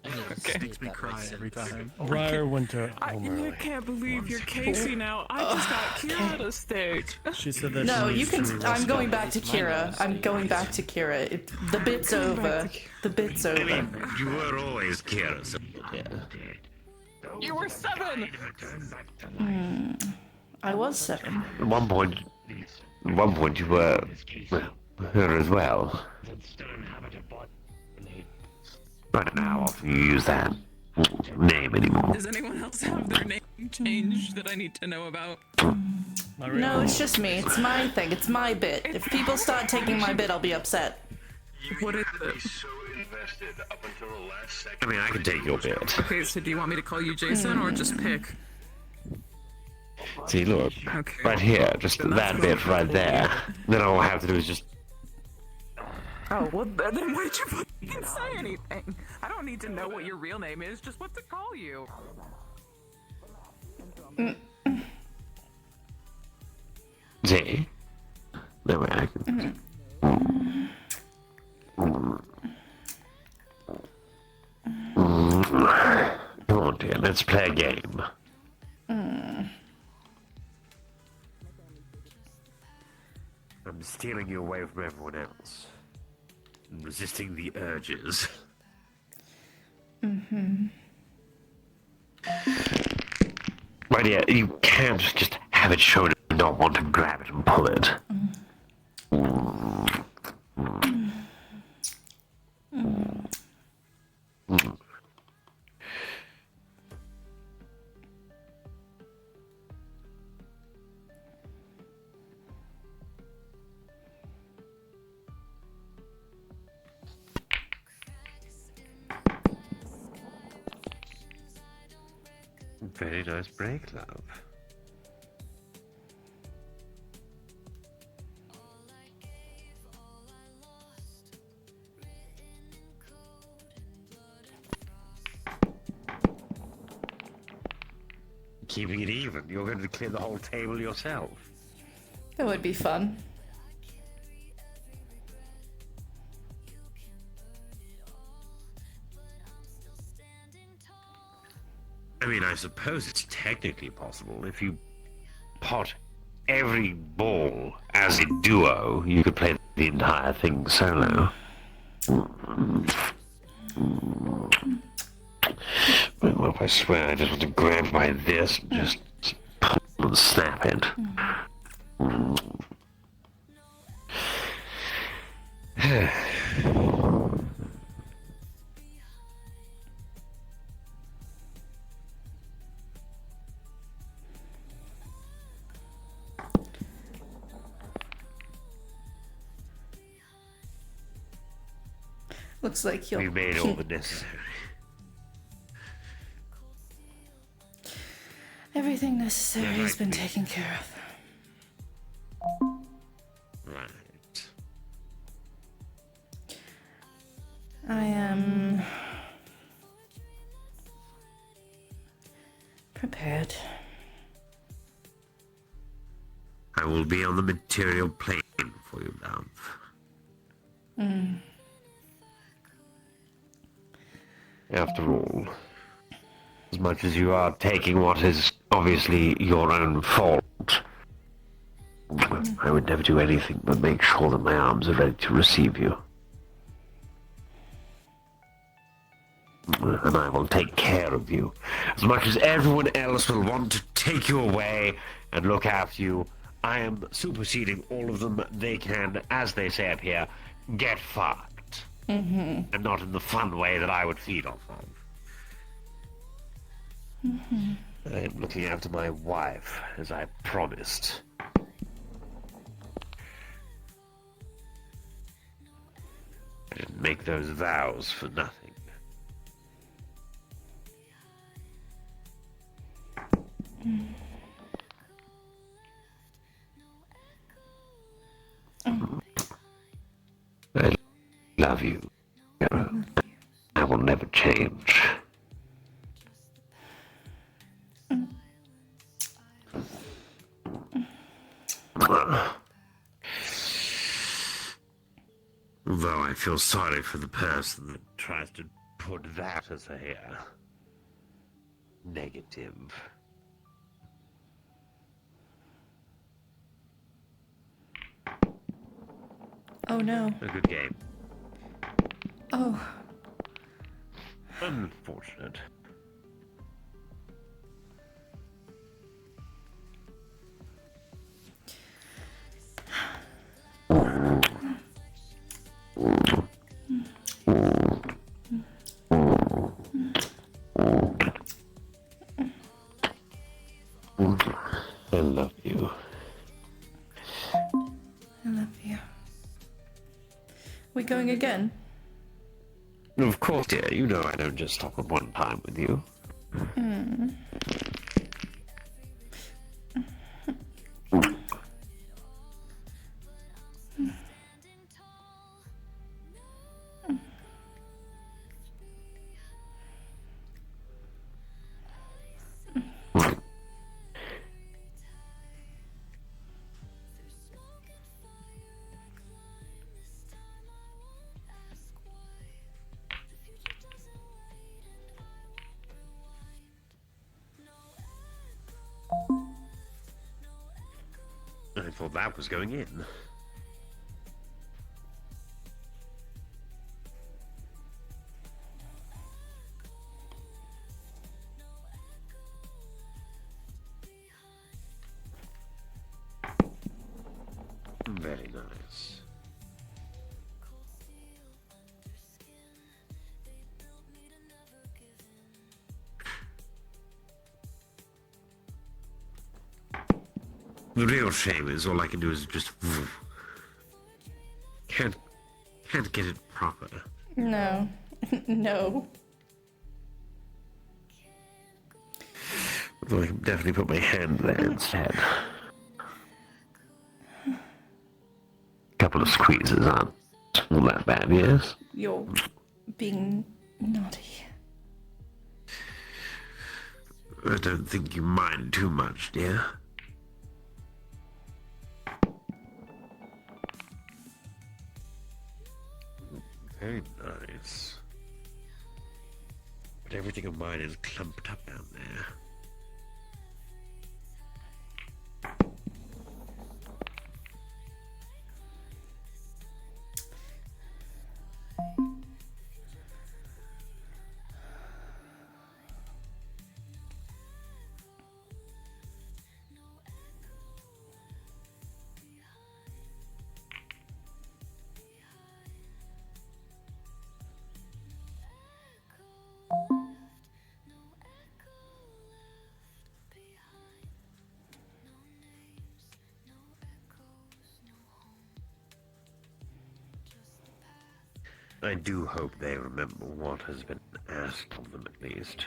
It makes me cry every time. Briar went to I can't believe you're Casey now. I just got Kira to stage. She said that. No, she you can. needs to I'm rest going up. back to Kira. I'm going back to Kira. The bit's over. The bit's I over. mean, you were always Kira, so yeah. You were 7. I was 7. At one point you were her as well. I don't know how often you use that name anymore. Does anyone else have their name changed that I need to know about? No, it's just me. It's my thing. It's my bit. If people start taking my bit, I'll be upset. What is it? So invested up until the last second. I mean, I can take your bit. Okay, so do you want me to call you Jason or just pick? See, look, Okay. right here, just that bit right there. Then all I have to do is just. Oh, well, then why did you fucking say anything? I don't need to know what your real name is, just what to call you. See? That way I can. Come on, dear, let's play a game. I'm stealing you away from everyone else. And resisting the urges. My dear, you can't just have it shown and not want to grab it and pull it. Very nice break, love. Keeping it even. You're going to clear the whole table yourself. That would be fun. I mean, I suppose it's technically possible. If you pot every ball as a duo, you could play the entire thing solo. Well, I swear, I just want to grab by this and just pull and snap it. Looks like you'll. We made all the necessary. Everything necessary has been taken care of. Right. I am prepared. I will be on the material plane for you, love. After all, as much as you are taking what is obviously your own fault, I would never do anything but make sure that my arms are ready to receive you. And I will take care of you. As much as everyone else will want to take you away and look after you, I am superseding all of them. They can, as they say up here, get fucked. And not in the fun way that I would feed off of. I am looking after my wife, as I promised. I didn't make those vows for nothing. love you, Hero. I will never change. Though I feel sorry for the person that tries to put that as a negative. Oh no. A good game. Oh. Unfortunate. I love you. I love you. We going again? Of course, dear. You know I don't just stop at one time with you. Hmm. I thought that was going in. Very nice. The real shame is all I can do is just can't get it proper. No. No. Although I can definitely put my hand there instead. Couple of squeezes aren't all that bad, yes? You're being naughty. I don't think you mind too much, dear. Very nice. But everything of mine is clumped up down there. I do hope they remember what has been asked of them, at least.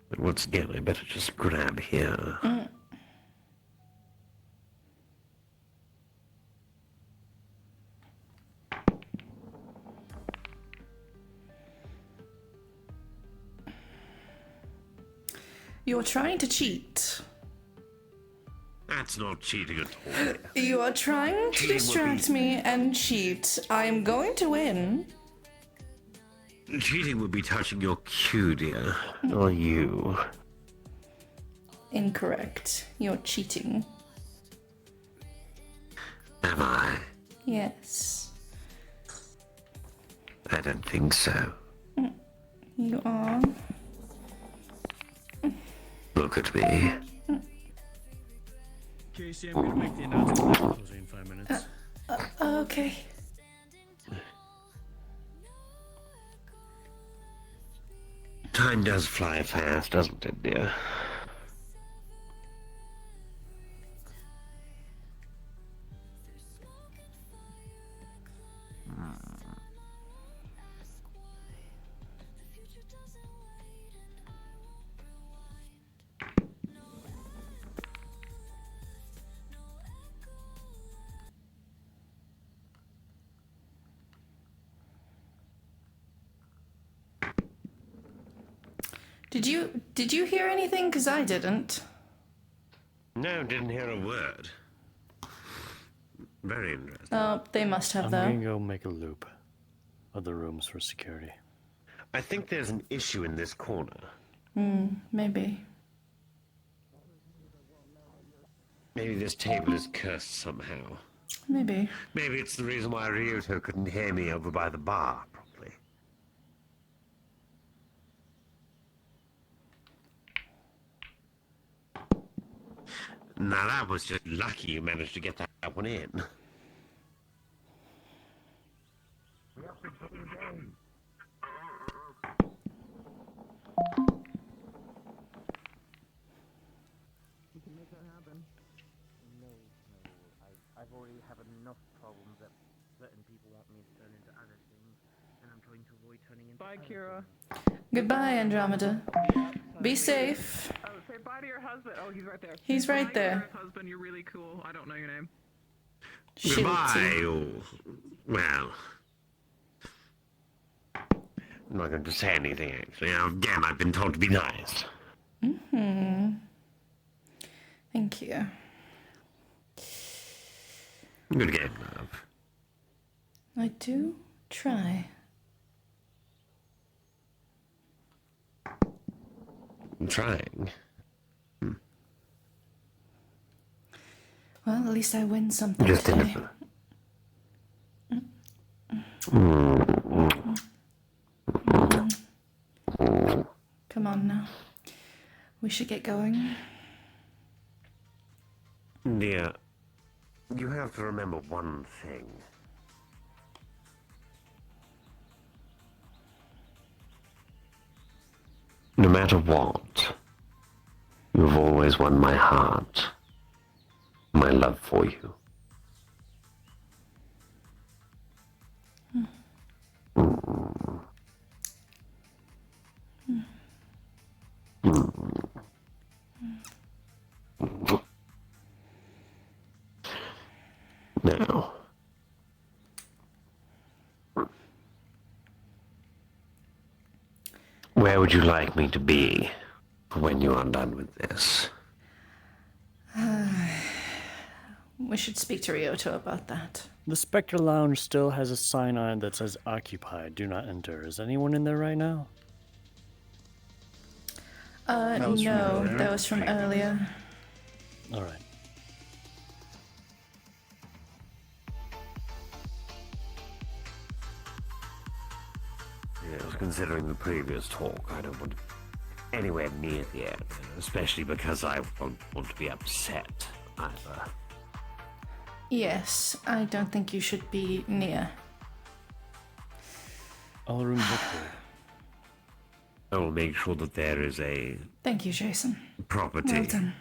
But once again, I better just grab here. You're trying to cheat. That's not cheating at all. You are trying to distract me and cheat. I'm going to win. Cheating would be touching your cue, dear. Or you. Incorrect. You're cheating. Am I? Yes. I don't think so. You are. Look at me. Casey, I'm gonna make the announcement. Closing in 5 minutes. Okay. Time does fly fast, doesn't it, dear? Did you hear anything? Because I didn't. No, didn't hear a word. Very interesting. Oh, they must have I'm though. gonna go make a loop of the rooms for security. I think there's an issue in this corner. Maybe. Maybe this table is cursed somehow. Maybe. Maybe it's the reason why Ryuto couldn't hear me over by the bar properly. Now that was just lucky you managed to get that one in. We can make that happen. No, I've already have enough problems that certain people want me to turn into other things, and I'm trying to avoid turning into. Bye, Kira. Goodbye, Andromeda. Be safe. Oh, say bye to your husband. Oh, he's right there. He's right Bye, there. Kira's husband, you're really cool. I don't know your name. Goodbye. Well, I'm not going to say anything, actually. Again, I've been told to be nice. Thank you. Good game, love. I do try. I'm trying. Well, at least I win something Just today. Come on now. We should get going. Dear, you have to remember one thing. No matter what, you've always won my heart, my love for you. Now, where would you like me to be when you are done with this? We should speak to Ryuto about that. The Spectre Lounge still has a sign on it that says occupied, do not enter. Is anyone in there right now? No, that was from earlier. Alright. Yes, considering the previous talk, I don't want anywhere near the area, especially because I won't want to be upset either. Yes, I don't think you should be near. All rooms are clear. I will make sure that there is a Thank you, Jason. property. Well done.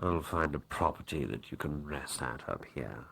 I'll find a property that you can rest at up here.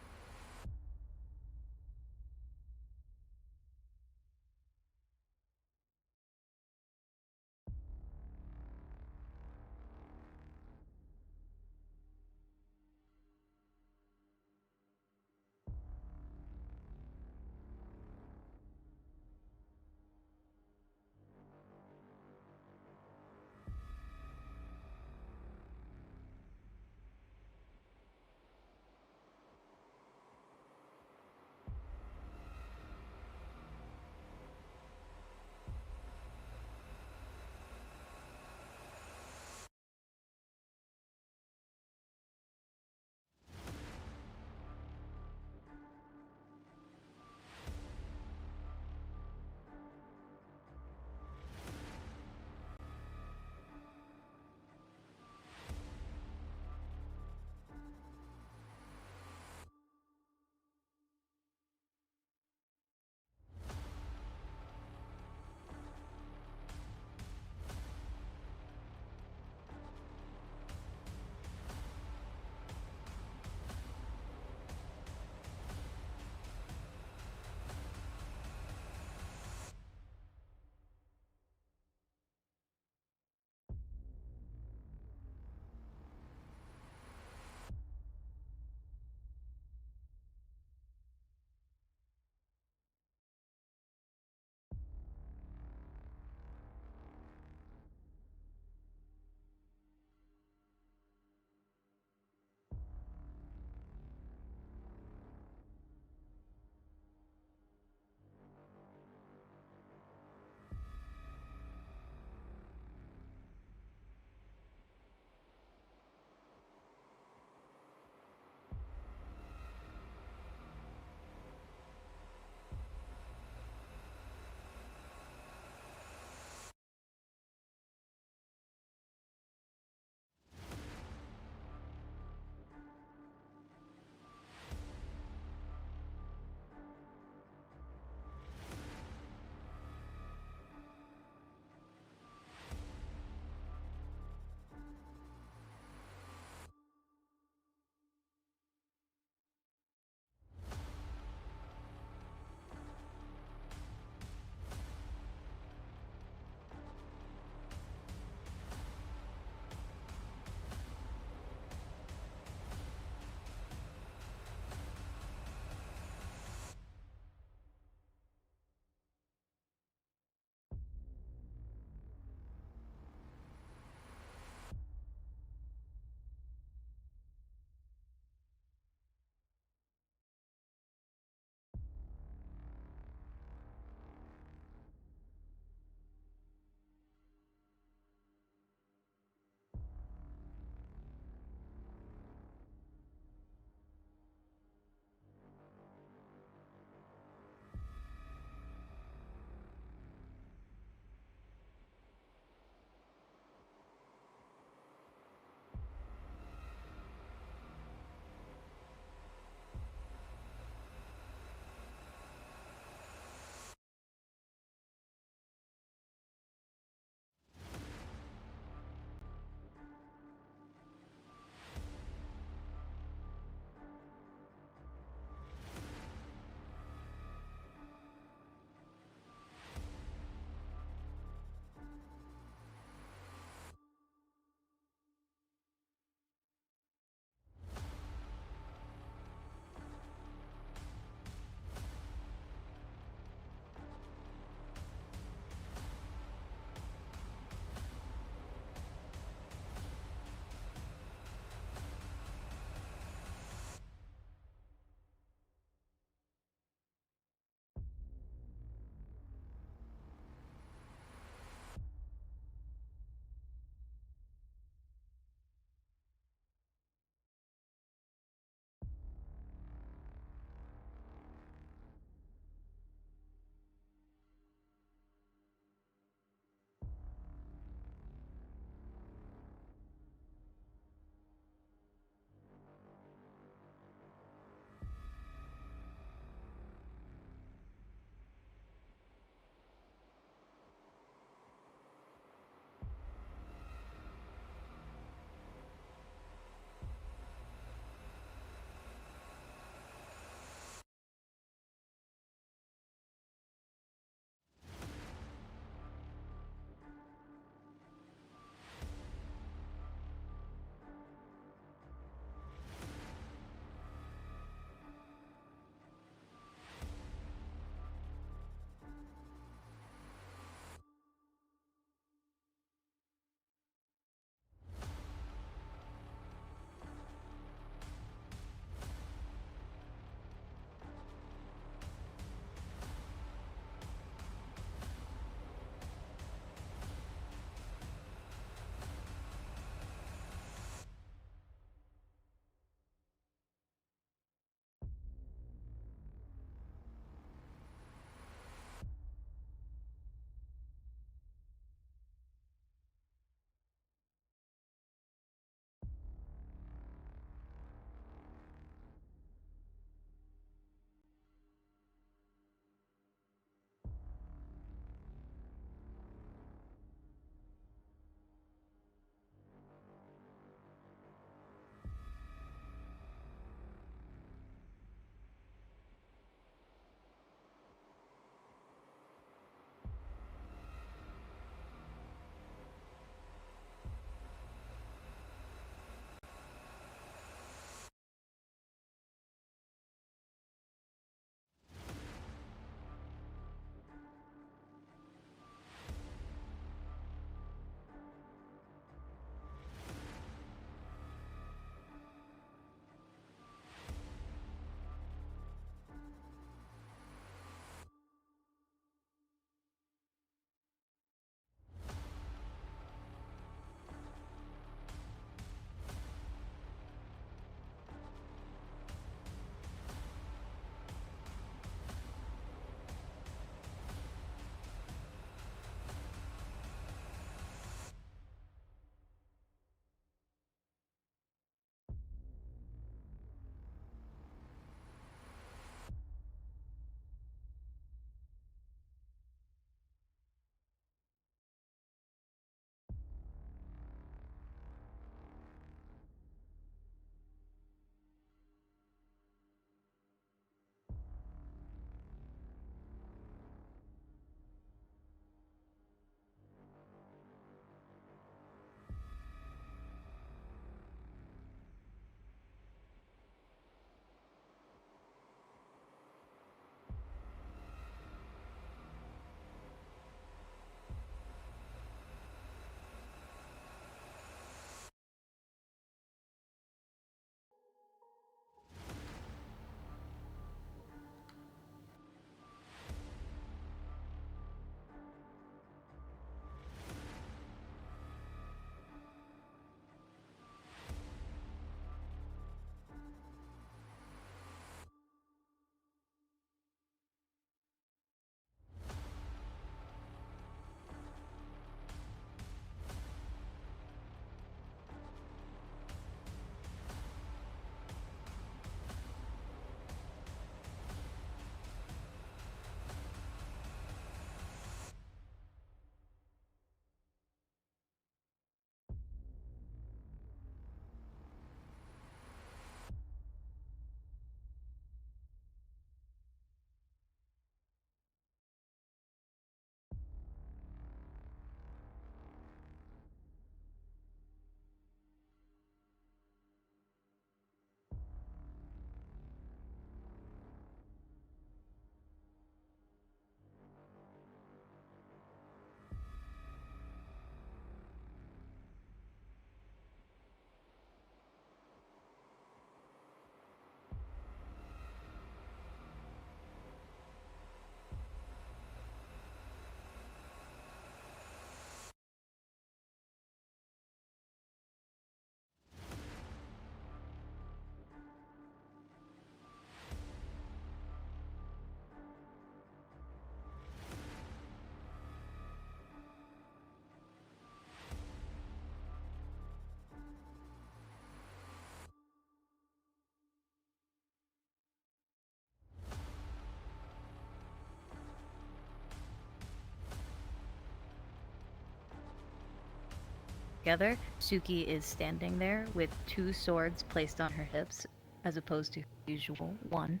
together, Suki is standing there with 2 swords placed on her hips, as opposed to her usual 1.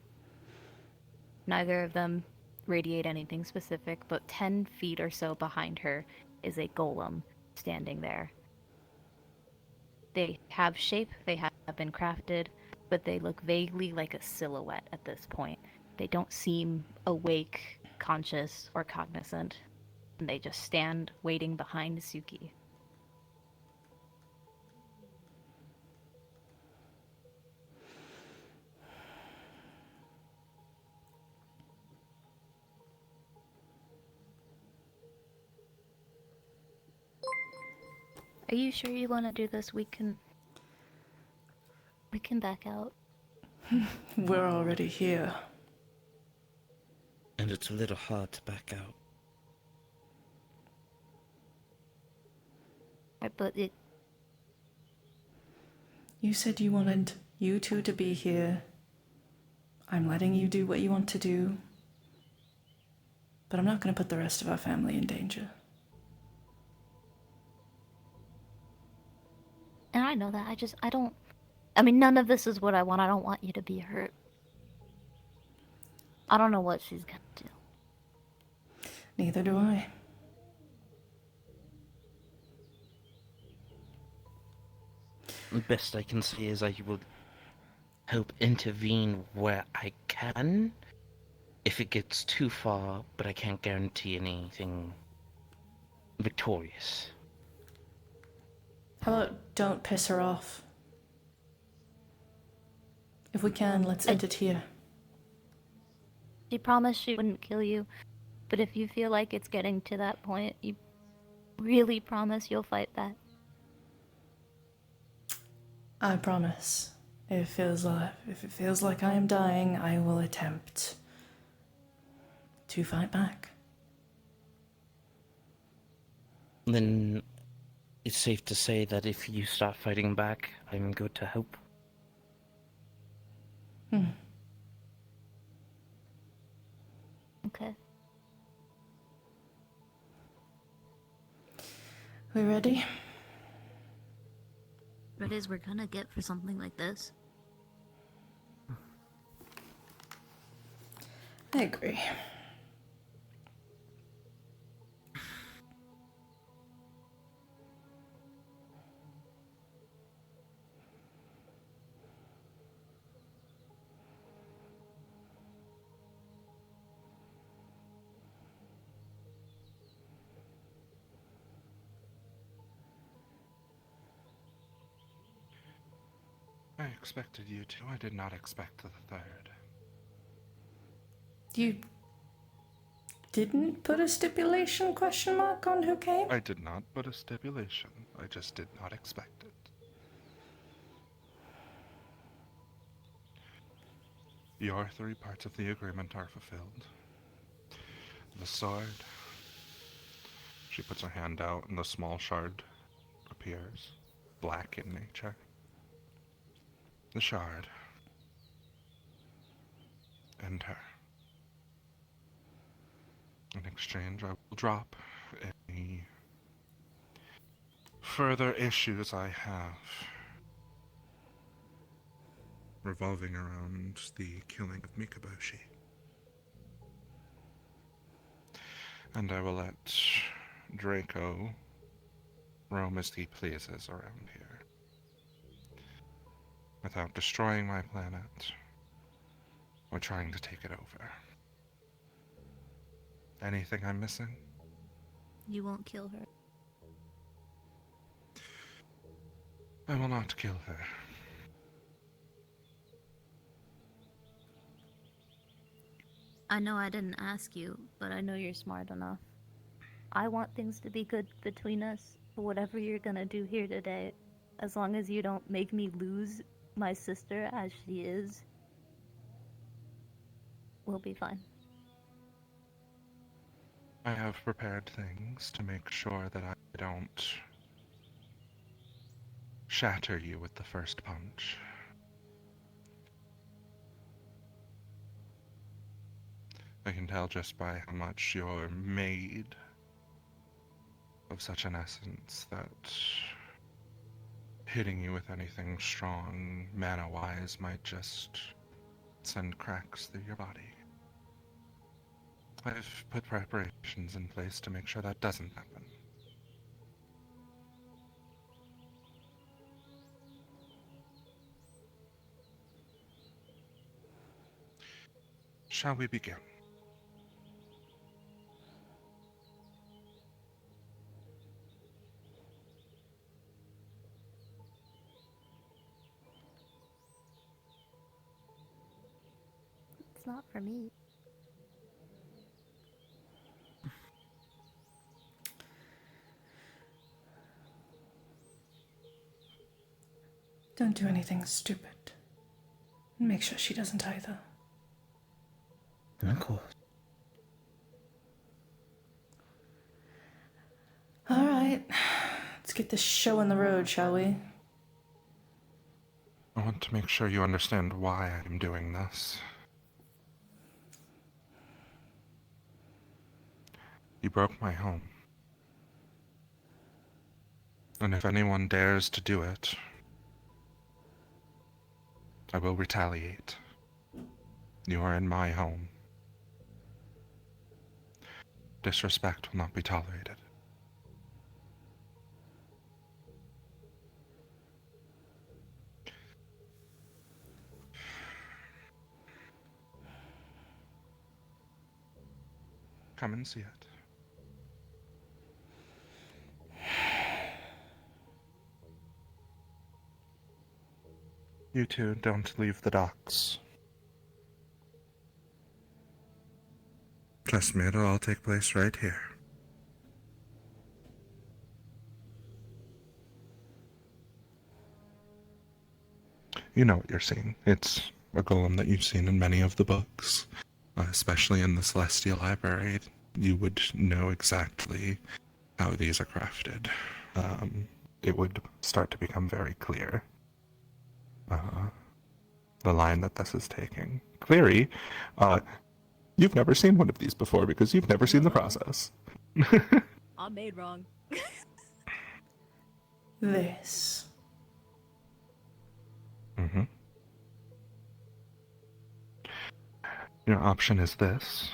Neither of them radiate anything specific, but 10 feet or so behind her is a golem standing there. They have shape, they have been crafted, but they look vaguely like a silhouette at this point. They don't seem awake, conscious, or cognizant. And they just stand waiting behind Suki. Are you sure you want to do this? We can back out. We're already here. And it's a little hard to back out. But it... You said you wanted you two to be here. I'm letting you do what you want to do. But I'm not going to put the rest of our family in danger. And I know that. I mean, none of this is what I want. I don't want you to be hurt. I don't know what she's gonna do. Neither do I. The best I can say is I will help intervene where I can if it gets too far, but I can't guarantee anything victorious. How about don't piss her off? If we can, let's end it here. She promised she wouldn't kill you, but if you feel like it's getting to that point, you really promise you'll fight back? I promise. If it feels like I am dying, I will attempt to fight back. Then it's safe to say that if you start fighting back, I'm good to help. Okay. We ready? Ready as we're gonna get for something like this. I agree. I expected you to. I did not expect the third. You didn't put a stipulation question mark on who came? I did not put a stipulation. I just did not expect it. Your 3 parts of the agreement are fulfilled. The sword. She puts her hand out and the small shard appears, black in nature. The shard. And her. In exchange, I will drop any further issues I have revolving around the killing of Mikaboshi. And I will let Draco roam as he pleases around here, without destroying my planet or trying to take it over. Anything I'm missing? You won't kill her. I will not kill her. I know I didn't ask you, but I know you're smart enough. I want things to be good between us, whatever you're gonna do here today, as long as you don't make me lose my sister as she is, we'll be fine. I have prepared things to make sure that I don't shatter you with the first punch. I can tell just by how much you're made of such an essence that hitting you with anything strong, mana-wise, might just send cracks through your body. I've put preparations in place to make sure that doesn't happen. Shall we begin? It's not for me. Don't do anything stupid. Make sure she doesn't either. Of course. All right. Let's get this show on the road, shall we? I want to make sure you understand why I'm doing this. You broke my home. And if anyone dares to do it, I will retaliate. You are in my home. Disrespect will not be tolerated. Come and see it. You two don't leave the docks. Trust me, it'll all take place right here. You know what you're seeing. It's a golem that you've seen in many of the books, especially in the Celestial Library. You would know exactly how these are crafted. It would start to become very clear. The line that this is taking. Cleary, you've never seen one of these before because you've never seen the process. I'm made wrong. This. Mm-hmm. Your option is this,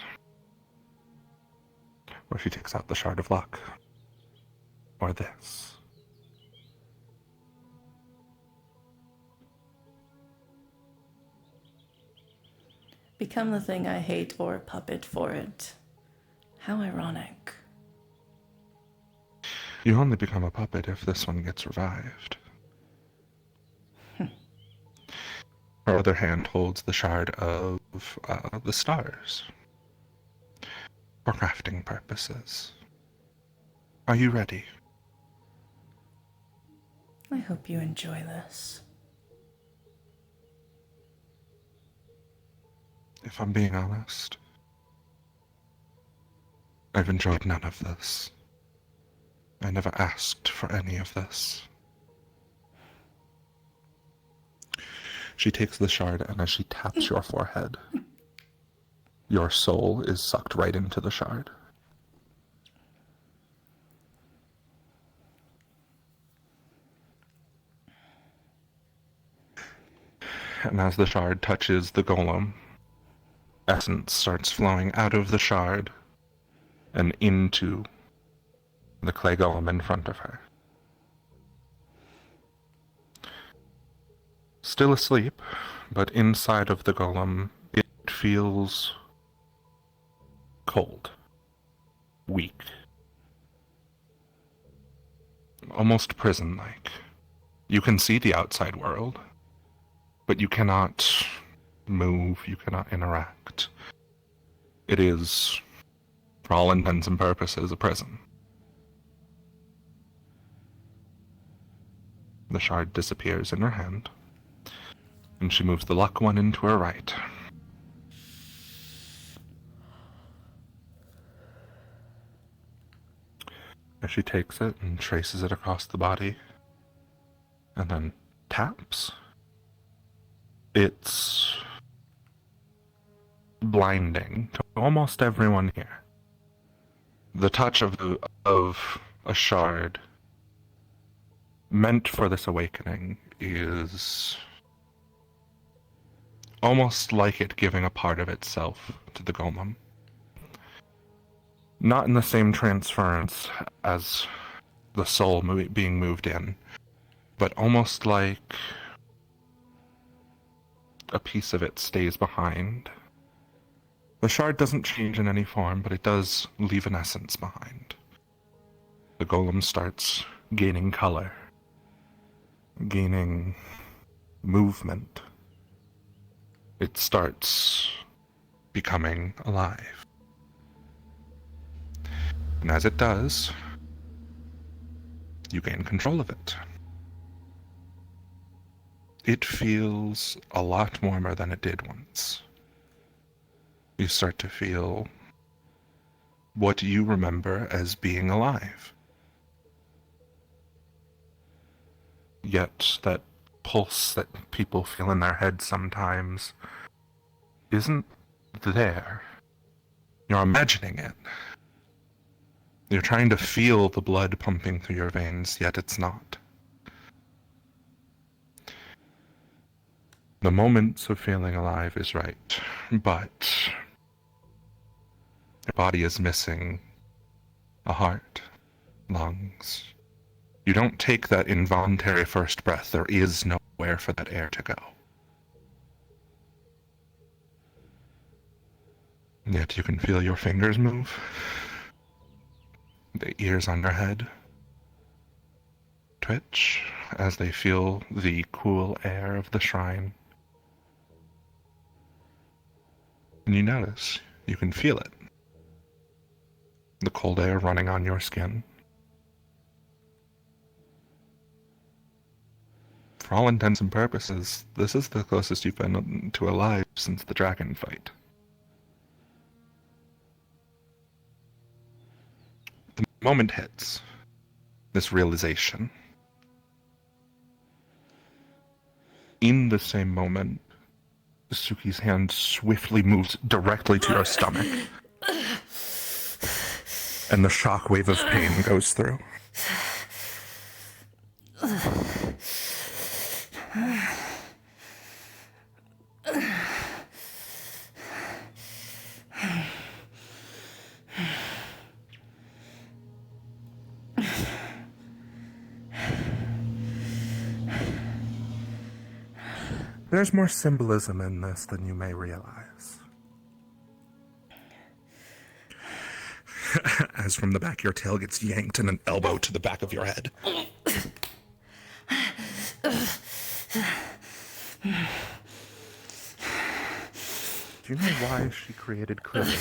where she takes out the Shard of Luck, or this. Become the thing I hate or puppet for it. How ironic. You only become a puppet if this one gets revived. Her other hand holds the Shard of the Stars. For crafting purposes. Are you ready? I hope you enjoy this. If I'm being honest, I've enjoyed none of this. I never asked for any of this. She takes the shard, and as she taps your forehead, your soul is sucked right into the shard. And as the shard touches the golem, essence starts flowing out of the shard and into the clay golem in front of her. Still asleep, but inside of the golem, it feels cold, weak, almost prison-like. You can see the outside world, but you cannot move, you cannot interact. It is, for all intents and purposes, a prison. The shard disappears in her hand, and she moves the luck one into her right. As she takes it and traces it across the body, and then taps, it's blinding to almost everyone here. The touch of a shard meant for this awakening is almost like it giving a part of itself to the golem. Not in the same transference as the soul being moved in, but almost like a piece of it stays behind. The shard doesn't change in any form, but it does leave an essence behind. The golem starts gaining color, gaining movement. It starts becoming alive. And as it does, you gain control of it. It feels a lot warmer than it did once. You start to feel what you remember as being alive. Yet that pulse that people feel in their head sometimes isn't there. You're imagining it. You're trying to feel the blood pumping through your veins, yet it's not. The moments of feeling alive is right, but your body is missing a heart, lungs. You don't take that involuntary first breath. There is nowhere for that air to go. Yet you can feel your fingers move, the ears on your head twitch as they feel the cool air of the shrine. And you notice, you can feel it. The cold air running on your skin. For all intents and purposes, this is the closest you've been to alive since the dragon fight. The moment hits. This realization. In the same moment, Suki's hand swiftly moves directly to your stomach. And the shockwave of pain goes through. There's more symbolism in this than you may realize. As from the back, your tail gets yanked and an elbow to the back of your head. Do you know why she created Krillin?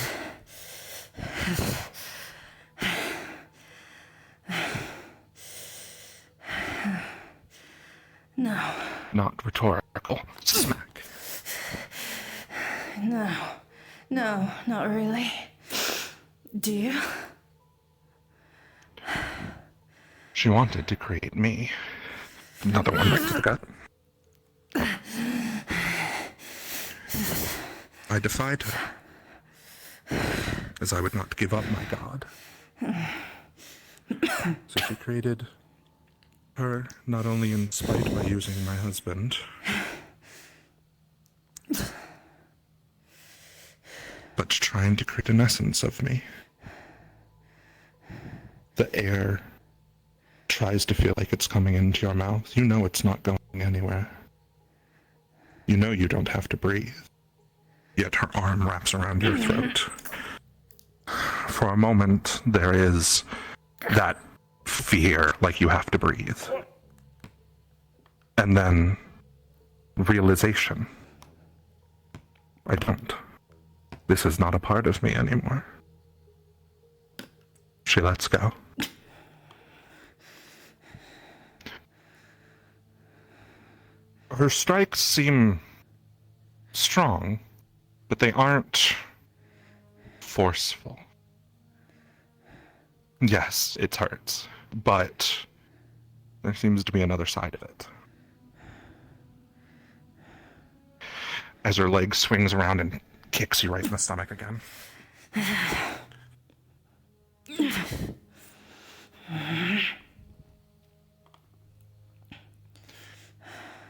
No. Not rhetorical. Smack. No. No, not really. Do you? She wanted to create me. Another one right to the gut. I defied her, as I would not give up my god. So she created her not only in spite by using my husband, but trying to create an essence of me. The air tries to feel like it's coming into your mouth. You know it's not going anywhere. You know you don't have to breathe. Yet her arm wraps around your throat. For a moment, there is that fear, like you have to breathe. And then realization. I don't. This is not a part of me anymore. She lets go. Her strikes seem strong, but they aren't forceful. Yes, it hurts, but there seems to be another side of it. As her leg swings around and kicks you right in the stomach again.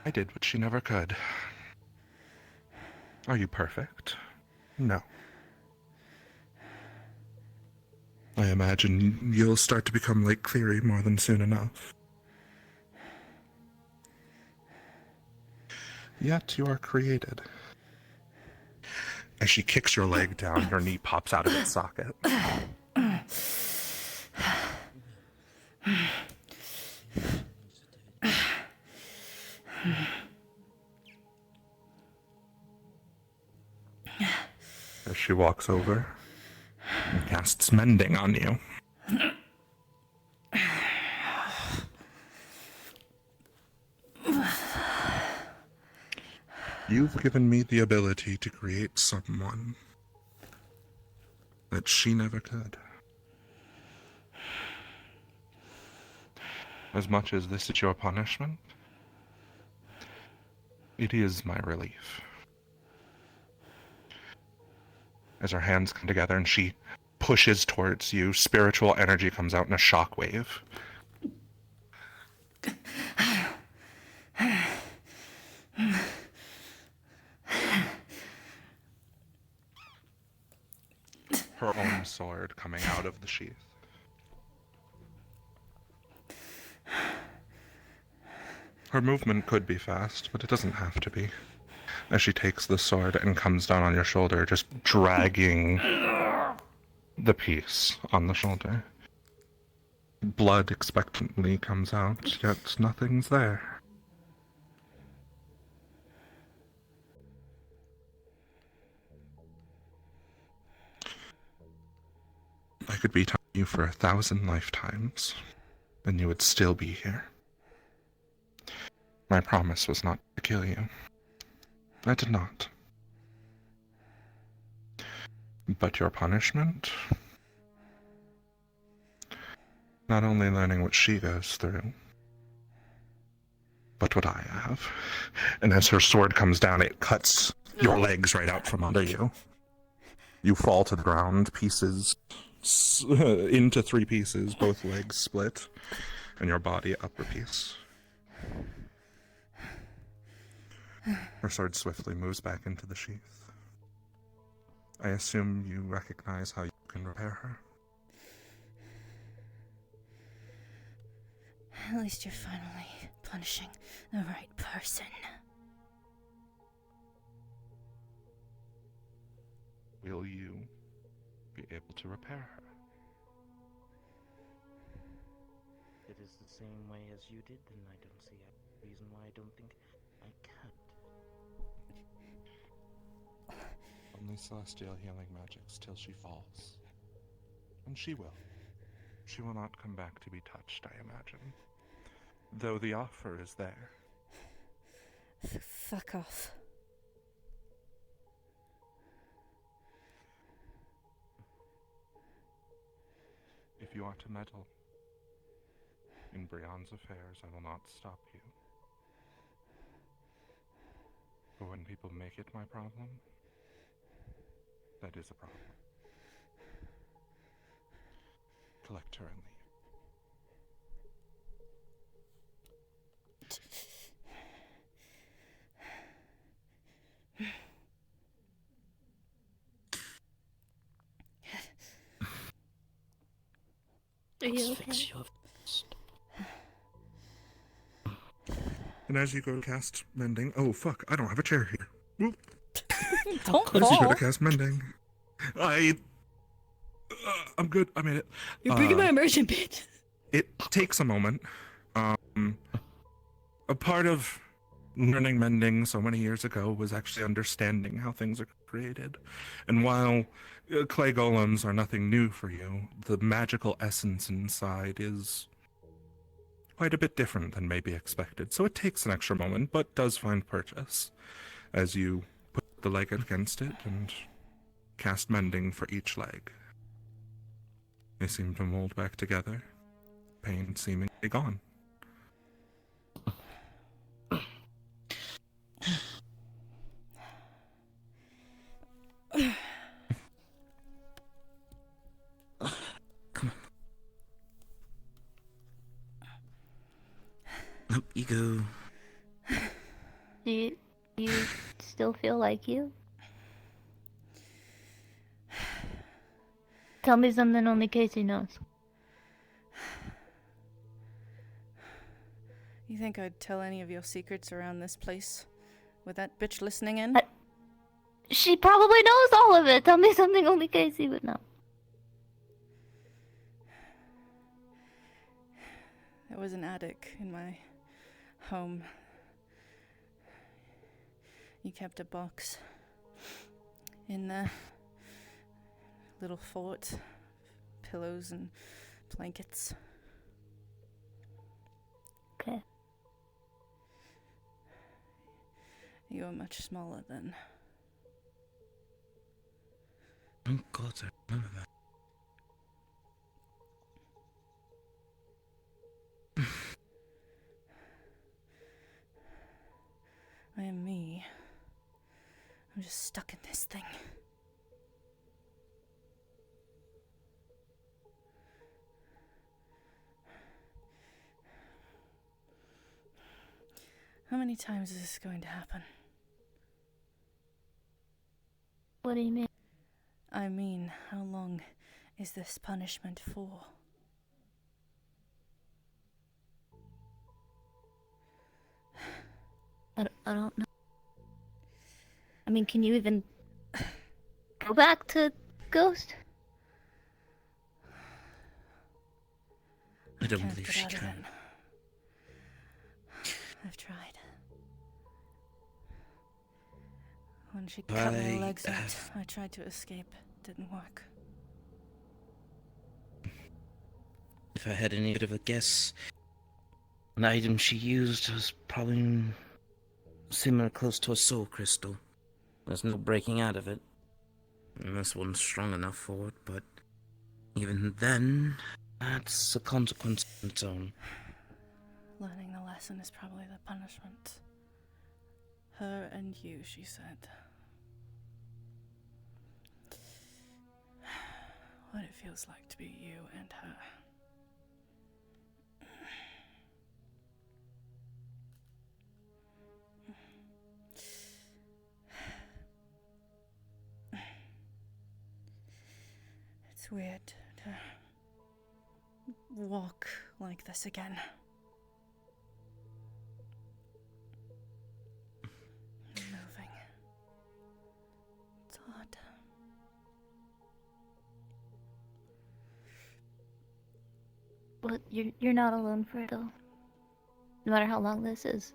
I did what she never could. Are you perfect? No. I imagine you'll start to become like Cleary more than soon enough. Yet you are created. As she kicks your leg down, your knee pops out of its socket. As she walks over and casts mending on you. You've given me the ability to create someone that she never could. As much as this is your punishment, it is my relief. As her hands come together and she pushes towards you, spiritual energy comes out in a shockwave. Her own sword coming out of the sheath. Her movement could be fast, but it doesn't have to be. As she takes the sword and comes down on your shoulder, just dragging the piece on the shoulder. Blood expectantly comes out, yet nothing's there. I could be telling you for 1,000 lifetimes, and you would still be here. My promise was not to kill you. I did not. But your punishment? Not only learning what she goes through, but what I have. And as her sword comes down, it cuts your legs right out from under you. You fall to the ground, pieces into 3 pieces, both legs split, and your body upper piece. Her sword swiftly moves back into the sheath. I assume you recognize how you can repair her. At least you're finally punishing the right person. Will you be able to repair her? If it is the same way as you did, then I don't see a reason why I don't think I can. Only celestial healing magics till she falls. And she will. She will not come back to be touched, I imagine. Though the offer is there. Fuck off. If you are to meddle in Brion's affairs, I will not stop you. But when people make it my problem, that is a problem. Collect her and leave. Are you okay? And as you go to cast mending, oh fuck, I don't have a chair here. Whoop. Don't As you go fall. to cast mending, I'm good. I made it. You're bringing my immersion bit. It takes a moment. A part of learning mending so many years ago was actually understanding how things are created. And while clay golems are nothing new for you, the magical essence inside is quite a bit different than may be expected. So it takes an extra moment, but does find purchase as you put the leg against it and cast mending for each leg. They seem to mold back together, pain seemingly gone. Up you go. Do you still feel like you? Tell me something only Casey knows. You think I'd tell any of your secrets around this place? With that bitch listening in? She probably knows all of it. Tell me something only Casey would know. There was an attic in my home. You kept a box in there. Little fort. Pillows and blankets. Okay. You were much smaller then. Oh God, I remember that. I am me. I'm just stuck in this thing. How many times is this going to happen? What do you mean? I mean, how long is this punishment for? I don't know. I mean, can you even go back to Ghost? I don't Can't believe get she out of can. it. I've tried. When she cut my legs out, I tried to escape. Didn't work. If I had any bit of a guess, an item she used was probably similar close to a soul crystal. There's no breaking out of it. Unless one's strong enough for it, but even then, that's a consequence on its own. Learning the lesson is probably the punishment. Her and you, she said. What it feels like to be you and her. It's weird to walk like this again. Moving. It's odd. But you're not alone for it though. No matter how long this is.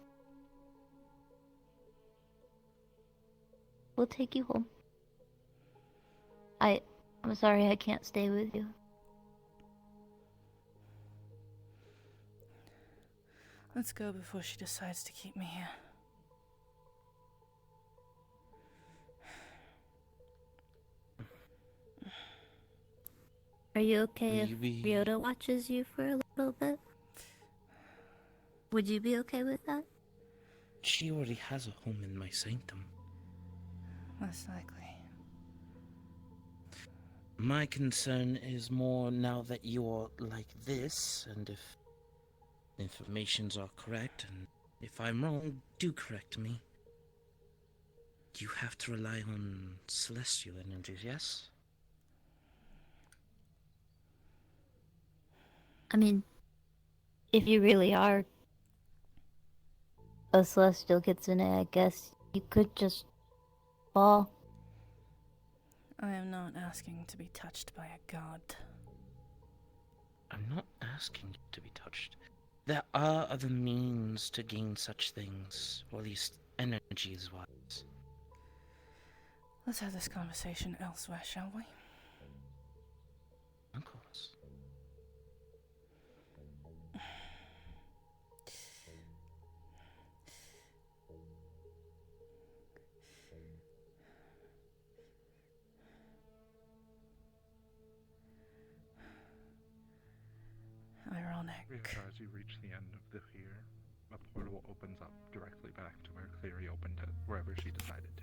We'll take you home. I'm sorry I can't stay with you. Let's go before she decides to keep me here. Are you okay if Ryota watches you for a little bit? Would you be okay with that? She already has a home in my sanctum. Most likely. My concern is more now that you're like this, and if the informations are correct, and if I'm wrong, do correct me. You have to rely on celestial energies, yes? I mean, if you really are a celestial kitsune, I guess you could just fall. I am not asking to be touched by a god. I'm not asking you to be touched. There are other means to gain such things, or at least energies-wise. Let's have this conversation elsewhere, shall we? Of course. Ironic. As you reach the end of the pier, a portal opens up directly back to where Cleary opened it, wherever she decided to.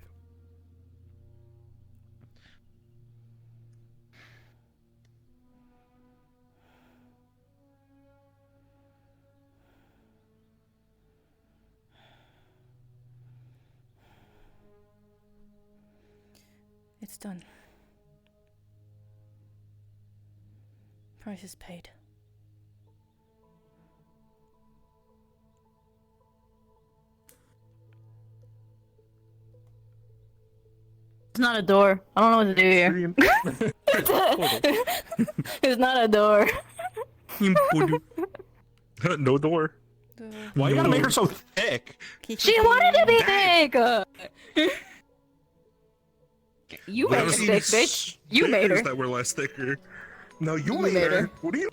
It's done. Price is paid. It's not a door. I don't know what to do here. It's not a door. No door. Why you gotta make her so thick? She wanted to be big! You made her thick, bitch. You made her. That were less thicker. No, you You made made her. her. What do you?